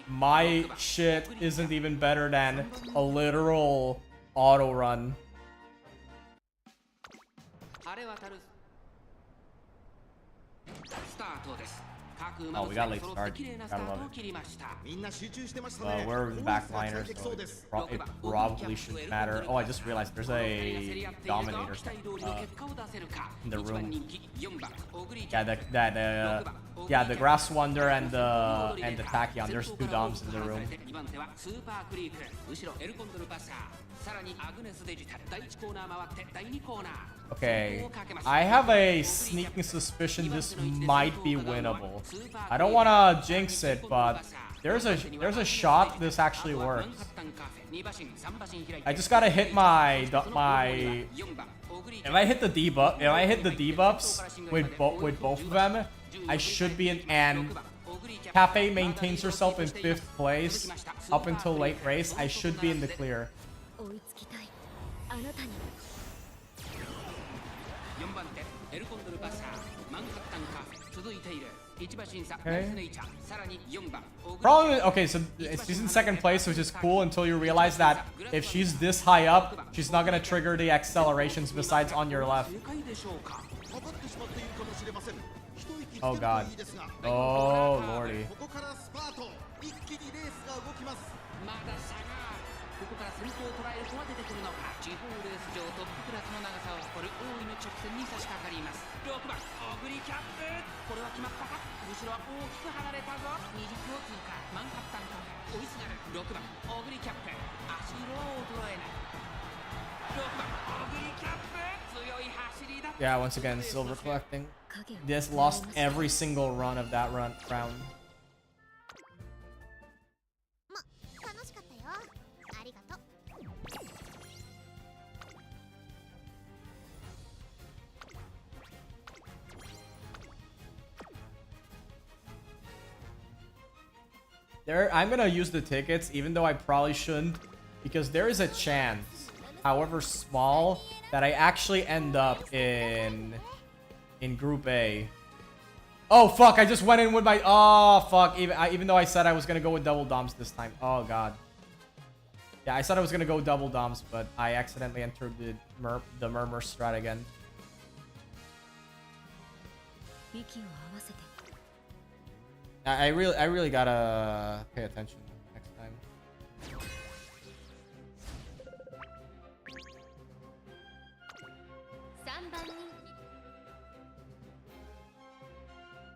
my shit isn't even better than a literal auto run. Oh, we got late start. Gotta love it. We're the backliners, so it probably shouldn't matter. Oh, I just realized there's a Dominator in the room. Yeah, the Grass Wonder and the Tachyon. There's 2 Doms in the room. Okay, I have a sneaking suspicion this might be winnable. I don't want to jinx it, but there's a shot this actually works. I just gotta hit my if I hit the debuffs with both of them, I should be in. And Cafe maintains herself in 5th place up until late race. I should be in the clear. Okay. Problem is, okay, so she's in 2nd place, which is cool until you realize that if she's this high up, she's not gonna trigger the accelerations besides on your left. Oh god. Oh lordy. Yeah, once again, silver collecting. This lost every single run of that round. I'm gonna use the tickets, even though I probably shouldn't, because there is a chance, however small, that I actually end up in Group A. Oh fuck! I just went in with my. Oh fuck! Even though I said I was gonna go with double doms this time. Oh god. Yeah, I said I was gonna go double doms, but I accidentally entered the murmur strat again. I really gotta pay attention next time.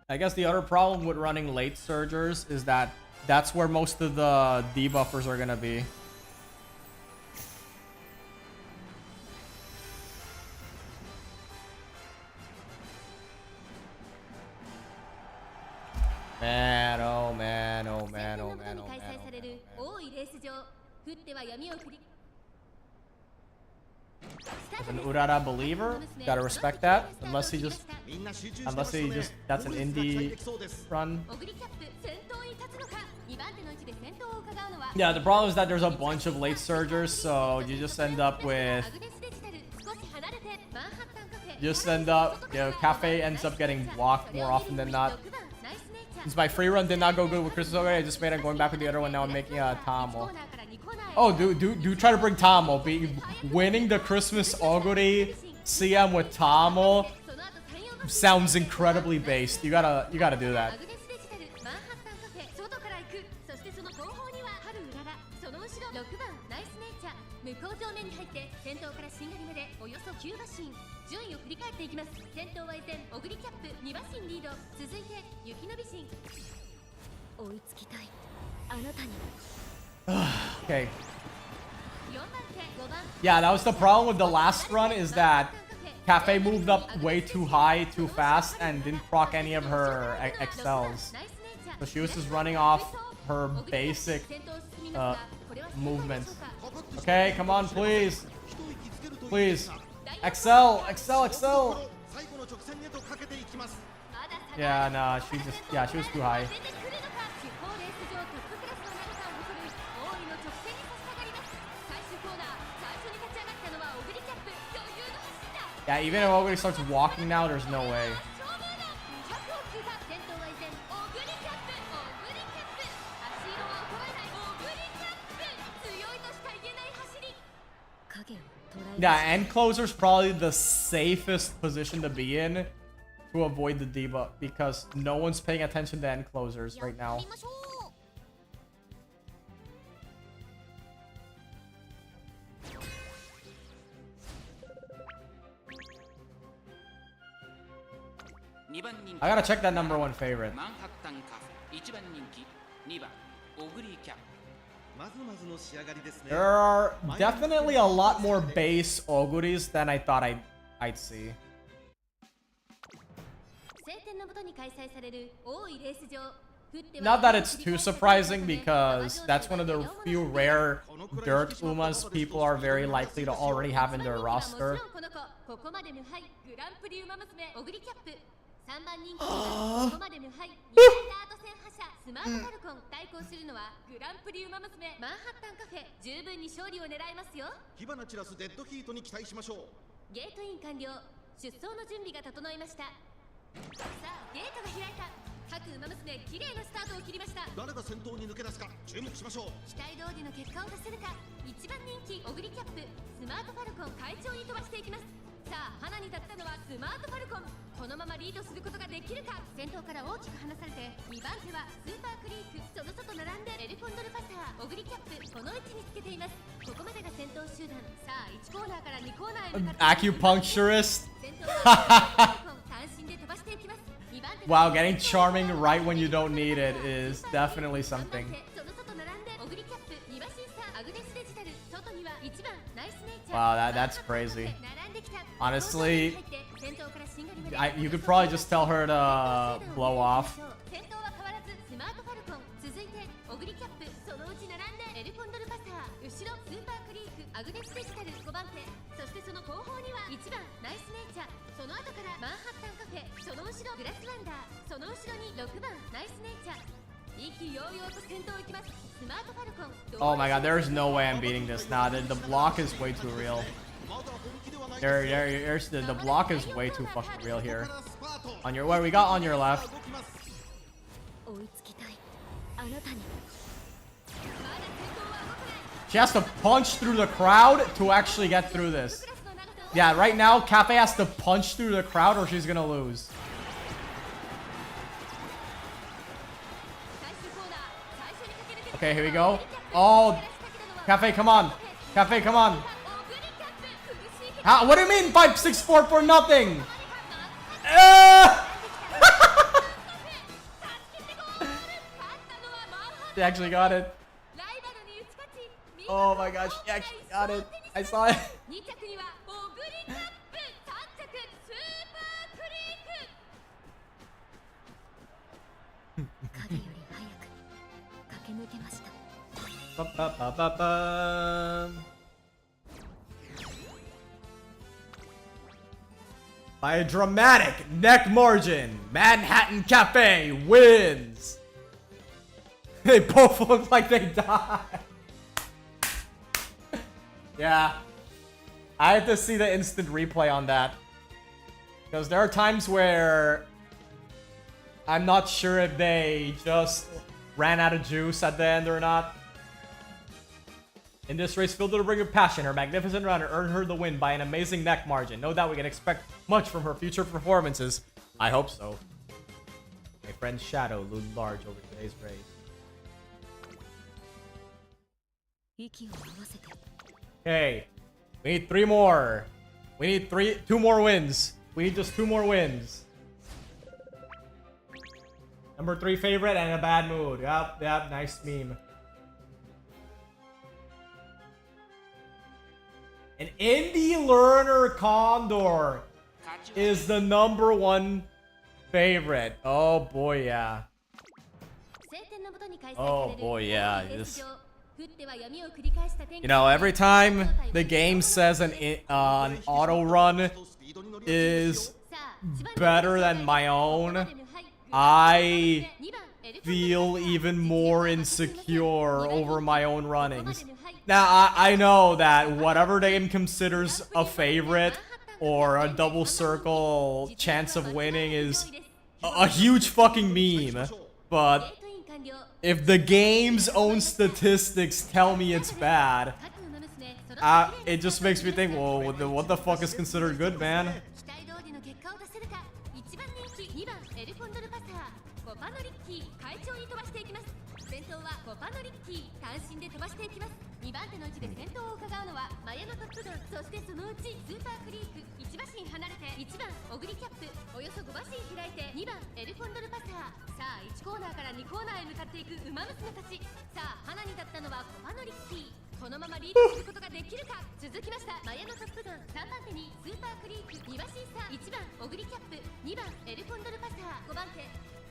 I guess the other problem with running late surgers is that that's where most of the debuffers are gonna be. Man, oh man, oh man, oh man, oh man, oh man. As an Urara believer, gotta respect that. Unless he just, that's an indie run. Yeah, the problem is that there's a bunch of late surgers, so you just end up with, Cafe ends up getting blocked more often than not. Since my free run did not go good with Christmas already, I just made it going back with the other one. Now I'm making a Tamo. Oh, do try to bring Tamo. Winning the Christmas Oguri CM with Tamo sounds incredibly based. You gotta do that. Okay. Yeah, that was the problem with the last run, is that Cafe moved up way too high, too fast, and didn't proc any of her XLs. So she was just running off her basic movements. Okay, come on, please. Please. XL. Yeah, nah, she was too high. Yeah, even if Oguri starts walking now, there's no way. Yeah, end closer's probably the safest position to be in to avoid the debuff, because no one's paying attention to end closers right now. I gotta check that #1 favorite. There are definitely a lot more base Oguris than I thought I'd see. not that it's too surprising, because that's one of the few rare dirt Umas people are very likely to already have in their roster. 3番人気はここまで無敗ニュータート戦覇者スマートファルコン対抗するのはグランプリウマ娘マンハッタンカフェ十分に勝利を狙えますよ火花散らすデッドヒートに期待しましょうゲートイン完了出走の準備が整いましたさあゲートが開いた各ウマ娘綺麗なスタートを切りました誰が先頭に抜け出すか注目しましょう期待通りの結果を出せるか1番人気オグリキャップスマートファルコン会長に飛ばしていきますさあ花に立ったのはスマートファルコンこのままリードすることができるか先頭から大きく離されて2番手はスーパークリークその外並んでエルコンドルパサーオグリキャップこの位置につけていますここまでが先頭集団さあ1コーナーから 2コーナーへ向かって Acupuncturist. 先頭は単身で飛ばしていきます Wow, getting charming right when you don't need it is definitely something. Wow, that's crazy. Honestly, you could probably just tell her to blow off. Oh my god, there's no way I'm beating this. Nah, the block is way too real. The block is way too fucking real here. On your, what we got on your left? She has to punch through the crowd to actually get through this. Yeah, right now, Cafe has to punch through the crowd or she's gonna lose. Okay, here we go. Oh, Cafe, come on. Cafe, come on. How, what do you mean 5-6-4 for nothing? She actually got it. Oh my gosh, she actually got it. I saw it. By a dramatic neck margin, Manhattan Cafe wins. They both look like they died. Yeah, I have to see the instant replay on that, because there are times where I'm not sure if they just ran out of juice at the end or not. In this race filled with a ring of passion, her magnificent runner earned her the win by an amazing neck margin. No doubt we can expect much from her future performances. I hope so. My friend's shadow loomed large over today's race. Okay, we need 3 more. We need 2 more wins. We need just 2 more wins. Number 3 favorite and a bad mood. Yep, nice meme. An indie learner Condor is the number 1 favorite. Oh boy, yeah. Oh boy, yeah. You know, every time the game says an auto run is better than my own, I feel even more insecure over my own runnings. Now, I know that whatever the game considers a favorite or a double circle chance of winning is a huge fucking meme, but if the game's own statistics tell me it's bad, it just makes me think, well, what the fuck is considered good, man?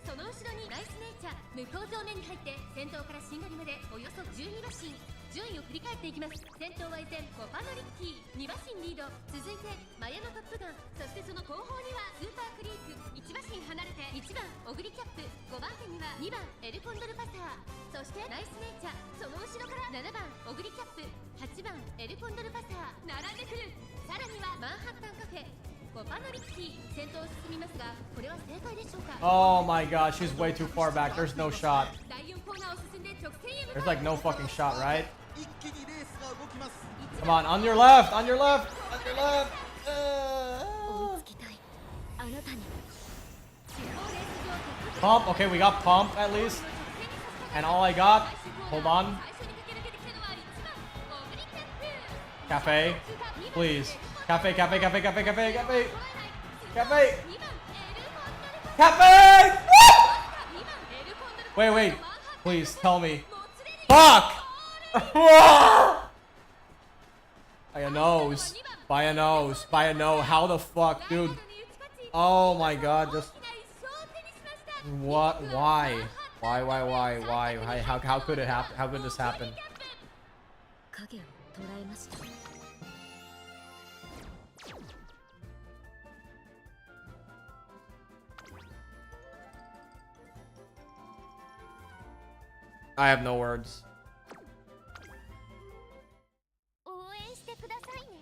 その後ろにナイスネイチャー向こう上面に入って先頭からしんがりまでおよそ12馬身順位を振り返っていきます。先頭は依然コパノリッキー2馬身リード、続いてマヤのトップガン、そしてその後方にはスーパークリーク1馬身離れて1番オグリキャップ、5番手には2番エルコンドルパサー、そしてナイスネイチャー、その後ろから7番オグリキャップ、8番エルコンドルパサー並んでくる。さらにはマンハッタンカフェコパノリッキー先頭を進みますが、これは正解でしょうか。 Oh my god, she's way too far back. There's no shot. 第4コーナーを進んで直線へ向 There's かう。 like no fucking shot, right? 一気にレースが動きます。 Come on, on your left, on your left, on your left. 追いつきたいあなたに。 Pump, okay, we got pump at least. And all I got, hold on. Cafe, please. Cafe, cafe, cafe, cafe, cafe, cafe. Cafe. Cafe! Wait, wait. Please tell me. Fuck! By a nose. By a nose. By a nose. How the fuck, dude? Oh my god, just... What? Why? Why? How could it happen? How could this happen? I have no words. 応援してくださいね。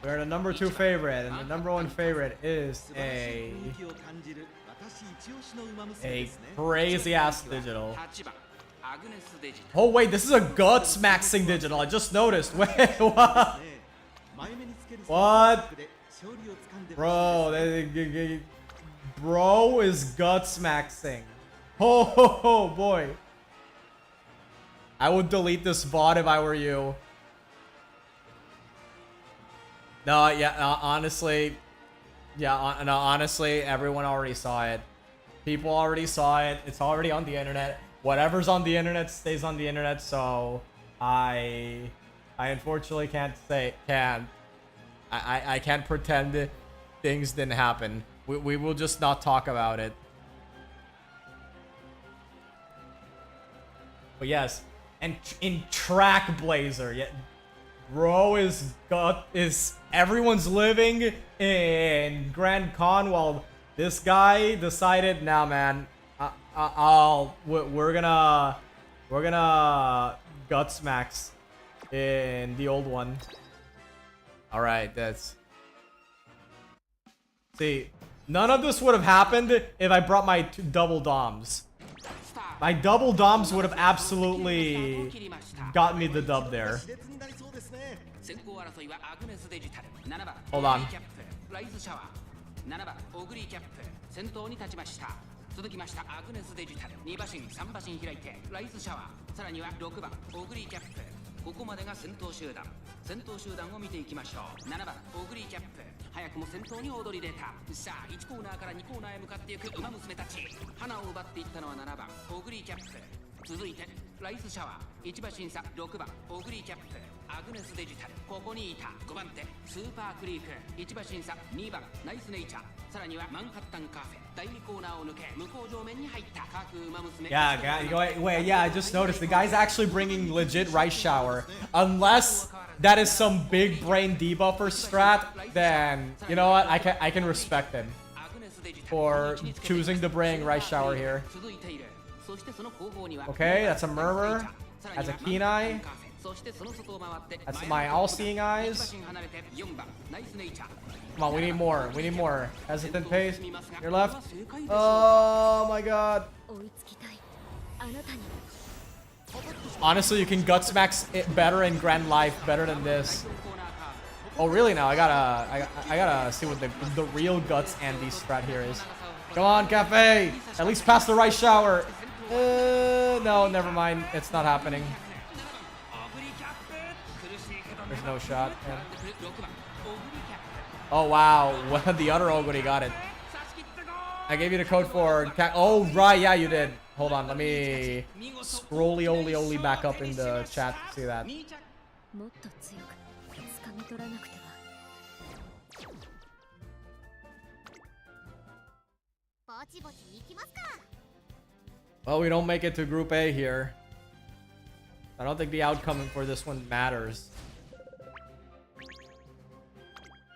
We're the number 2 favorite, and the number 1 favorite is a crazy ass digital. Oh wait, this is a guts maxing digital. I just noticed. Wait, what? What? Bro is guts maxing. Oh boy. I would delete this bot if I were you. No, yeah, honestly, yeah, no, honestly, everyone already saw it. People already saw it. It's already on the internet. Whatever's on the internet stays on the internet. So I unfortunately can't say I can't pretend that things didn't happen. We will just not talk about it. But yes, and in Track Blazer, yeah. Bro is everyone's living in Grand Con while this guy decided, nah man, we're gonna guts max in the old one. All right, that's see, none of this would have happened if I brought my double doms. My double doms would have absolutely got me the dub there. Hold on. 続きましたアグネスデジタル2馬身3馬身開いてライズシャワー、さらには6番オグリーキャップ、ここまでが先頭集団を見ていきましょう。7番オグリーキャップ、早くも先頭に躍り出た。さあ1コーナーから2コーナーへ向かっていく馬娘たち、花を奪っていったのは7番オグリーキャップ、続いてライズシャワー1馬身差6番オグリーキャップ、アグネスデジタル、ここにいた5番手スーパークリーク1馬身差2番ナイスネイチャー、さらにはマンハッタンカフェ、第2コーナーを抜け向こう上面に入った各馬娘。 Yeah, wait, yeah, I just noticed the guy's actually bringing legit rice shower. Unless that is some big brain debuffer strat, then you know what, I can respect him for choosing to bring rice shower here. Okay, that's a murmur. That's a keen eye. That's my all-seeing eyes. Come on, we need more. We need more. Hesitant pace. Your left. Oh my god. Honestly, you can guts max it better in Grand Life, better than this. Oh really now? I gotta see what the real guts Andy strat here is. Come on, Cafe. At least pass the rice shower. No, never mind. It's not happening. There's no shot. Yeah. Oh wow, the other Oguri got it. I gave you the code for oh right, yeah you did. hold on, let me scrolly back up in the chat to see that. もっと強く掴み取らなくては。 Well, we don't make it to Group A here. I don't think the outcome for this one matters.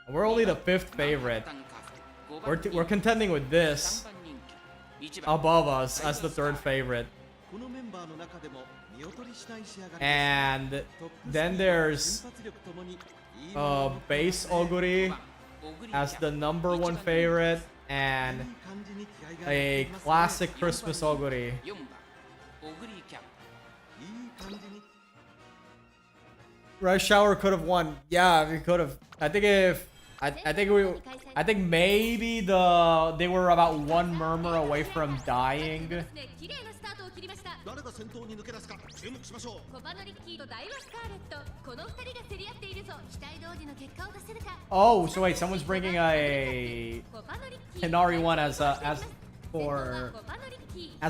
We're only the 5th favorite. We're contending with this above us as the 3rd favorite. And then there's Base Oguri as the number 1 favorite and a classic Christmas Oguri. Rush Hour could have won. Yeah, we could have. I think maybe they were about 1 murmur away from dying. Oh, so wait, someone's bringing a Hinari 1 as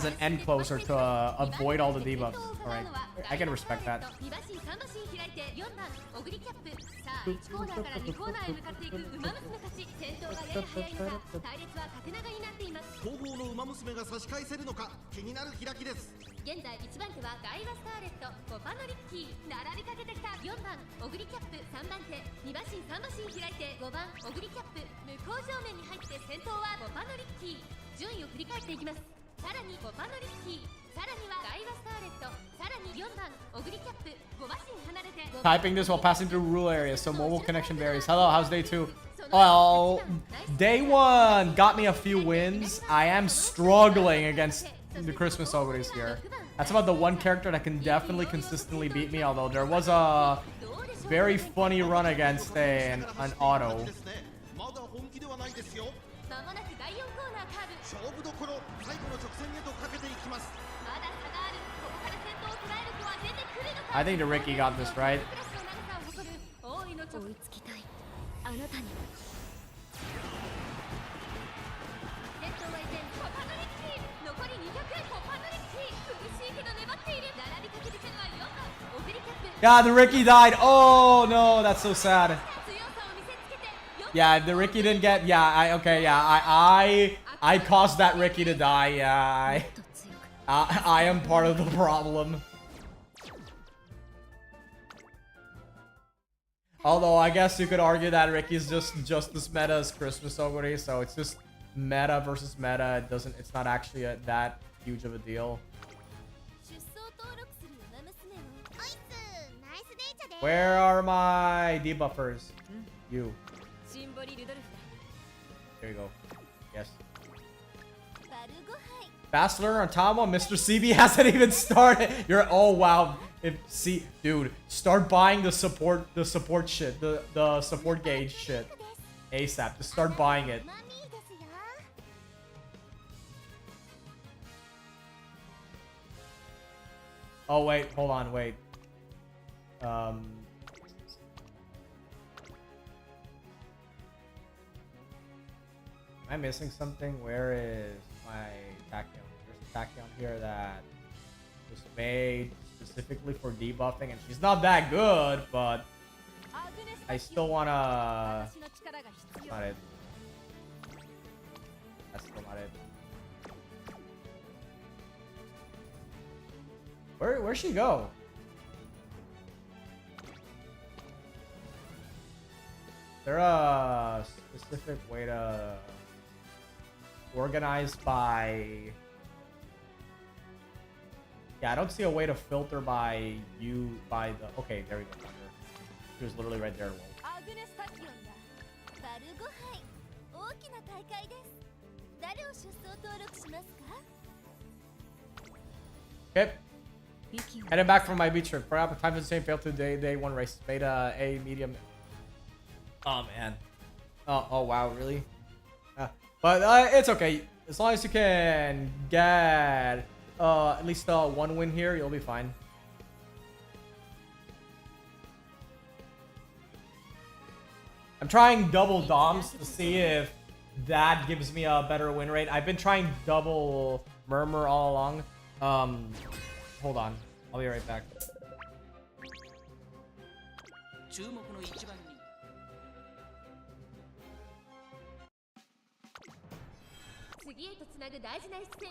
an end closer to avoid all the debuffs. All right, I can respect that. 1コーナーから2コーナーへ向かっていくウマ娘たち、戦闘がやや早いのか隊列は縦長になっています。後方のウマ娘が差し返せるのか気になる開きです。現在1番手はダイワスターレット、5番のリッキー、並びかけてきた4番オグリキャップ、3番手2馬身3馬身開いて5番オグリキャップ、向こう正面に入って先頭は5番のリッキー。順位を振り返っていきます。さらに5番のリッキー、さらにはダイワスターレット、さらに4番オグリキャップ、5馬身離れて Typing this while passing through rural areas, so mobile connection varies. Hello, how's day 2? Well, day 1 got me a few wins. I am struggling against the Christmas Oguris here. That's about the one character that can definitely consistently beat me, although there was a very funny run against an auto. I think the Ricky got this right. Yeah, the Ricky died. Oh no, that's so sad. Yeah, the Ricky didn't get. Yeah, I caused that Ricky to die. Yeah, I am part of the problem. Although I guess you could argue that Ricky's just as meta as Christmas Oguri, so it's just meta versus meta. It's not actually that huge of a deal. Where are my debuffers? You. There you go. Yes. Fast learner on Tama, Mr. CB hasn't even started. Oh wow. Dude, start buying the support shit, the support gauge shit ASAP. Just start buying it. Oh wait, hold on, wait. Am I missing something? Where is my Tachyon? There's a Tachyon here that was made specifically for debuffing, and she's not that good, but I still wanna. That's not it. That's still not it. Where'd she go? Is there a specific way to organize by? Yeah, I don't see a way to filter by the. Okay, there we go. She was literally right there. Okay. Heading back from my beach trip. Perhaps time for the same failed to day 1 race. Made a medium. Oh man. Oh wow, really? But it's okay. As long as you can get at least 1 win here, you'll be fine. I'm trying double doms to see if that gives me a better win rate. I've been trying double murmur all along. Hold on. I'll be right back. 注目の一番人次へとつなぐ大事な一戦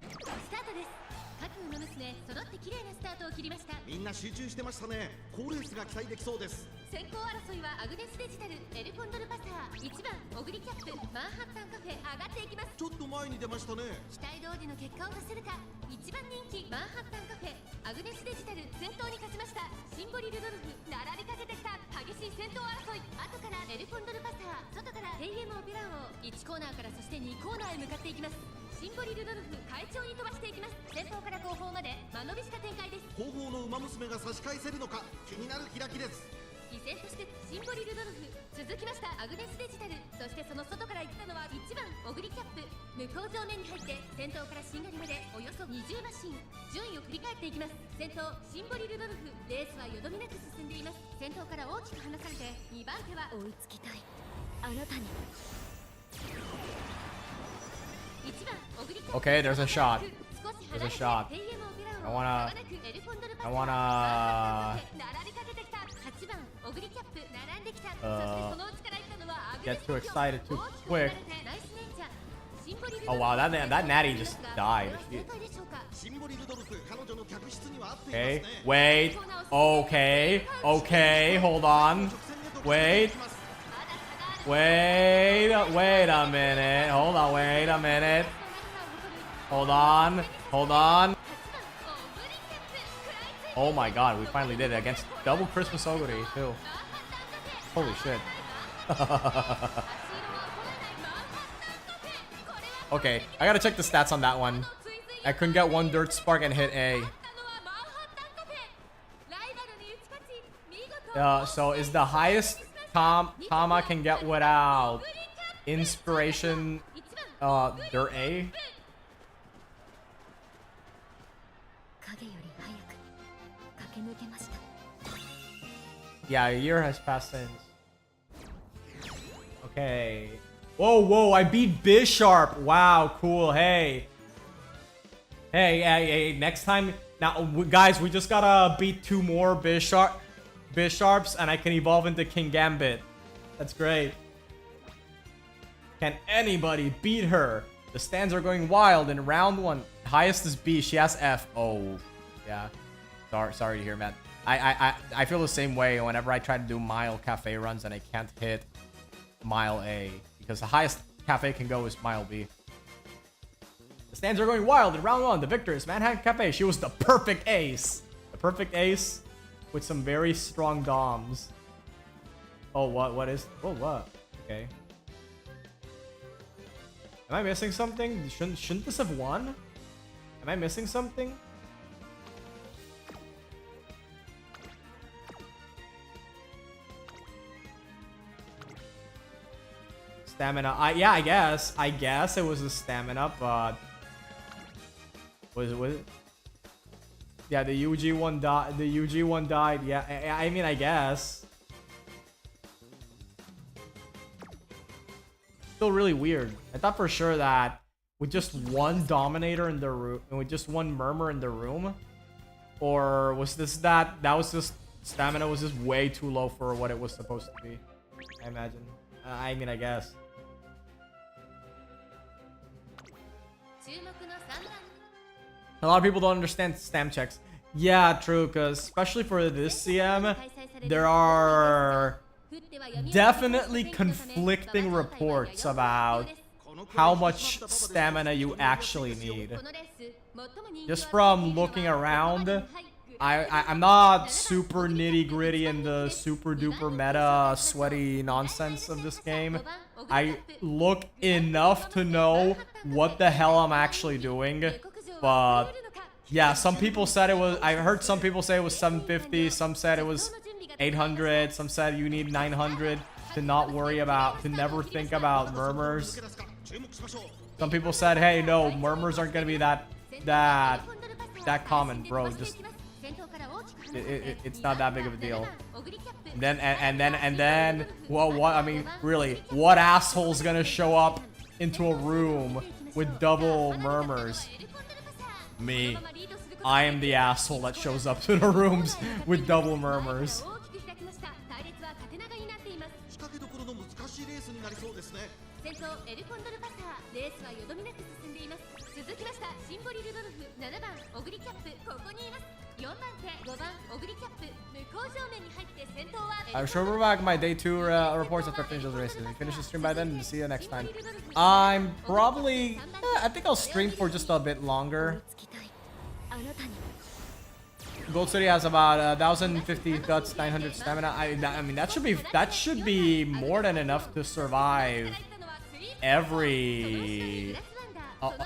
スタートです。各馬娘揃って綺麗なスタートを切りました。みんな集中してましたね。好レースが期待できそうです。先行争いはアグネスデジタル、エルコンドルパサー、1番オグリキャップ、マンハッタンカフェ上がっていきます。ちょっと前に出ましたね。期待通りの結果を出せるか。1番人気マンハッタンカフェ、アグネスデジタル先頭に勝ちました。シンボリルドルフ並びかけてきた。激しい先頭争い、後からエルコンドルパサー、外からヘイエムオペラ王、1コーナーからそして2コーナーへ向かっていきます。シンボリルドルフ快調に飛ばしていきます。先頭から後方まで間延びした展開です。後方の馬娘が差し返せるのか気になる開きです。依然としてシンボリルドルフ続きました。アグネスデジタル、そしてその外から行ったのは1番オグリキャップ。向こう上面に入って先頭からしんがりまでおよそ20馬身、順位を振り返っていきます。先頭シンボリルドルフ、レースはよどみなく進んでいます。先頭から大きく離されて2番手は追いつきたいあなたに。1番オグリキャップ。 Okay, there's a shot. 少し There's a 離 shot. れてヘイエムオペラ I 王、 wanna- 間もなくエルコンドルパサー、 I wanna 並びかけてきた。8番オグリキャップ並んできた。そして Uh, その内から行ったのはアグネ get ス too デジタ excited ル。 too 大きく quick. 離れてナイスネイチャー。シンボリル Oh ドルフ wow, that natty just died. 正解でしょうか。シンボリルドルフ、彼女の客室には合ってい Okay, ますね。 wait. Okay, okay, hold on. Wait, まだ差がある。 wait a minute. Hold on, wait a minute. Hold on, hold on. Oh my god, we finally did it against double Christmas Oguri too. Holy shit. Okay, I gotta check the stats on that one. I couldn't get one dirt spark and hit A. So is the highest Tama can get without inspiration dirt A? 影より早く駆け抜けました。 Yeah, a year has passed since. Okay. Whoa, whoa, I beat Bisharp. Wow, cool. Hey. Hey, next time. Now, guys, we just gotta beat 2 more Bisharps, and I can evolve into King Gambit. That's great. Can anybody beat her? The stands are going wild in round 1. Highest is B. She has F. Oh, yeah. Sorry to hear, man. I feel the same way whenever I try to do mile cafe runs and I can't hit mile A, because the highest cafe can go is mile B. The stands are going wild in round 1. The victor is Manhattan Cafe. She was the perfect ace. The perfect ace with some very strong doms. Oh, what is... Oh, what? Okay. Am I missing something? Shouldn't this have won? Am I missing something? Stamina. Yeah, I guess it was a stamina, but was it? Yeah, the UG one died. The UG one died. Yeah, I mean, I guess. Still really weird. I thought for sure that with just one Dominator in the room, and with just one Murmur in the room, or was this that was just stamina was just way too low for what it was supposed to be? I imagine. I mean, I guess. A lot of people don't understand stam checks. Yeah, true, because especially for this CM, there are definitely conflicting reports about how much stamina you actually need. Just from looking around, I'm not super nitty gritty in the super duper meta sweaty nonsense of this game. I look enough to know what the hell I'm actually doing, but yeah, some people said it was, I heard some people say it was 750, some said it was 800, some said you need 900 to not worry about, to never think about murmurs. Some people said, hey, no, murmurs aren't gonna be that common, bro. Just it's not that big of a deal. And then, well, what? I mean, really, what asshole's gonna show up into a room with double murmurs. Me. I am the asshole that shows up to the rooms with double murmurs. 仕掛けどころの難しいレースになりそうですね。先頭エルコンドルパサー、レースはよどみなく進んでいます。続きましたシンボリルドルフ、7番オグリキャップ、ここにいます。4番手、5番オグリキャップ、向こう正面に入って先頭は I'm sure we're back my day 2 reports after finishing those races. We finish the stream by then and see you next time. I'm probably... I think I'll stream for just a bit longer. Gold City has about 1,050 guts, 900 stamina. I mean that should be more than enough to survive every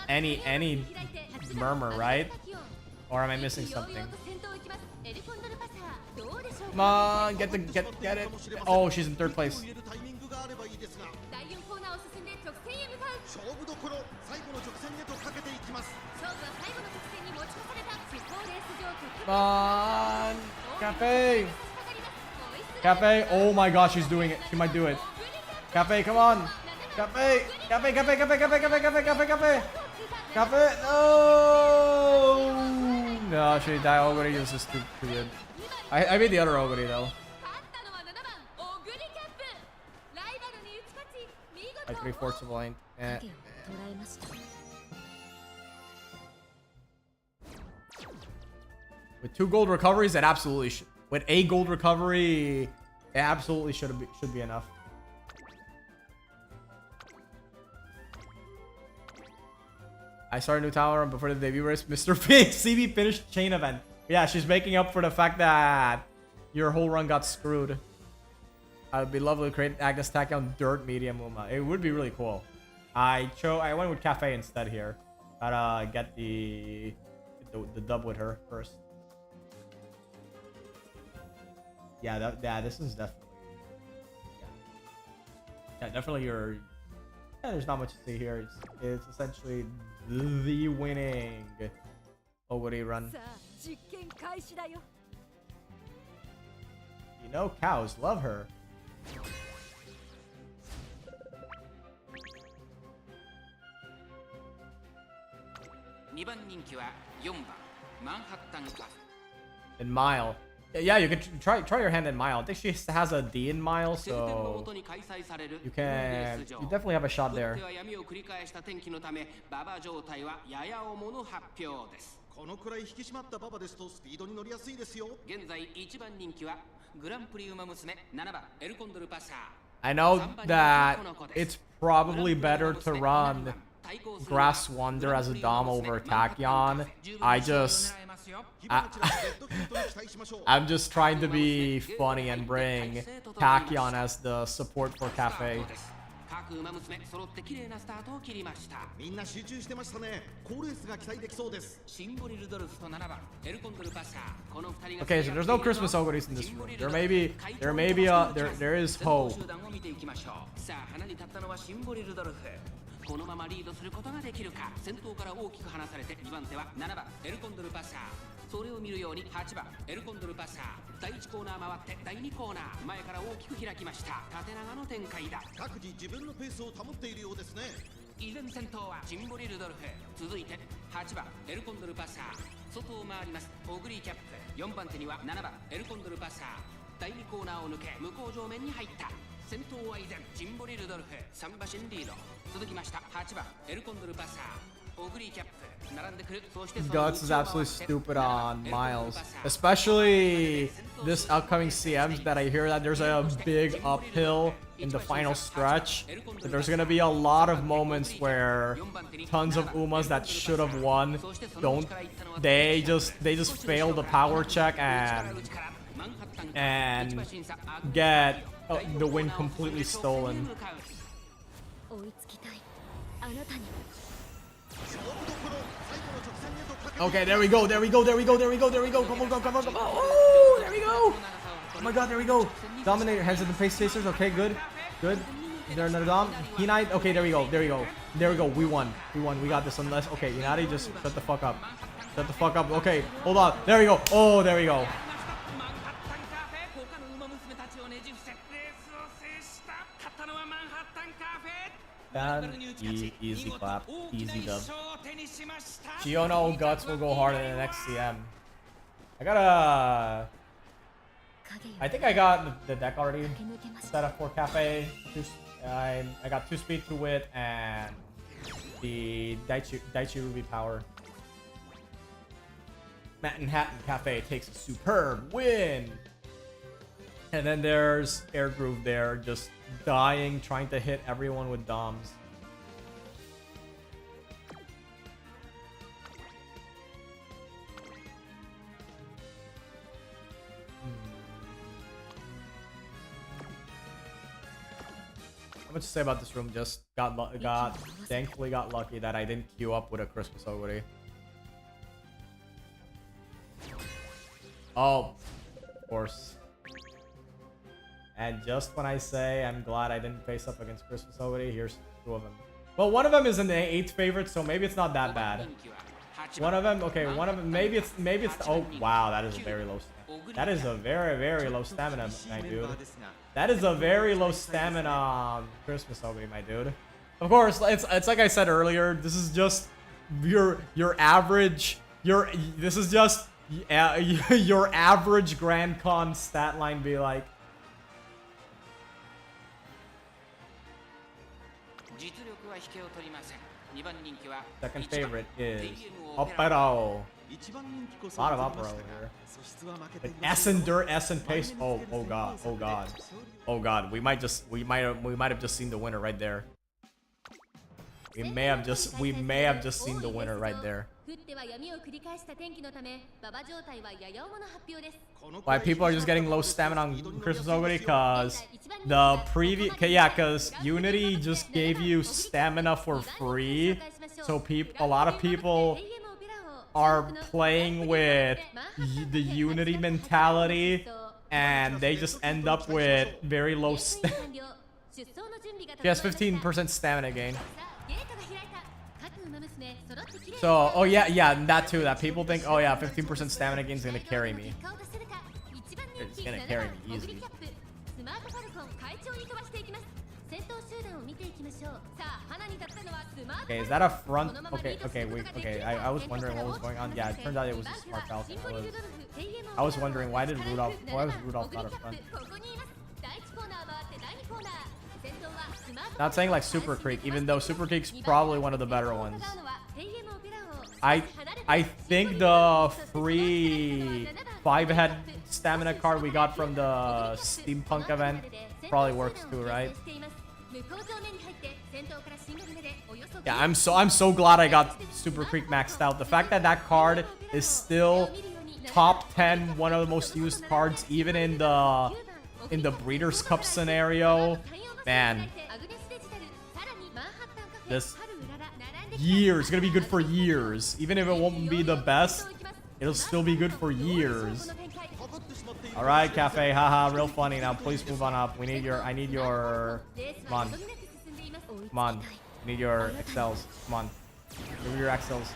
any murmur, right? Or am I missing something? Come on, get it. Oh, she's in 3rd place. 第4コーナーを進んで直線へ向かう。勝負どころ、最後の直線へとかけていきます。勝負は最後の直線に持ち越された。地方レース場トップ。 Come on, Cafe. Cafe. Oh my gosh, she's doing it. She might do it. Cafe, come on. Cafe. Cafe. Cafe. Cafe. Cafe. Cafe. Cafe. Cafe. Cafe. Cafe. No. No, she died. Oguri is just too good. I beat the other Oguri though. 勝ったのは7番オグリキャップ。ライバルに打ち勝ち、見事 Like 3/4 of a lane. Eh. With 2 gold recoveries, it absolutely should. With a gold recovery, it absolutely should be enough. I started a new tower before the debut race. Mr. Pig, CB finished chain event. Yeah, she's making up for the fact that your whole run got screwed. It would be lovely to create Agnes Tack on dirt medium Uma. It would be really cool. I went with Cafe instead here. Gotta get the dub with her first. Yeah, this is definitely. Yeah, definitely your. Yeah, there's not much to see here. It's essentially the winning Oguri run. You know, cows love her. In Mile. Yeah, you can try your hand in Mile. I think she has a D in Mile, so you definitely have a shot there. このくらい引き締まった馬場ですとスピードに乗りやすいですよ。現在1番人気はグランプリウマ娘7番エルコンドルパサー。I know that it's probably better to run Grass Wonder as a Dom over Tachyon. I'm just trying to be funny and bring Tachyon as the support for Cafe. 各馬娘揃って綺麗なスタートを切りました。みんな集中してましたね。好レースが期待できそうです。シンボリルドルフと7番エルコンドルパサー。この2人が Okay, so there's no Christmas Ogoris in this room. There is hope. 集団を見ていきましょう。さあ、花に立ったのはシンボリルドルフ。このままリードすることができるか。先頭から大きく離されて2番手は7番エルコンドルパサー。それを見るように8番エルコンドルパサー。第1コーナー回って第2コーナー前から大きく開きました。縦長の展開だ。各自自分のペースを保っているようですね。依然先頭はシンボリルドルフ。続いて8番エルコンドルパサー。外を回りますオグリーキャップ。4番手には7番エルコンドルパサー。第2コーナーを抜け向こう上面に入った。先頭は依然シンボリルドルフ。3馬身リード。続きました8番エルコンドルパサー。Guts is absolutely stupid on Miles, especially this upcoming CMs that I hear that there's a big uphill in the final stretch. But there's gonna be a lot of moments where tons of Umas that should have won they just fail the power check and get the win completely stolen. Okay, there we go. Come on. Oh, there we go. Oh my god, there we go. Dominator, heads of the pace chasers. Okay, good. Is there another Dom? Hinai? Okay, there we go. We won. We got this unless... Okay, Hinari, just shut the fuck up. Okay, hold on. There we go. Oh, there we go. Then easy clap, easy dub. Giono Guts will go hard in the next CM. I think I got the deck already set up for Cafe. I got 2 speed, 2 wit, and the Daichi Ruby power. Manhattan Cafe takes a superb win. And then there's Air Groove there, just dying, trying to hit everyone with DOMs. How much to say about this room? Just thankfully got lucky that I didn't queue up with a Christmas Oguri. Oh, of course. And just when I say I'm glad I didn't face up against Christmas Oguri, here's 2 of them. Well, one of them is an 8th favorite, so maybe it's not that bad. One of them, okay, one of them, maybe it's, oh, wow, that is a very low stamina. That is a very, very low stamina, my dude. That is a very low stamina Christmas Oguri, my dude. Of course, it's like I said earlier, this is just your average, this is just your average Grand Con stat line be like. Second favorite is Opero. A lot of Opero here. S and Dirt, S and Pace. Oh god, oh god, oh god. We might have just seen the winner right there. We may have just seen the winner right there. Why people are just getting low stamina on Christmas Oguri? Because the previous, because Unity just gave you stamina for free, so a lot of people are playing with the Unity mentality, and they just end up with very low stamina. She has 15% stamina gain. So, oh yeah, that too. That people think, oh yeah, 15% stamina gain is gonna carry me. It's gonna carry me easy. Okay, is that a front? Okay, wait, okay. I was wondering what was going on. Yeah, it turns out it was a Smart Falcon. I was wondering why was Rudolph not a front? Not saying like Super Creek, even though Super Creek's probably one of the better ones. I think the free 5-head stamina card we got from the Steampunk event probably works too, right? Yeah, I'm so glad I got Super Creek maxed out. The fact that that card is still top 10, one of the most used cards, even in the Breeders' Cup scenario, man. This years, gonna be good for years. Even if it won't be the best, it'll still be good for years. All right, Cafe, haha, real funny. Now please move on up. I need your, come on, I need your XLs. Come on, give me your XLs.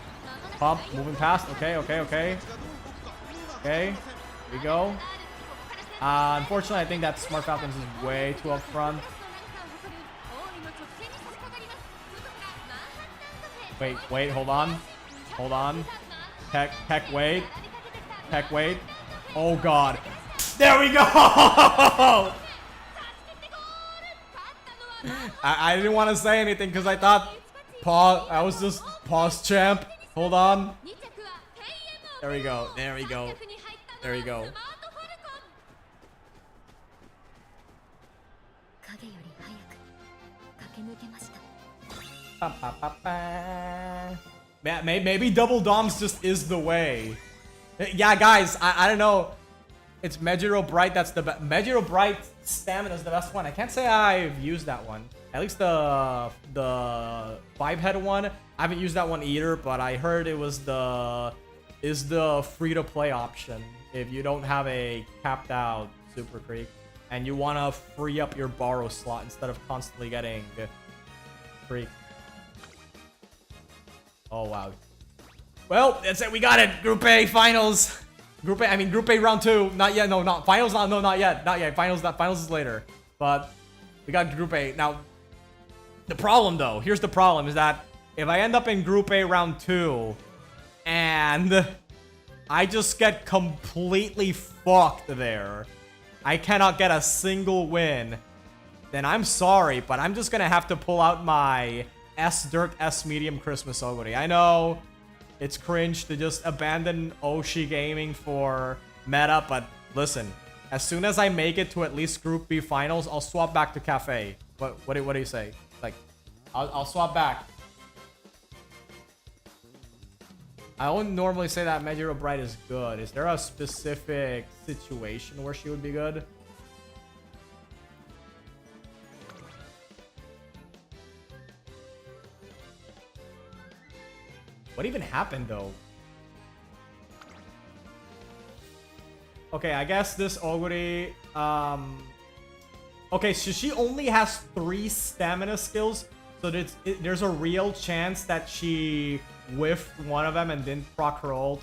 Pump, moving past. Okay. Here we go. Unfortunately, I think that Smart Falcons is way too up front. Wait, hold on. Heck, wait. Oh god. There we go! I didn't want to say anything because I thought I was just pause champ. Hold on. There we go. Maybe double DOMs just is the way. Yeah, guys, I don't know. It's Megiro Bright. That's the best. Megiro Bright stamina is the best one. I can't say I've used that one. At least the 5-head one. I haven't used that one either, but I heard it was the free-to-play option if you don't have a capped out Super Creek and you want to free up your borrow slot instead of constantly getting Creek. Oh wow. Well, that's it. We got it. Group A finals. Group A round 2. Not yet. No, not finals. Not yet. Finals is later. But we got Group A now. The problem, though, here's the problem, is that if I end up in Group A round 2, and I just get completely fucked there, I cannot get a single win, then I'm sorry, but I'm just gonna have to pull out my S-Dirt S-Medium Christmas Oguri. I know it's cringe to just abandon Oshi gaming for meta, but listen, as soon as I make it to at least Group B finals, I'll swap back to Cafe. What do you say? Like, I'll swap back. I wouldn't normally say that Meguro Bright is good. Is there a specific situation where she would be good? What even happened, though? Okay, I guess this Oguri... Okay, so she only has 3 stamina skills, so there's a real chance that she whiffed one of them and didn't proc her ult.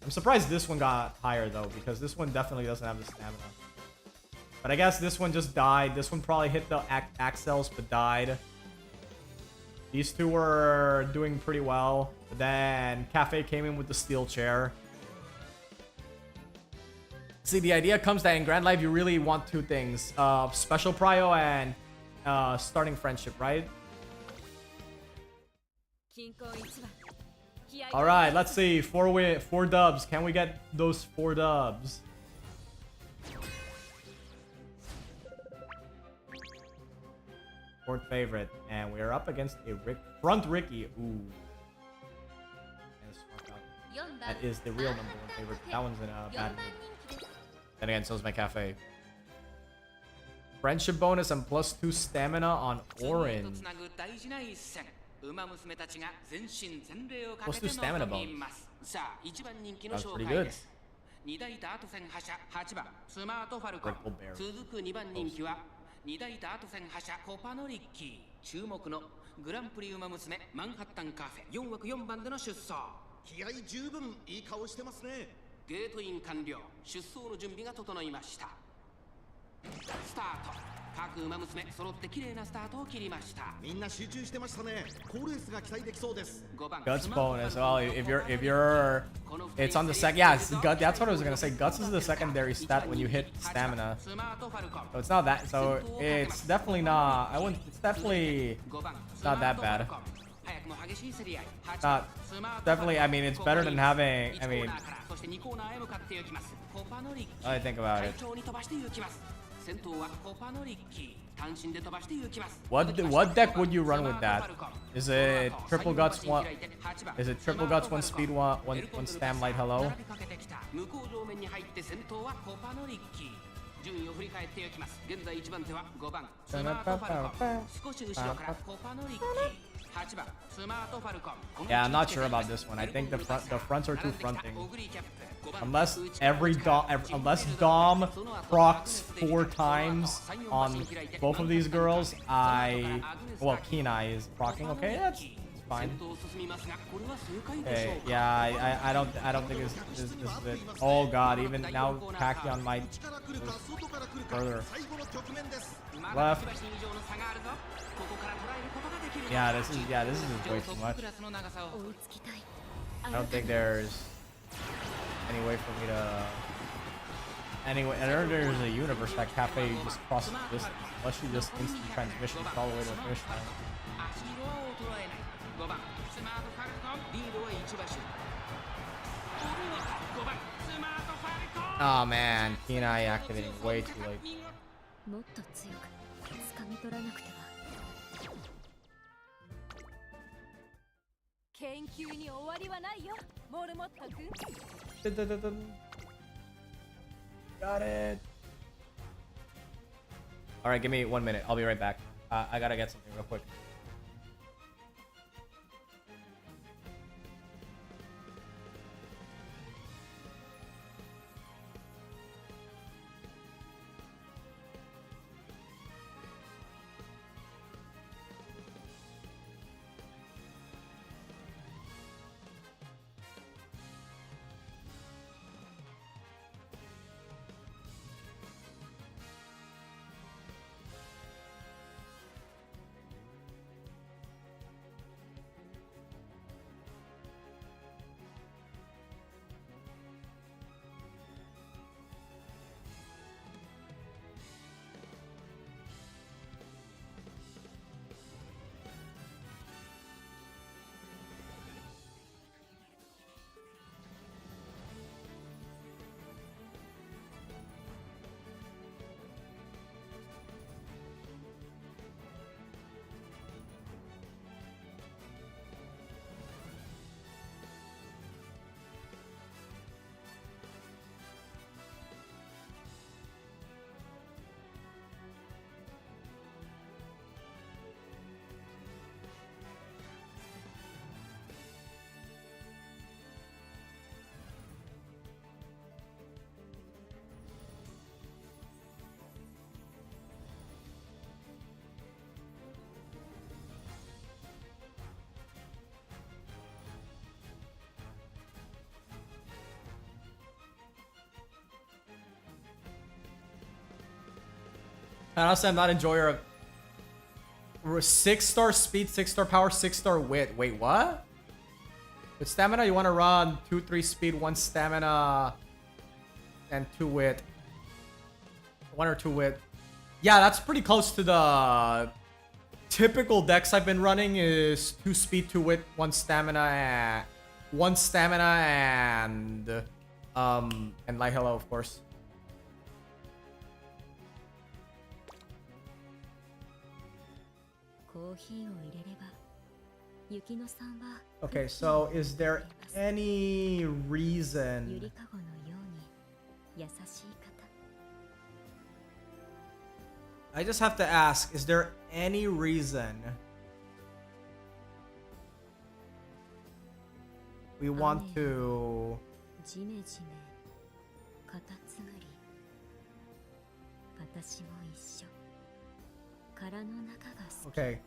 I'm surprised this one got higher, though, because this one definitely doesn't have the stamina. But I guess this one just died. This one probably hit the Axels, but died. These two were doing pretty well. But then Cafe came in with the steel chair. See, the idea comes that in Grand Life, you really want 2 things. Special prio and starting friendship, right? Alright, let's see. 4 dubs. Can we get those 4 dubs? Fourth favorite. And we are up against a front Ricky. Ooh. That is the real #1 favorite. That one's in a bad mood. Then again, so is my Cafe. Friendship bonus and +2 stamina on Orange. +2 stamina bonus. That's pretty good. Purple Bear. 2大ダート戦覇者コパノリッキー注目のグランプリウマ娘マンハッタンカフェ4枠4番での出走気合十分いい顔してますねゲートイン完了出走の準備が整いましたスタート各ウマ娘揃って綺麗なスタートを切りましたみんな集中してましたね好レースが期待できそうです Guts bonus. Well, if you're, it's on the second. Yeah, that's what I was gonna say. Guts is the secondary stat when you hit stamina. So it's not that. So it's definitely not. It's definitely not that bad. Not definitely. I mean, it's better than having. I mean, I think about it. What deck would you run with that? Is it triple guts one? Is it triple guts 1 speed 1 stam light hello? Yeah, I'm not sure about this one. I think the fronts are too fronting. Unless unless Dom procs 4 times on both of these girls, well, Kenai is procking. Okay, that's fine. Okay, yeah, I don't think this is it. Oh god, even now Tachyon might further left. Yeah, this is way too much. I don't think there's any way for me to. Anyway, I don't know there's a universe that Cafe just crosses the distance. Unless you just instant transmission all the way to the finish line. Oh man, Kenai activating way too late. Got it. Alright, give me 1 minute. I'll be right back. I gotta get something real quick. Honestly, I'm not an enjoyer of 6-star speed, 6-star power, 6-star wit. Wait, what? With stamina, you want to run 2-3 speed, 1 stamina, and 2 wit. 1 or 2 wit. Yeah, that's pretty close to the typical decks I've been running. Is 2 speed, 2 wit, 1 stamina, and 1 stamina, and light hello, of course. Okay, so is there any reason? I just have to ask, is there any reason we want to Okay.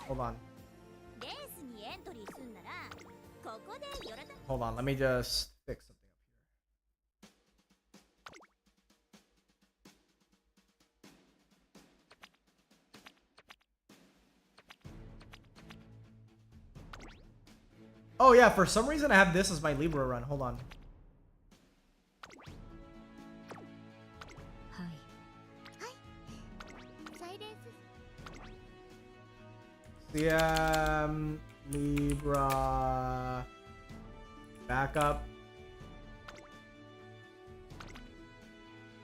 Hold on. Hold on, let me just fix something up here. Oh yeah, for some reason I have this as my Libra run. Hold on. Libra, backup.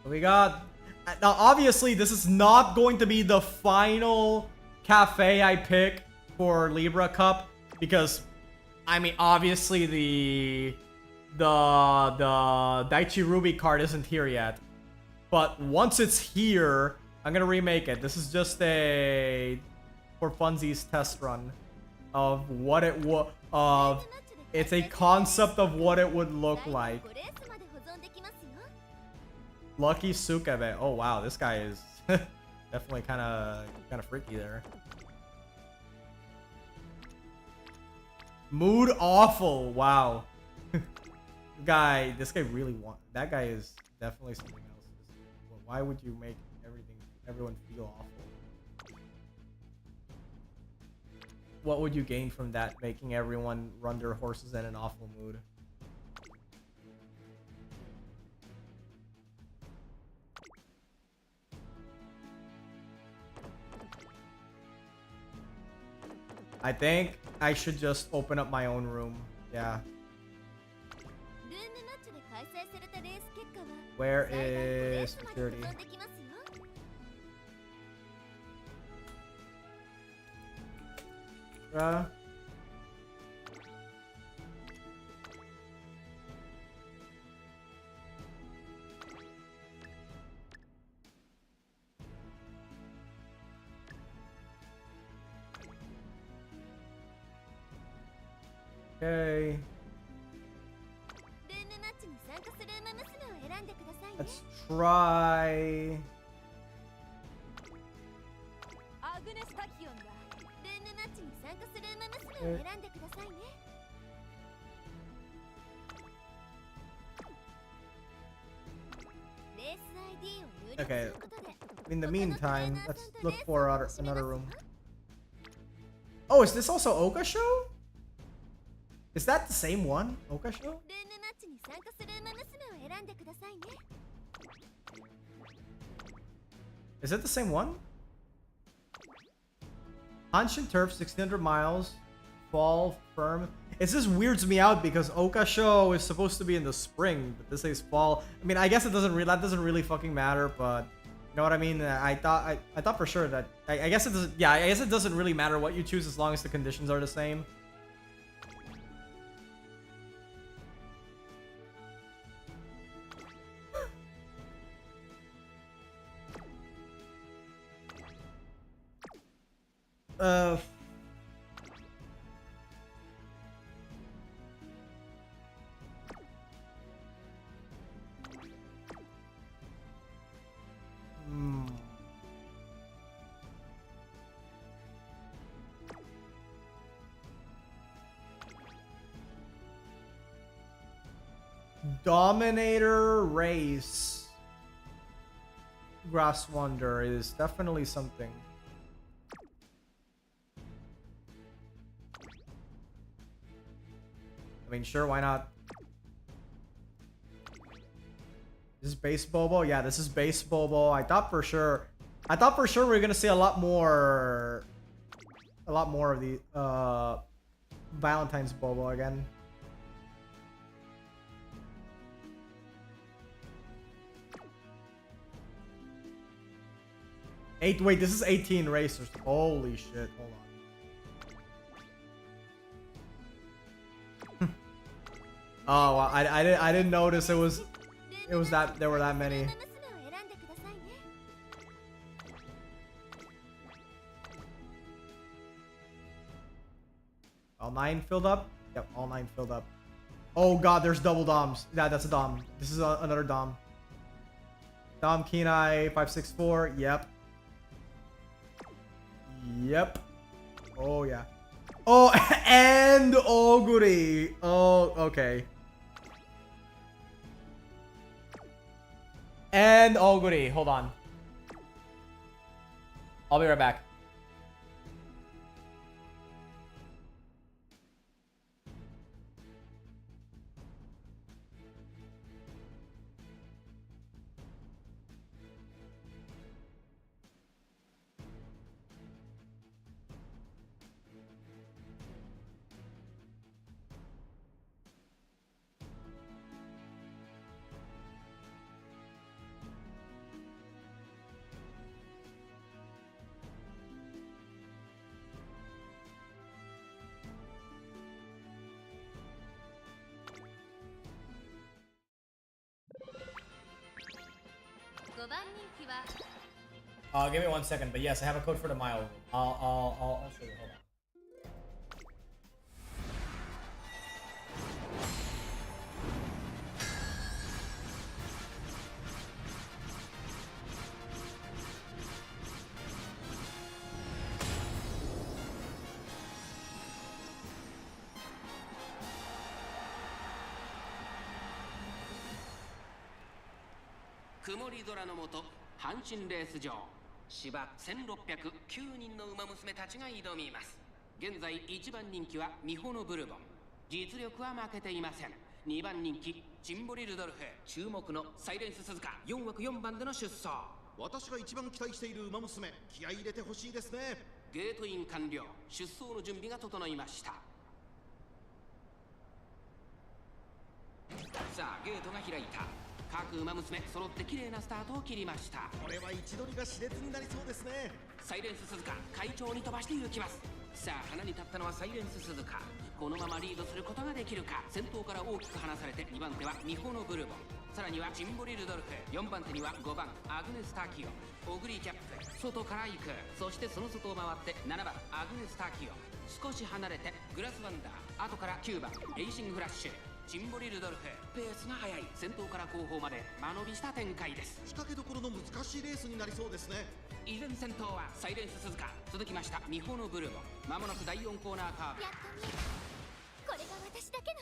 What we got? Now, obviously, this is not going to be the final cafe I pick for Libra Cup because, I mean, obviously the Daichi Ruby card isn't here yet. But once it's here, I'm gonna remake it. This is just a for funsies test run of what it would it's a concept of what it would look like. Lucky Sukebe. Oh wow, this guy is definitely kind of freaky there. Mood awful. Wow. This guy really that guy is definitely something else. Why would you make everyone feel awful? What would you gain from that, making everyone run their horses in an awful mood? I think I should just open up my own room. Yeah. Where is security? Okay. Let's try. Okay. In the meantime, let's look for another room. Oh, is this also Oka Show? Is that the same one? Oka Show? Is it the same one? Hanshin Turf, 1600 miles. Fall firm. It just weirds me out because Oka Show is supposed to be in the spring, but this says fall. I mean, I guess that doesn't really fucking matter, but you know what I mean? I thought for sure that I guess it doesn't. Yeah, I guess it doesn't really matter what you choose as long as the conditions are the same. Dominator race. Grass Wonder is definitely something. I mean, sure, why not? This is base Bobo? Yeah, this is base Bobo. I thought for sure we were gonna see a lot more of the Valentine's Bobo again. Wait, this is 18 racers. Holy shit, hold on. Oh, I didn't notice it was that there were that many. All 9 filled up? Yep, all 9 filled up. Oh god, there's double Doms. Yeah, that's a Dom. This is another Dom. Dom Kenai 564. Yep. Yep. Oh yeah. Oh, and Oguri. Oh, okay. And Oguri. Hold on. I'll be right back. Give me 1 second, but yes, I have a code for the mile. I'll show you. Hold on. 曇り空の下、阪神レース場芝1609人の馬娘たちが挑みます。現在1番人気はミホノブルボン。実力は負けていません。2番人気チンボリルドルフ、注目のサイレンス鈴鹿4枠4番での出走。私が一番期待している馬娘、気合い入れてほしいですね。ゲートイン完了、出走の準備が整いました。さあゲートが開いた。各馬娘揃って綺麗なスタートを切りました。これは位置取りが熾烈になりそうですね。サイレンス鈴鹿快調に飛ばして行きます。さあ花に立ったのはサイレンス鈴鹿。このままリードすることができるか。先頭から大きく離されて2番手はミホノブルボン、さらにはチンボリルドルフ、4番手には5番アグネスタキオ、オグリーキャップ外から行く。そしてその外を回って7番アグネスタキオ、少し離れてグラスワンダー、後から9番レイシングフラッシュ、チンボリルドルフ。ペースが速い。先頭から後方まで間延びした展開です。仕掛けどころの難しいレースになりそうですね。依然先頭はサイレンス鈴鹿、続きましたミホノブルボン。まもなく第4コーナーカーブ。やっと見えた。これが私だけの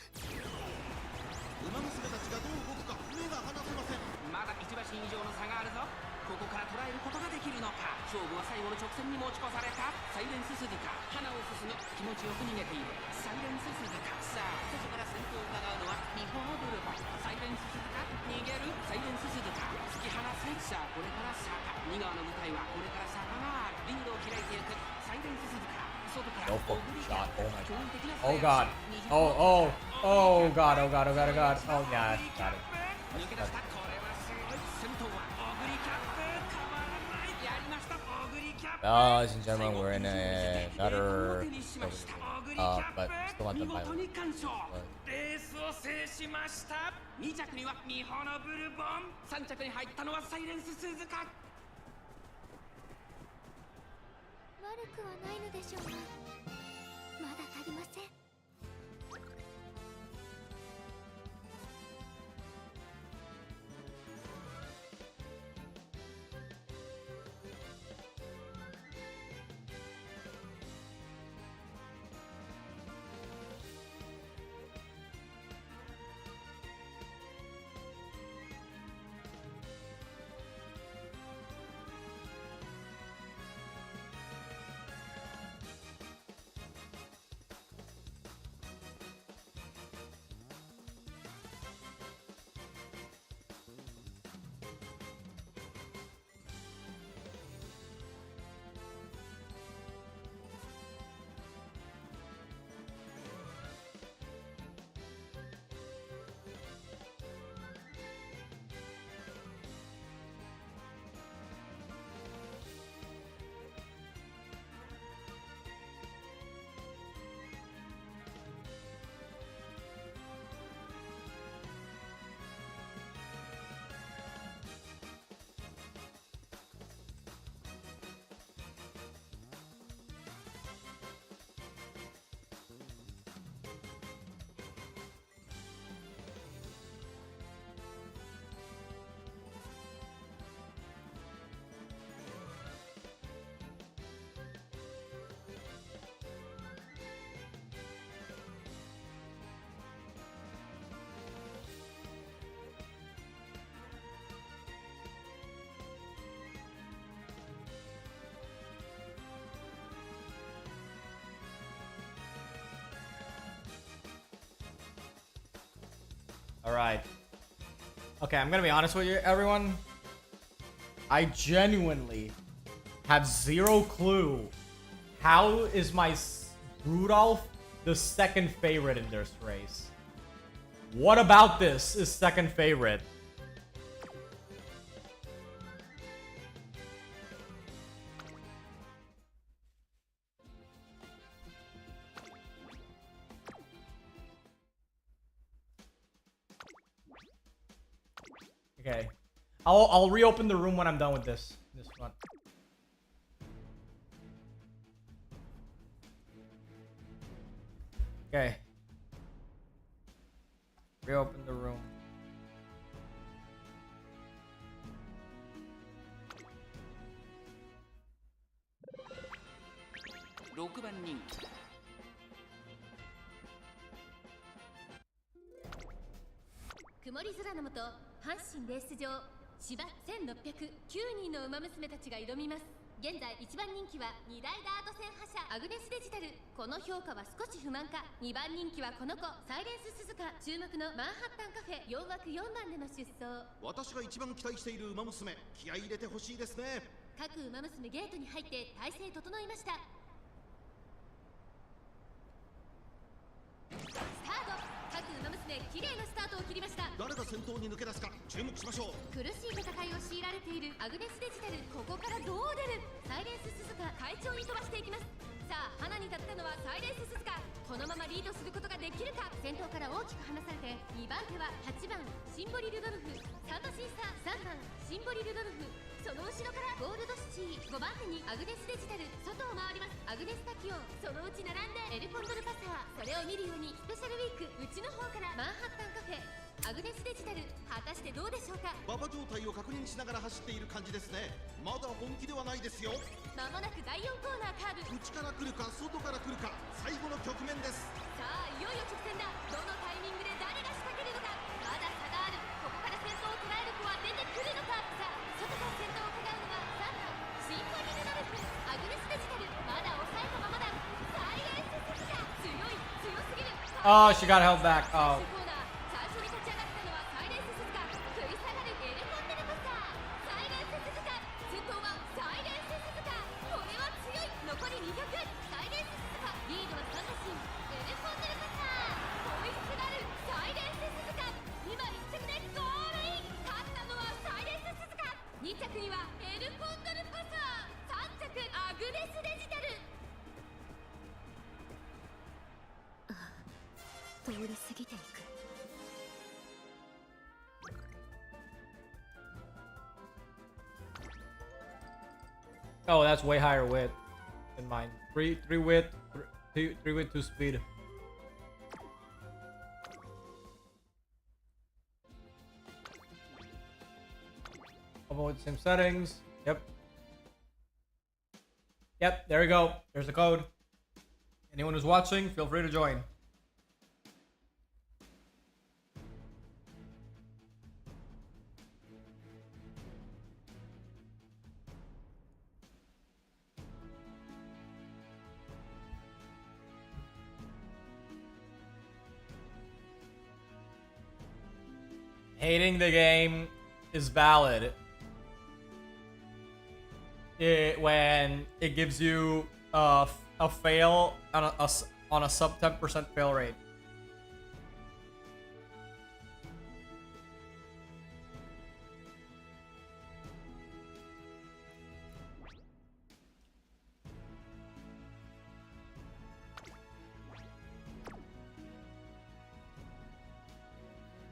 馬娘たちがどう動くか目が離せません。まだ1馬身以上の差があるぞ。ここから捉えることができるのか。勝負は最後の直線に持ち越された。サイレンス鈴鹿、花を進む。気持ちよく逃げているサイレンス鈴鹿。さあ外から先頭を伺うのはミホノブルボン。サイレンス鈴鹿逃げる。サイレンス鈴鹿突き放す。さあこれから坂、2側の舞台はこれから坂がある。リードを開いていくサイレンス鈴鹿。外から No fucking shot. Oh god. Oh god. Oh god. Oh yeah, got it. 抜け出した。これはすごい。先頭はオグリキャップ。変わらない。やりましたオグリキャップ。Ladies and gentlemen, we're in another but still on the mile. レースを制しました。2着にはミホノブルボン、3着に入ったのはサイレンス鈴鹿。悪くはないのでしょうが、まだ足りません。Alright. Okay, I'm gonna be honest with you, everyone. I genuinely have zero clue. How is my Rudolph the second favorite in this race? What about this is second favorite? Okay. I'll reopen the room when I'm done with this one. Okay. Reopen the room.曇り空の下、阪神レース場芝1609人の馬娘たちが挑みます。現在1番人気は2大ダート戦覇者アグネスデジタル。この評価は少し不満か。2番人気はこの子サイレンス鈴鹿。注目のマンハッタンカフェ4枠4番での出走。私が一番期待している馬娘、気合い入れてほしいですね。各馬娘ゲートに入って体勢整いました。スタート。各馬娘綺麗なスタートを切りました。誰が先頭に抜け出すか注目しましょう。苦しい戦いを強いられているアグネスデジタル。ここからどう出る。サイレンス鈴鹿快調に飛ばしていきます。さあ花に立ったのはサイレンス鈴鹿。このままリードすることができるか。先頭から大きく離されて2番手は8番シンボリルドルフ、3馬審査3番シンボリルドルフ、その後ろからゴールドシティ、5番手にアグネスデジタル。外を回りますアグネスタキオン。そのうち並んでエルコンドルパサー。それを見るようにスペシャルウィーク内の方からマンハッタンカフェアグネスデジタル。果たしてどうでしょうか。馬場状態を確認しながら走っている感じですね。まだ本気ではないですよ。まもなく第4コーナーカーブ。内から来るか外から来るか、最後の局面です。さあいよいよ直線だ。どのタイミングで誰が仕掛けるのか。まだ差がある。ここから先頭を捉える子は出てくるのか。さあ外から先頭を伺うのは3番シンボリルドルフ、アグネスデジタル。まだ抑えたままだ。サイレンス鈴鹿強い強すぎる。Oh, she got held back. Oh. 最初に立ち上がったのはサイレンス鈴鹿。食い下がるエレコンデルパサー。サイレンス鈴鹿。先頭はサイレンス鈴鹿。これは強い。残り200。サイレンス鈴鹿リードは3馬身エレコンデルパサー。追いすがるサイレンス鈴鹿。今1着でゴールイン。勝ったのはサイレンス鈴鹿。2着にはエルコンドルパサー。3着アグネスデジタル。通り過ぎていく。Oh, that's way higher width than mine. Three width, three width, 2 speed. With the same settings. Yep. Yep, there we go. There's the code. Anyone who's watching, feel free to join. Hating the game is valid when it gives you a fail on a sub 10% fail rate.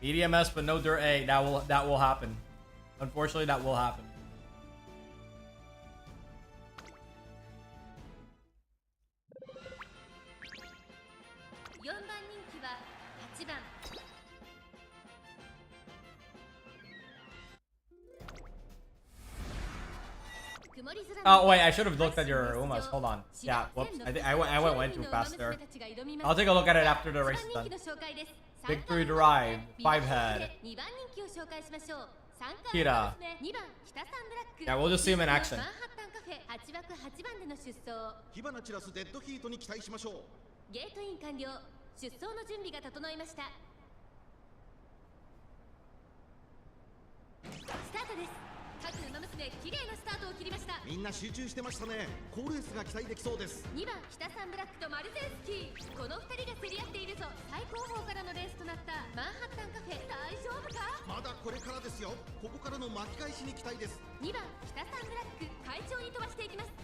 BDMS but no dirt A. That will happen. Unfortunately, that will happen. Oh wait, I should have looked at your Umas. Hold on. Yeah, whoops. I went way too fast there. I'll take a look at it after the race is done. Victory derived. 5 head. Kira. Yeah, we'll just see him in action. 火花散らすデッドヒートに期待しましょう。ゲートイン完了。出走の準備が整いました。差です。各馬娘綺麗なスタートを切りました。みんな集中してましたね。好レースが期待できそうです。2番北サンブラックとマルゼンスキー、この2人が競り合っているぞ。最高峰からのレースとなったマンハッタンカフェ、大丈夫か。まだこれからですよ。ここからの巻き返しに期待です。2番北サンブラック、快調に飛ばしていきます。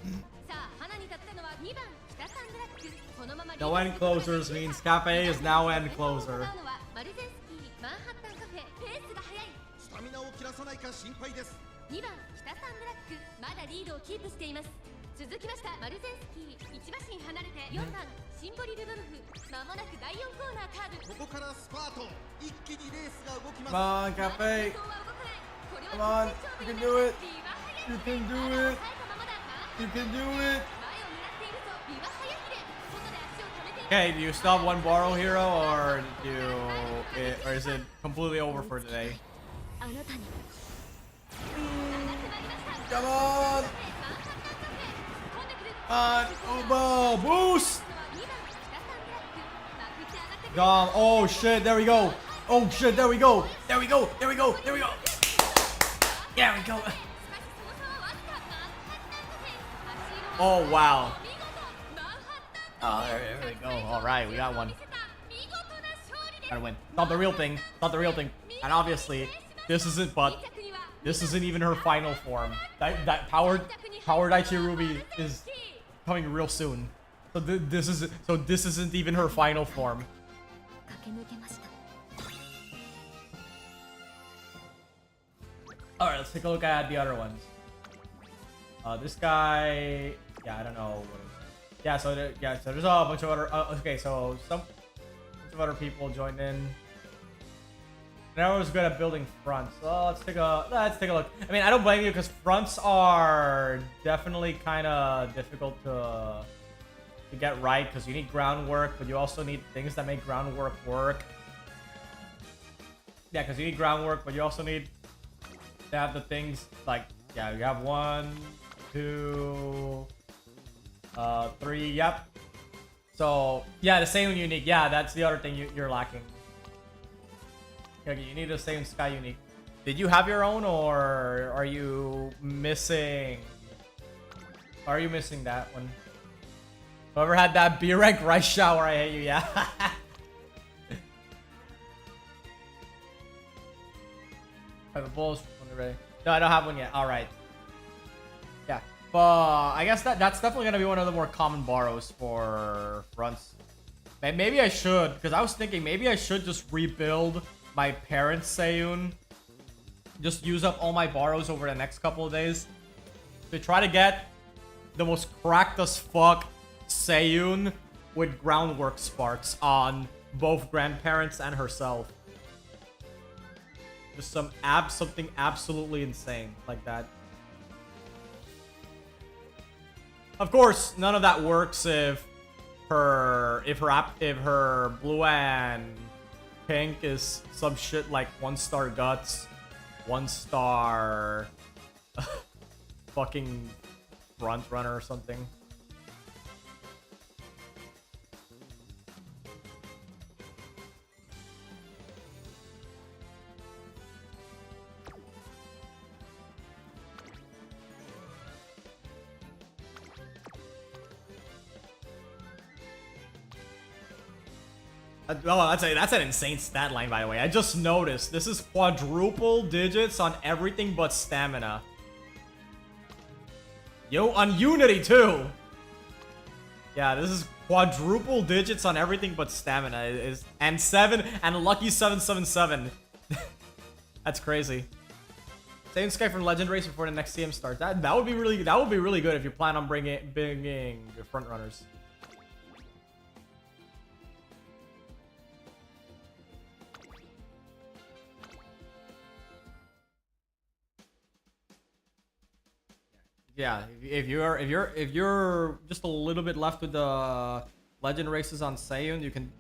さあ花に立ったのは2番北サンブラック。このまま No end closers means cafe is now end closer. マルゼンスキー、マンハッタンカフェ、ペースが速い。スタミナを切らさないか心配です。2番北サンブラック、まだリードをキープしています。続きましたマルゼンスキー、1馬身離れて4番シンボリ・ルドルフ。まもなく第4コーナーカーブ。ここからスパート。一気にレースが動きます。 Come on, cafe. Come on, you can do it. You can do it. You can do it. Okay, do you still have one borrow hero, or or is it completely over for today? Come on! Ubo, boost! Gone. Oh shit, there we go. Oh shit, there we go. There we go. There we go. There we go. There we go. Oh wow. Oh, there we go. Alright, we got one. Gotta win. Not the real thing. Not the real thing. And obviously, this isn't even her final form. That powered Daichi Ruby is coming real soon. So this isn't even her final form. Alright, let's take a look at the other ones. This guy, yeah, I don't know. Yeah, so there's a bunch of other. Okay, so some bunch of other people joined in. Now I was good at building fronts. So let's take a look. I mean, I don't blame you because fronts are definitely kind of difficult to get right because you need groundwork, but you also need things that make groundwork work. Yeah, because you need groundwork, but you also need to have the things like, yeah, you have 1, 2, 3. Yep. So yeah, the same unique. Yeah, that's the other thing you're lacking. Okay, you need the same sky unique. Did you have your own, or are you missing? Are you missing that one? Whoever had that B rank rice shower, I hate you. Yeah. I have a bonus one already. No, I don't have one yet. All right. Yeah, but I guess that's definitely gonna be one of the more common borrows for fronts. Maybe I should, because I was thinking maybe I should just rebuild my parents' Seiyun. Just use up all my borrows over the next couple of days to try to get the most cracked as fuck Seiyun with groundwork sparks on both grandparents and herself. Just something absolutely insane like that. Of course, none of that works if her blue and pink is some shit like 1-star guts, 1-star fucking front runner or something. Oh, that's an insane stat line, by the way. I just noticed this is quadruple digits on everything but stamina. Yo, on Unity too. Yeah, this is quadruple digits on everything but stamina. And lucky 777. That's crazy. Same Sky from Legend Race before the next CM starts. That would be really good if you plan on bringing your front runners. Yeah, if you're just a little bit left with the legend races on Seiyun, you can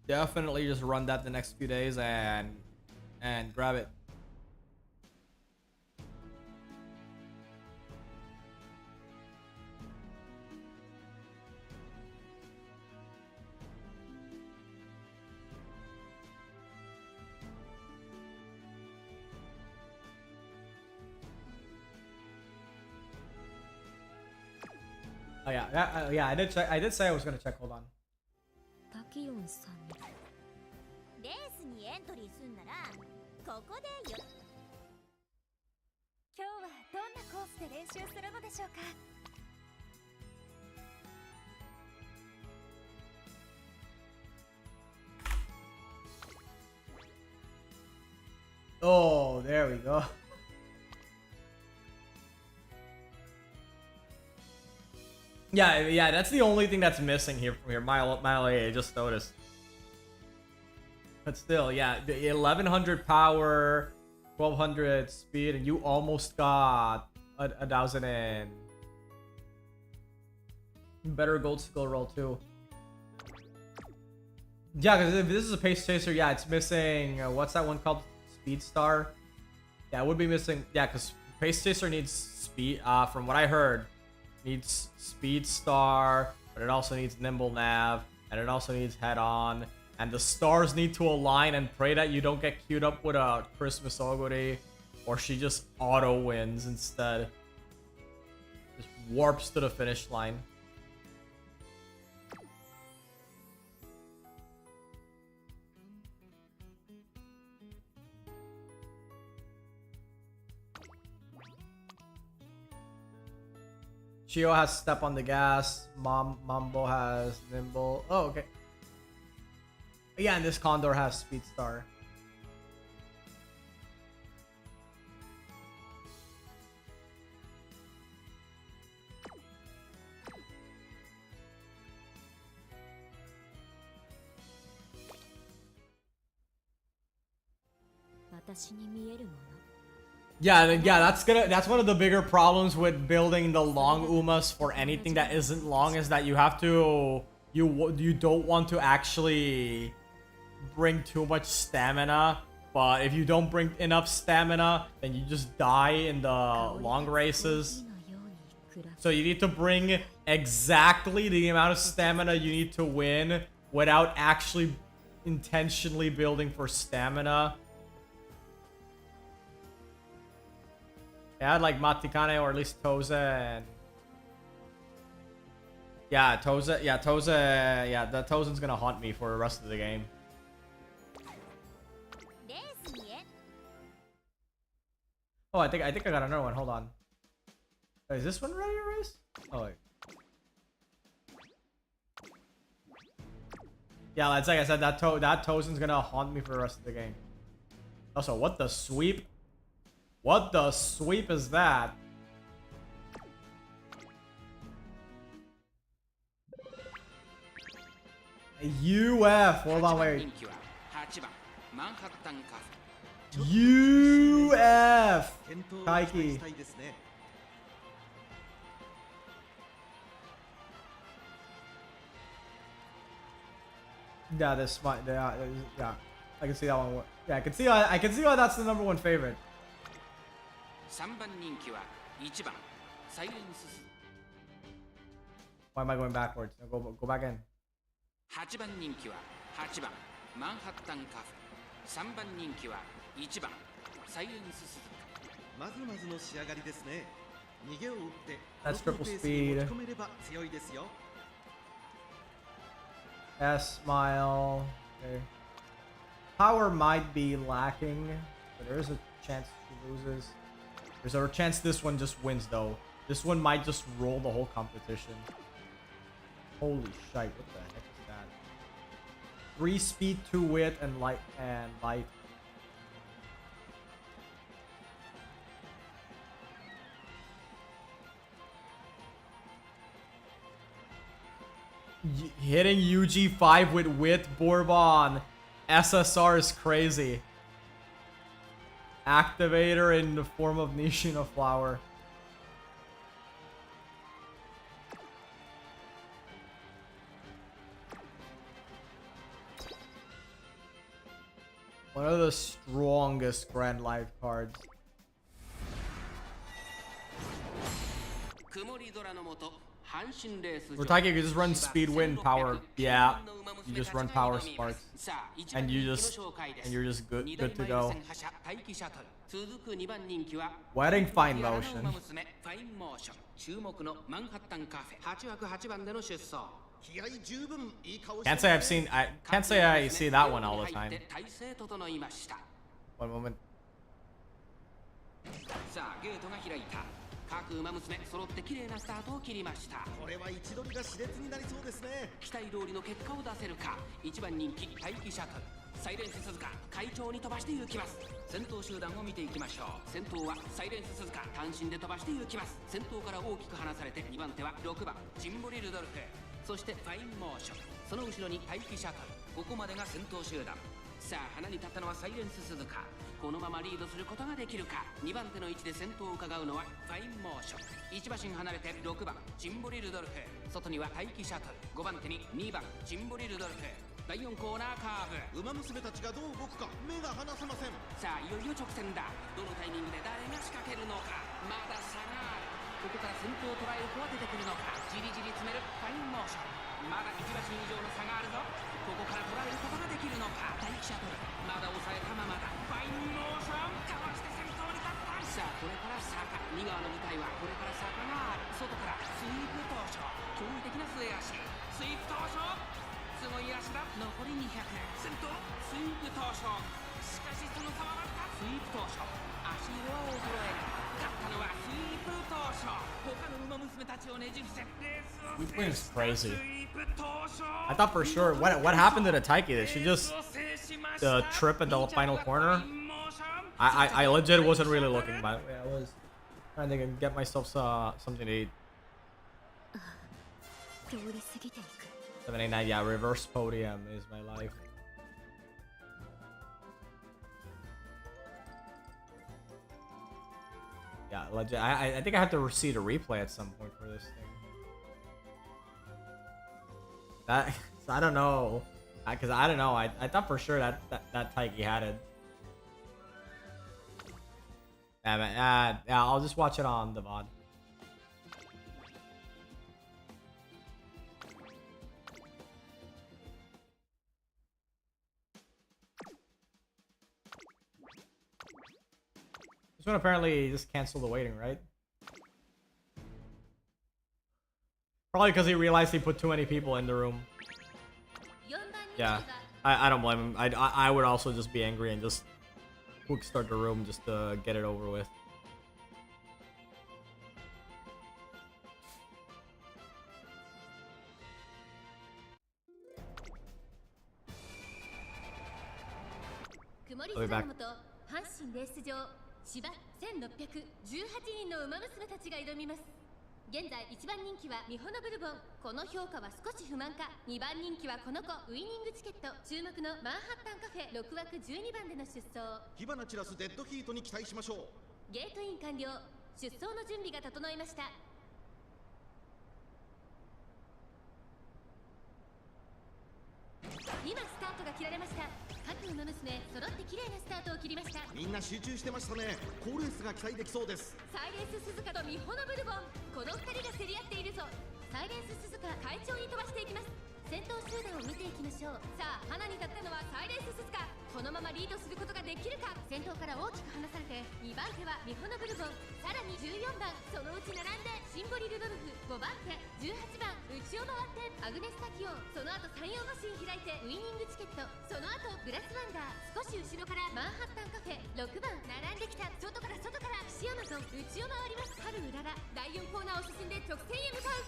definitely just run that the next few days and grab it. yeah, yeah. I did check. I did say I was gonna check. Hold on. タキヨンさんにレースにエントリーすんならここでよ。今日はどんなコースで練習するのでしょうか。Oh, there we go. Yeah, yeah, that's the only thing that's missing here from here. Mile A, I just noticed. But still, yeah, the 1100 power, 1200 speed, and you almost got a 1000 and better gold skill roll too. Yeah, because if this is a pace chaser, yeah, it's missing. What's that one called? Speed Star. Yeah, it would be missing. Yeah, because pace chaser needs speed. From what I heard, needs Speed Star, but it also needs Nimble Nav, and it also needs Head On. And the stars need to align and pray that you don't get queued up with a Christmas Oguri, or she just auto wins instead. Just warps to the finish line. Chio has step on the gas. Mambo has nimble. Oh, okay. Yeah, and this Condor has Speed Star. Yeah, that's one of the bigger problems with building the long Umas for anything that isn't long, is that you have to you don't want to actually bring too much stamina, but if you don't bring enough stamina, then you just die in the long races. So you need to bring exactly the amount of stamina you need to win without actually intentionally building for stamina. Yeah, like Matikane or at least Toza and yeah, Toza, yeah, the Tozen's gonna haunt me for the rest of the game. Oh, I think I got another one. Hold on. Wait, is this one ready to race? Oh wait. Yeah, like I said, that Tozen's gonna haunt me for the rest of the game. Also, what the sweep? What the sweep is that? UF. Hold on, wait. UF. Kaiki. Yeah, this might. Yeah, I can see that one. Yeah, I can see why that's the #1 favorite. Why am I going backwards? No, go back in. 8番人気は8番マンハッタンカフェ、3番人気は1番サイレンススズカ。まずまずの仕上がりですね。逃げを打ってこのペースに持ち込めれば強いですよ。 S smile. Okay. Power might be lacking, but there is a chance she loses. There's a chance this one just wins though. This one might just roll the whole competition. Holy shite, what the heck is that? 3 speed, 2 wit, and light. Hitting UG5 with wit, Bourbon. SSR is crazy. Activator in the form of Nishino Flower. One of the strongest Grand Life cards. 曇り空の下 For Taiki, you just run speed, wind, power. Yeah, you just run power sparks, and you're just good to go. Wedding fine motion. Can't say I see that one all the time. One moment. さあゲートが開いた。各馬娘揃って綺麗なスタートを切りました。これは位置取りが熾烈になりそうですね。期待通りの結果を出せるか。一番人気待機シャトルサイレンス鈴鹿快調に飛ばして行きます。先頭集団を見ていきましょう。先頭はサイレンス鈴鹿単身で飛ばして行きます。先頭から大きく離されて2番手は6番ジンボリルドルフ、そしてファインモーション、その後ろに待機シャトル、ここまでが先頭集団。さあ花に立ったのはサイレンス鈴鹿。このままリードすることができるか。2番手の位置で先頭を伺うのはファインモーション。1馬身離れて6番ジンボリルドルフ、外には待機シャトル、5番手に2番ジンボリルドルフ。第4コーナーカーブ。馬娘たちがどう動くか目が離せません。さあいよいよ直線だ。どのタイミングで誰が仕掛けるのか。まだ差がある。ここから先頭を捉える子は出てくるのか。じりじり詰めるファインモーション。まだ1馬身以上の差があるぞ。ここから捉えることができるのか。待機シャトルまだ抑えたままだ。ファインモーションかわして先頭に立った。さあこれから坂、2側の舞台はこれから坂がある。外からスイープ当初、驚異的な末脚。スイープ当初すごい足だ。残り200。先頭スイープ当初、しかしその差はわずか。スイープ当初足色は衰える。勝ったのはスイープ当初。他の馬娘たちをねじ伏せレースを Weekly is crazy. スイープ当初。 I thought for sure what happened to the Taiki? Did she just trip at the final corner? I legit wasn't really looking, by the way. I was trying to get myself something to eat. 789, yeah, reverse podium is my life. Yeah, legit. I think I have to see the replay at some point for this thing. That I don't know, because I don't know. I thought for sure that Taiki had it. Yeah, I'll just watch it on the VOD. This one apparently just canceled the waiting, right? Probably because he realized he put too many people in the room. Yeah, I don't blame him. I would also just be angry and just quick start the room just to get it over with. I'll be back. 阪神レース場芝1618人の馬娘たちが挑みます。現在1番人気はミホノブルボン。この評価は少し不満か。2番人気はこの子ウイニングチケット。注目のマンハッタンカフェ6枠12番での出走。火花散らすデッドヒートに期待しましょう。ゲートイン完了。出走の準備が整いました。今スタートが切られました。各馬娘揃って綺麗なスタートを切りました。みんな集中してましたね。好レースが期待できそうです。サイレンス鈴鹿とミホノブルボン、この2人が競り合っているぞ。サイレンス鈴鹿快調に飛ばしていきます。先頭集団を見ていきましょう。さあ花に立ったのはサイレンス鈴鹿。このままリードすることができるか。先頭から大きく離されて2番手はミホノブルボン、さらに14番、そのうち並んでシンボリルドルフ、5番手18番内を回ってアグネスタキオン、その後3、4馬身開いてウイニングチケット、その後グラスワンダー、少し後ろからマンハッタンカフェ6番並んできた。外から岸アマゾン、内を回ります。春うらら第4コーナーを進んで直線へ向かう。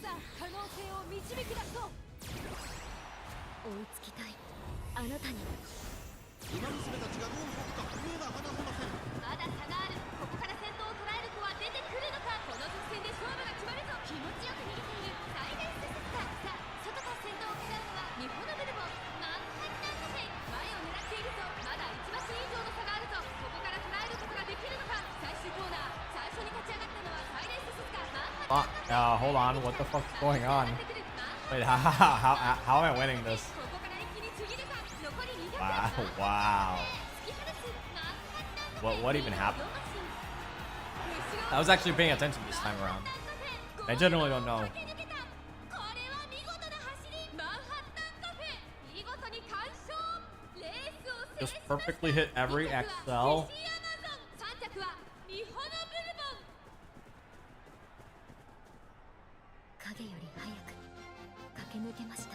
さあ可能性を導き出そう。追いつきたいあなたに。馬娘たちがどう動くか目が離せません。まだ差がある。ここから先頭を捉える子は出てくるのか。この直線で勝負が決まるぞ。気持ちよく逃げているサイレンス鈴鹿。さあ外から先頭を狙うのはミホノブルボン、マンハッタンカフェ、前を狙っているぞ。まだ1馬身以上の差があるぞ。ここから捉えることができるのか。最終コーナー最初に立ち上がったのはサイレンス鈴鹿、マンハッタンカフェ。Hold on, what the fuck's going on? Wait, how am I winning this? Wow. What even happened? I was actually paying attention this time around. I generally don't know. これは見事な走り。マンハッタンカフェ見事に完勝。レースを制 Just した perfectly hit every 2着は XL. 西アマゾン、3着はミホノブルボン。影より早く駆け抜けました。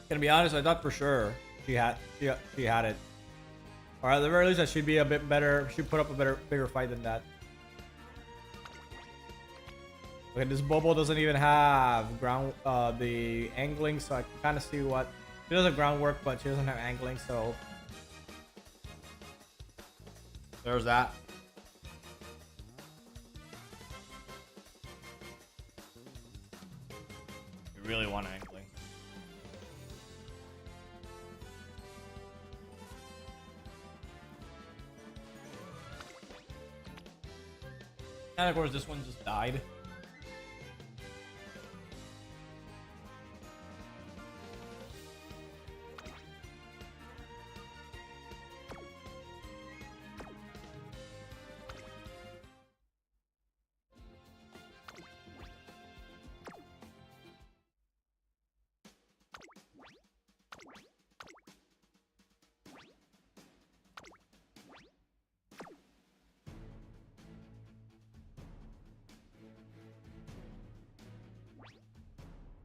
Gonna be honest, I thought for sure she had it. Or at the very least, that she'd be a bit better. She'd put up a bigger fight than that. Okay, this Bobo doesn't even have the angling, so I can kind of see what she does have groundwork, but she doesn't have angling, so there's that. You really want angling. And of course, this one just died.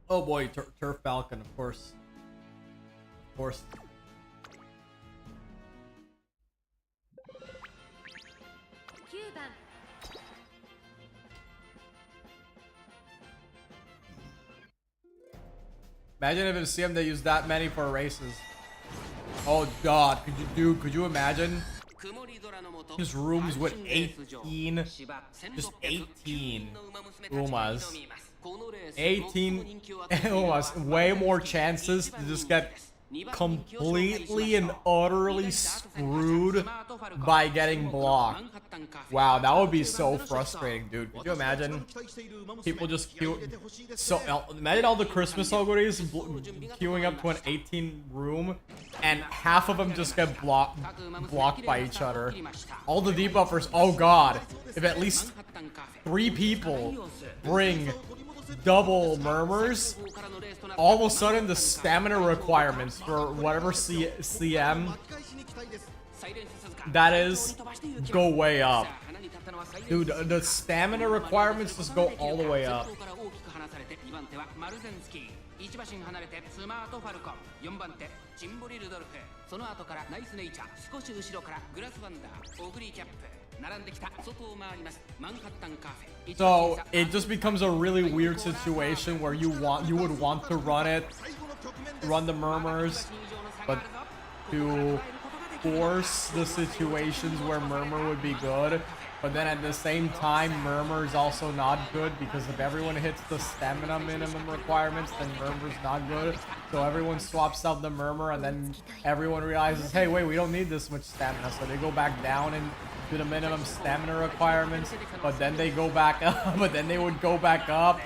Oh boy, Turf Falcon, of course. Of course. Imagine if in CM they used that many for races. Oh god, could you imagine? Just rooms with 18, just 18 Umas. 18 Umas, way more chances to just get completely and utterly screwed by getting blocked. Wow, that would be so frustrating, dude. Could you imagine people just imagine all the Christmas Ogres queuing up to an 18 room and half of them just get blocked by each other. All the debuffers, oh god, if at least 3 people bring double murmurs, all of a sudden the stamina requirements for whatever CM that is go way up. Dude, the stamina requirements just go all the way up. So it just becomes a really weird situation where you would want to run the murmurs, but to force the situations where murmur would be good, but then at the same time murmur is also not good, because if everyone hits the stamina minimum requirements, then murmur's not good. So everyone swaps out the murmur, and then everyone realizes, hey wait, we don't need this much stamina, so they go back down and do the minimum stamina requirements, but then they go back up, but then they would go back up,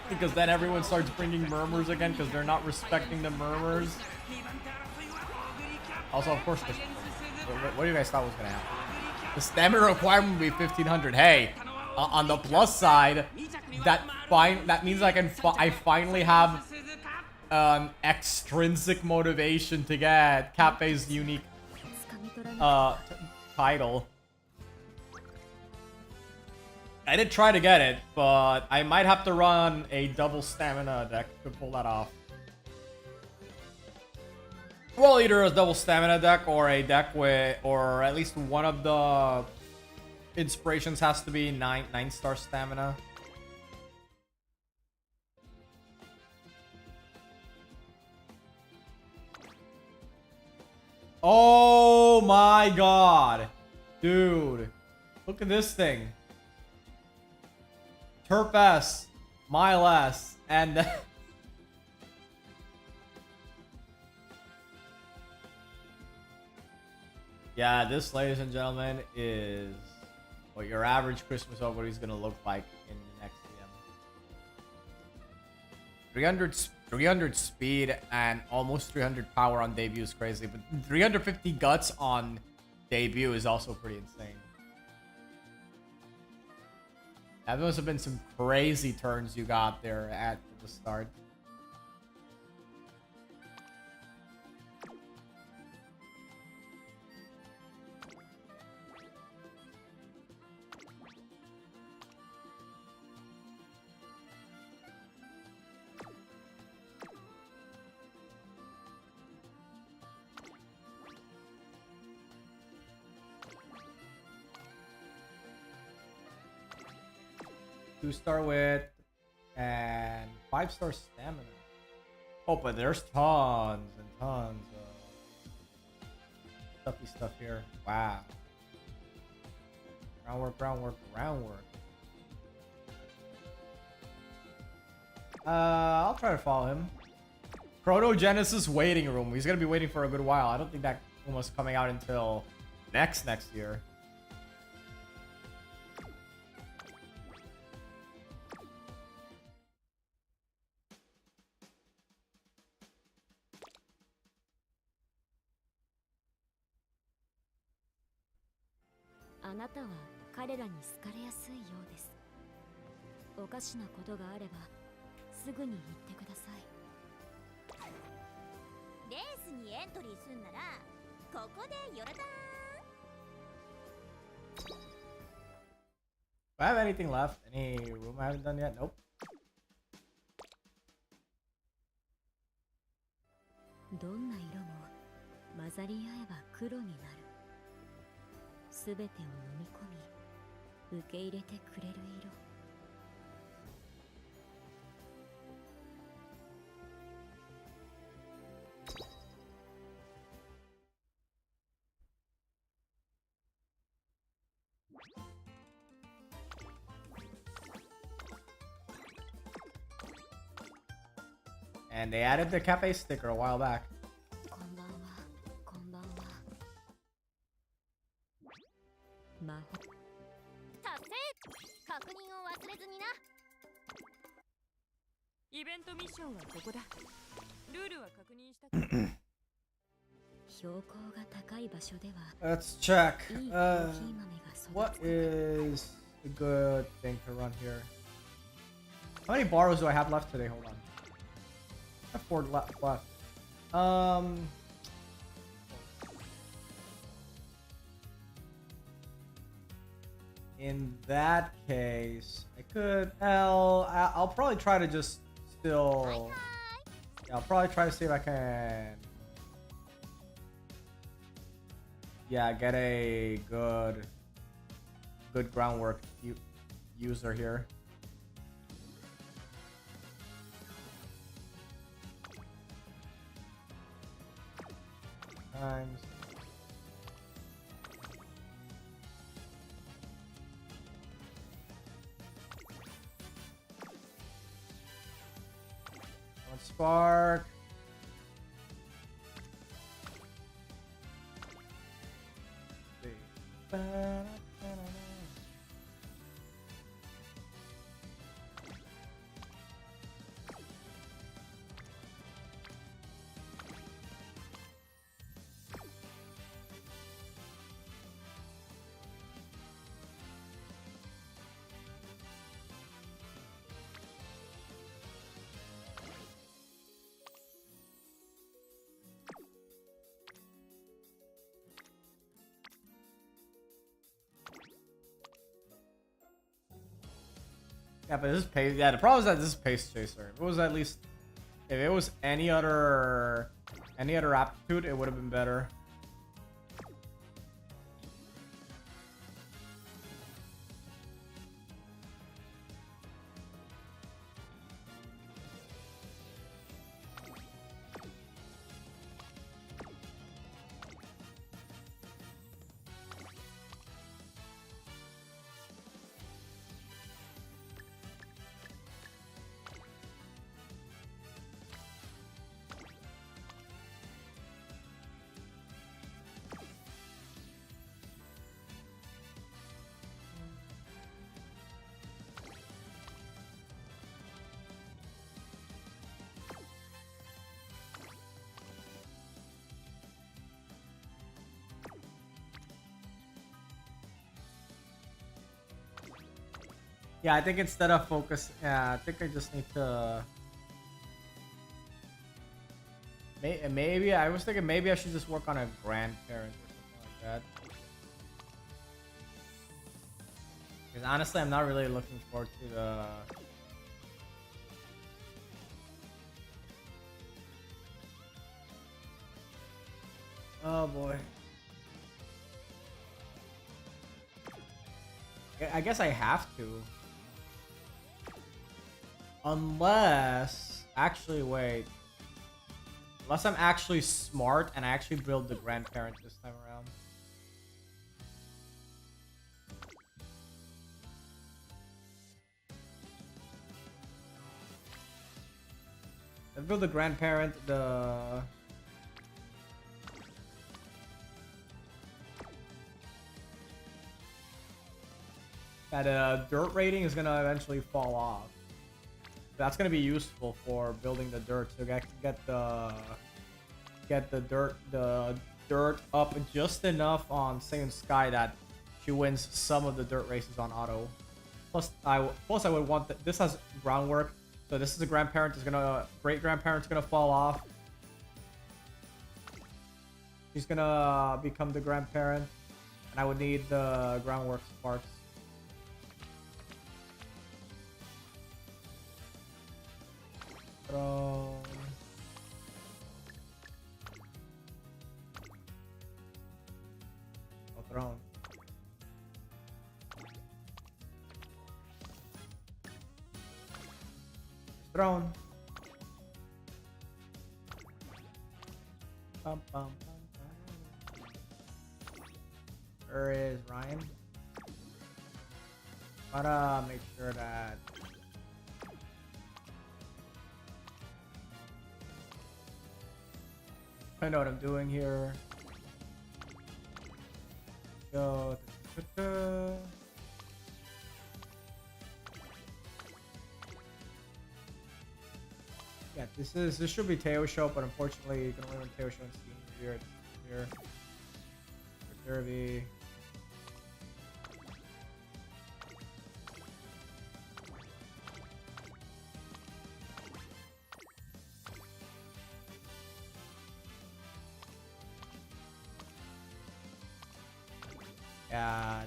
because then everyone starts bringing murmurs again because they're not respecting the murmurs. Also, of course, what do you guys thought was gonna happen? The stamina requirement would be 1500. Hey, on the plus side, that means I finally have an extrinsic motivation to get Cafe's unique title. I did try to get it, but I might have to run a double stamina deck to pull that off. Well, either a double stamina deck or a deck with, or at least one of the inspirations has to be 9-star stamina. Oh my god. Dude. Look at this thing. Turf S, Mile S, and yeah, this, ladies and gentlemen, is what your average Christmas ogre is gonna look like in the next CM. 300 speed and almost 300 power on debut is crazy, but 350 guts on debut is also pretty insane. That must have been some crazy turns you got there at the start. Two-star wit and 5-star stamina. Oh, but there's tons and tons of stuffy stuff here. Wow. Groundwork, groundwork, groundwork. I'll try to follow him. Protogenesis waiting room. He's gonna be waiting for a good while. I don't think that one was coming out until next year. Do I have anything left? Any room I haven't done yet? Nope. And they added the cafe sticker a while back. Let's check. What is a good thing to run here? How many borrows do I have left today? Hold on. I have 4 left. In that case, I could. I'll probably try to just still. Yeah, I'll probably try to see if I can. Yeah, get a good groundwork user here. Times. One spark. Yeah, but this is pace. Yeah, the problem is that this is pace chaser. If it was at least, if it was any other aptitude, it would have been better. Yeah, I think instead of focus, yeah, I think I just need to. Maybe I was thinking maybe I should just work on a grandparent or something like that. Because honestly, I'm not really looking forward to the. Oh boy. I guess I have to. Unless, actually, wait. Unless I'm actually smart and I actually build the grandparent this time around. Let's build the grandparent, the... That dirt rating is gonna eventually fall off. That's gonna be useful for building the dirt to get the dirt up just enough on Saiyan Sky that she wins some of the dirt races on auto. Plus I would want that. This has groundwork, so this is a grandparent is gonna great grandparent's gonna fall off. She's gonna become the grandparent, and I would need the groundwork sparks. Throne. Oh, throne. Throne. Bum, bum, bum, bum. Where is Ryan? Gotta make sure that I know what I'm doing here. Go. Yeah, this should be Teo Show, but unfortunately you can only run Teo Show and Steam here. Here. Derby. Yeah,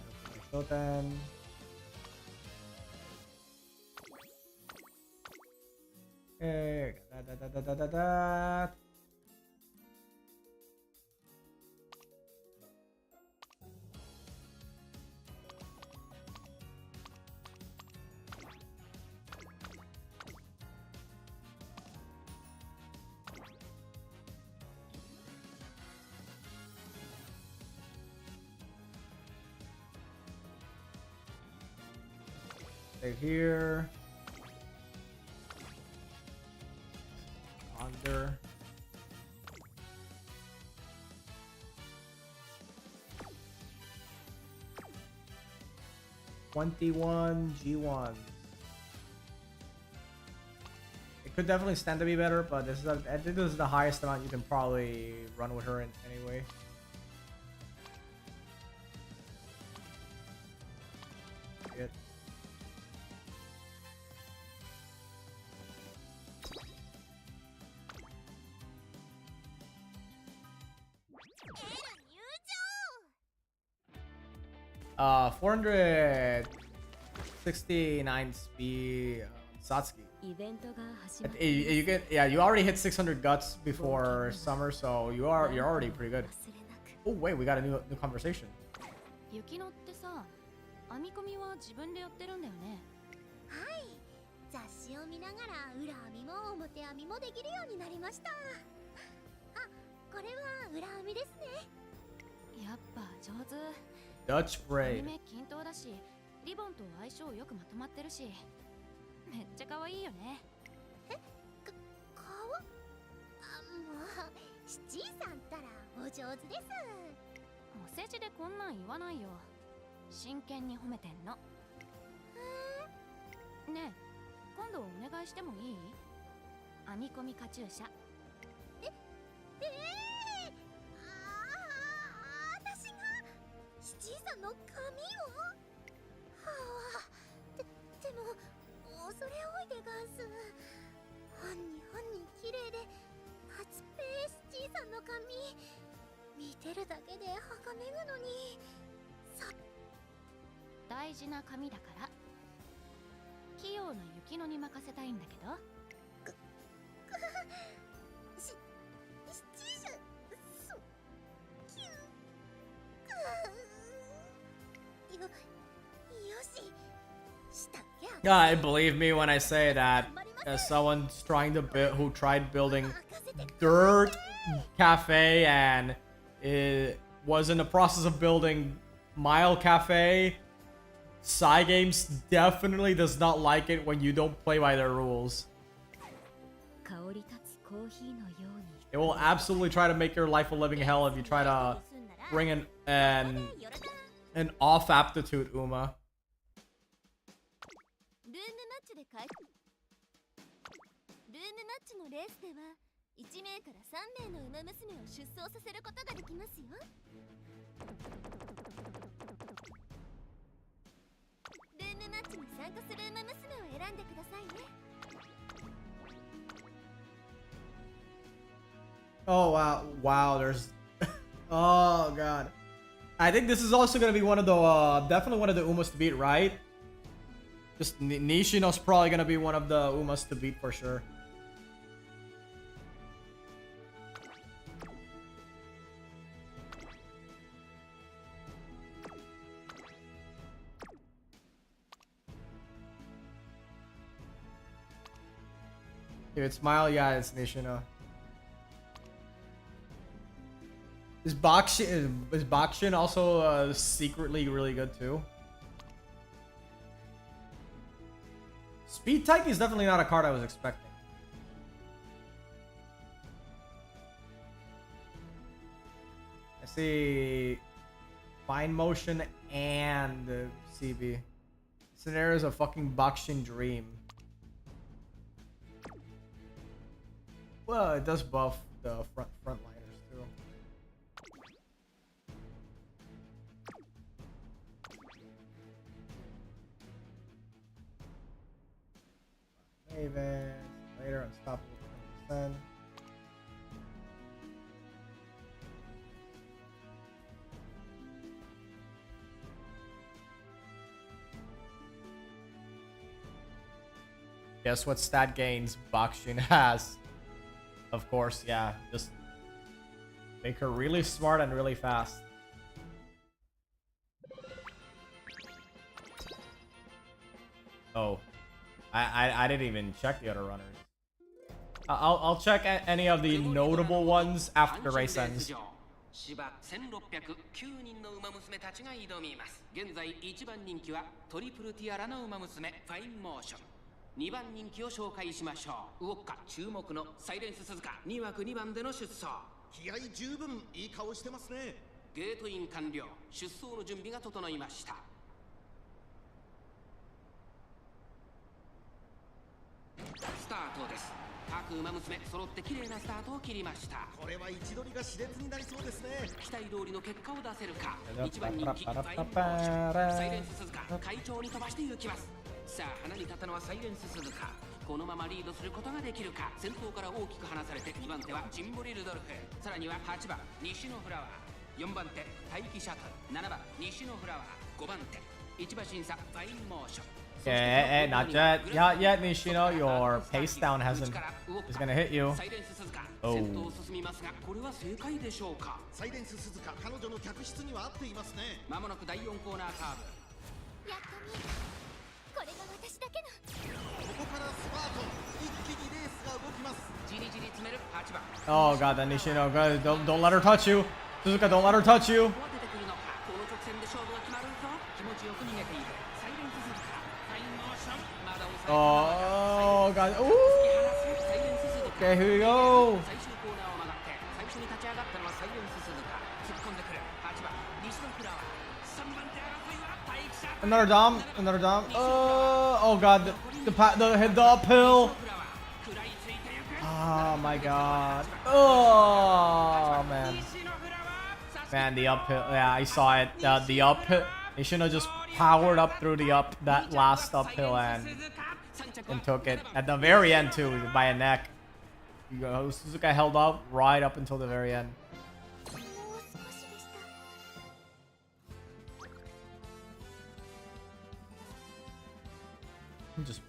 Shoten. Okay, da. Stay here. Under. G1. It could definitely stand to be better, but I think this is the highest amount you can probably run with her in anyway. Good. Uh, 469 speed, Satsuki. You get, yeah, you already hit 600 guts before summer, so you're already pretty good. Oh wait, we got a new conversation. 雪乃ってさ、編み込みは自分でやってるんだよね。はい。雑誌を見ながら裏編みも表編みもできるようになりました。あ、これは裏編みですね。やっぱ上手。Dutch braid. アニメ均等だし、リボンと相性よくまとまってるし、めっちゃ可愛いよね。え、顔？あ、もうシチーさんったらお上手です。お世辞でこんなん言わないよ。真剣に褒めてんの。ねえ、今度お願いしてもいい？編み込みカチューシャ。私がシチーさんの髪を？はあ、で大事な紙だから器用な雪乃に任せたいんだけど。し七者そきゅよししたや Yeah, believe me when I say that. As someone's trying to build, who tried building dirt cafe and it was in the process of building Mile Cafe. Psy Games definitely does not like it when you don't play by their rules. 香り立つコーヒーのように It will absolutely try to make your life a living hell if you try to bring an off aptitude, Uma. ルームマッチでルームマッチのレースでは1名から3名の馬娘を出走させることができますよ。ルームマッチに参加する馬娘を選んでくださいね。 Oh wow, there's oh god. I think this is also gonna be one of the definitely one of the Umas to beat, right? Just Nishino's probably gonna be one of the Umas to beat for sure. If it's Smile, yeah, it's Nishino. Is Bakshin also secretly really good too? Speed type is definitely not a card I was expecting. I see Fine Motion and CB. Scenario is a fucking Bakshin dream. Well, it does buff the frontliners too. Maven, later, unstoppable 20%. Guess what stat gains Bakshin has? Of course, yeah, just make her really smart and really fast. Oh, I didn't even check the other runners. I'll check any of the notable ones after the race ends. 芝1609人の馬娘たちが挑みます。現在1番人気はトリプルティアラの馬娘ファインモーション。2番人気を紹介しましょう。ウォッカ注目のサイレンス鈴鹿2枠2番での出走。気合十分いい顔してますね。ゲートイン完了。出走の準備が整いました。スタートです。各馬娘揃って綺麗なスタートを切りました。これは位置取りが熾烈になりそうですね。期待通りの結果を出せるか。1番人気ファインモーションサイレンス鈴鹿快調に飛ばしていきます。さあ花に立ったのはサイレンス鈴鹿。このままリードすることができるか。先頭から大きく離されて2番手はジンボリルドルフ。さらには8番西のフラワー、4番手待機シャトル、7番西のフラワー、5番手1馬審査ファインモーション。Okay, not yet. Not yet, Nishino. Your pace down is gonna hit you. Oh. これは正解でしょうか。サイレンス鈴鹿、彼女の客室には合っていますね。まもなく第4コーナーカーブ。やっと見えた。これが私だけの。ここからスパート、一気にレースが動きます。じりじり詰める8番。Oh god, that Nishino. God, don't let her touch you. Suzuka, don't let her touch you. この直線で勝負が決まるぞ。気持ちよく逃げている。サイレンス鈴鹿。ファインモーション。まだ抑えています。 Oh god. Ooh. Okay, here we go. 最終コーナーを曲がって最初に立ち上がったのはサイレンス鈴鹿。突っ込んでくる8番西のフラワー。3番手争いは待機者。Another dom. Another dom. Oh god. The uphill. Oh my god. Oh man. Man, the uphill. Yeah, I saw it. The uphill. They should have just powered up through that last uphill and took it at the very end too by a neck. Suzuka held up right up until the very end.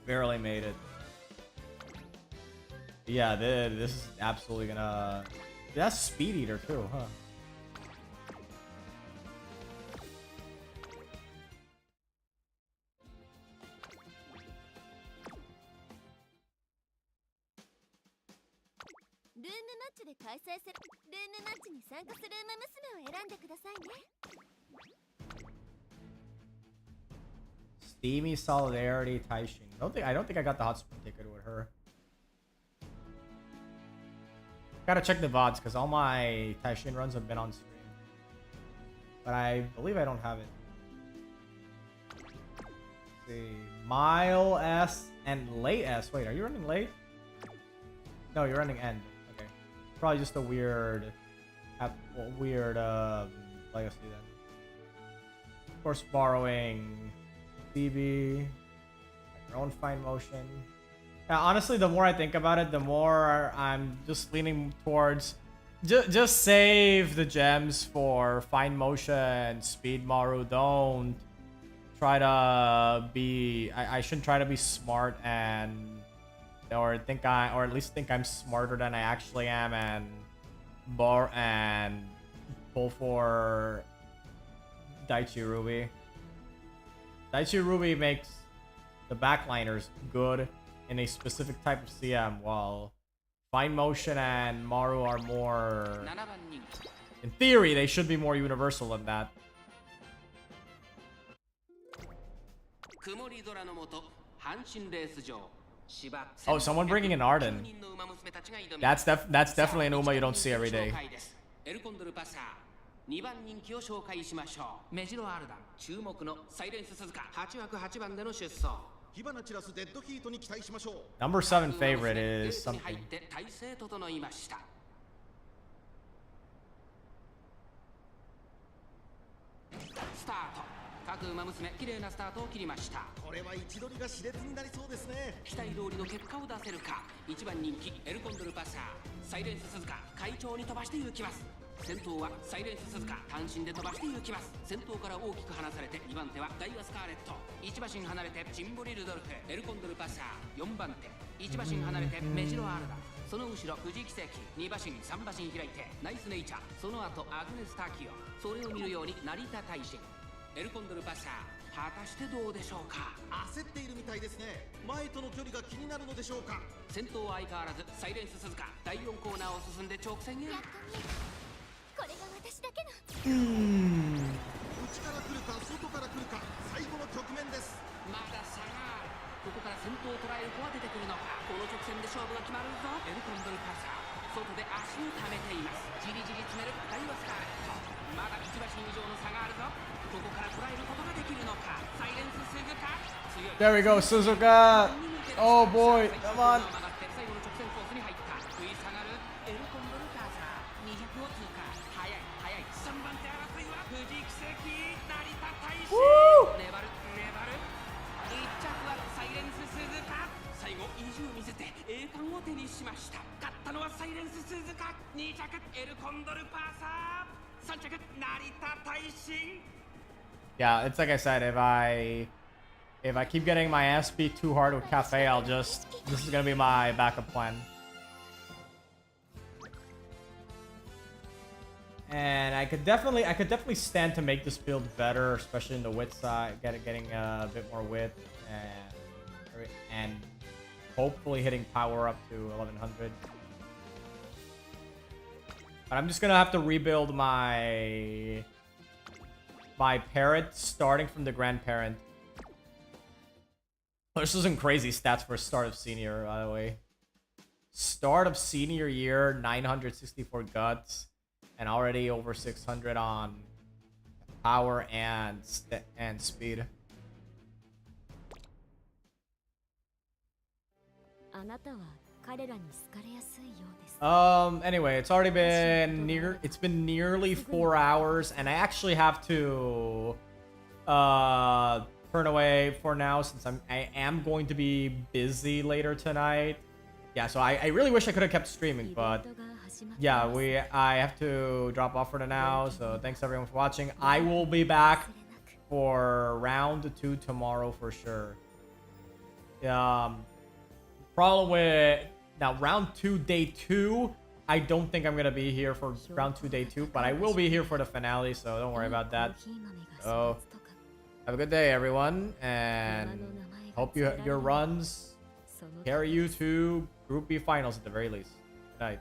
Barely made it. Yeah, this is absolutely gonna... That's Speed Eater too, huh? Steamy Solidarity Taishin. I don't think I got the hot spring ticket with her. Gotta check the VODs because all my Taishin runs have been on stream. But I believe I don't have it. Let's see. Mile S and late S. Wait, are you running late? No, you're running end. Okay. Probably just a weird legacy then. Of course, borrowing CB, your own fine motion. Yeah, honestly, the more I think about it, the more I'm just leaning towards just save the gems for fine motion, speed Maru. Don't try to be. I shouldn't try to be smart or at least think I'm smarter than I actually am and pull for Daichi Ruby. Daichi Ruby makes the backliners good in a specific type of CM, while fine motion and Maru are more... In theory, they should be more universal than that. Oh, someone bringing an Arden. That's definitely an Uma you don't see every day. 2番人気を紹介しましょう。メジロアルダン注目のサイレンス鈴鹿8枠8番での出走。火花散らすデッドヒートに期待しましょう。 Number 7 favorite is something. 入って体勢整いました。スタート。各馬娘綺麗なスタートを切りました。これは位置取りが熾烈になりそうですね。期待通りの結果を出せるか。1番人気エルコンドルパサーサイレンス鈴鹿快調に飛ばして行きます。 先頭はサイレンス鈴鹿単身で飛ばして行きます。先頭から大きく離されて2番手はダイワスカーレット1馬身離れてジンボリルドルフエルコンドルパサー4番手1馬身離れてメジロアルダその後ろ藤木奇跡2馬身3馬身開いてナイスネイチャーその後アグネスタキオそれを見るように成田大臣エルコンドルパサー果たしてどうでしょうか。焦っているみたいですね。前との距離が気になるのでしょうか。先頭は相変わらずサイレンス鈴鹿第4コーナーを進んで直線へ。これが私だけの内から来るか外から来るか最後の局面です。まだ差がある。ここから先頭を捉える子は出てくるのか。この直線で勝負が決まるぞ。エルコンドルパサー外で足を溜めています。じりじり詰めるダイワスカーレットまだ1馬身以上の差があるぞ。ここから捉えることができるのか。サイレンス鈴鹿強い。 There we go, Suzuka! Oh boy, come on! 最後の直線コースに入った。食い下がるエルコンドルパサー200を通過。速い3番手争いは藤木奇跡成田大使粘る1着はサイレンス鈴鹿最後意地を見せて栄冠を手にしました。勝ったのはサイレンス鈴鹿2着エルコンドルパサー3着成田大使。 Yeah, it's like I said, if I keep getting my ass beat too hard with Cafe, this is gonna be my backup plan. And I could definitely stand to make this build better, especially in the width side, getting a bit more width and hopefully hitting power up to 1100. But I'm just gonna have to rebuild my parrot starting from the grandparent. This is some crazy stats for start of senior, by the way. Start of senior year, 964 guts, and already over 600 on power and speed. Anyway, it's already been nearly 4 hours, and I actually have to turn away for now since I am going to be busy later tonight. Yeah, so I really wish I could have kept streaming, but yeah, I have to drop off for now. So thanks everyone for watching. I will be back for round 2 tomorrow for sure. Problem with now round 2 day 2. I don't think I'm gonna be here for round 2 day 2, but I will be here for the finale, so don't worry about that. So have a good day, everyone, and hope your runs carry you to Group B finals at the very least. Good night.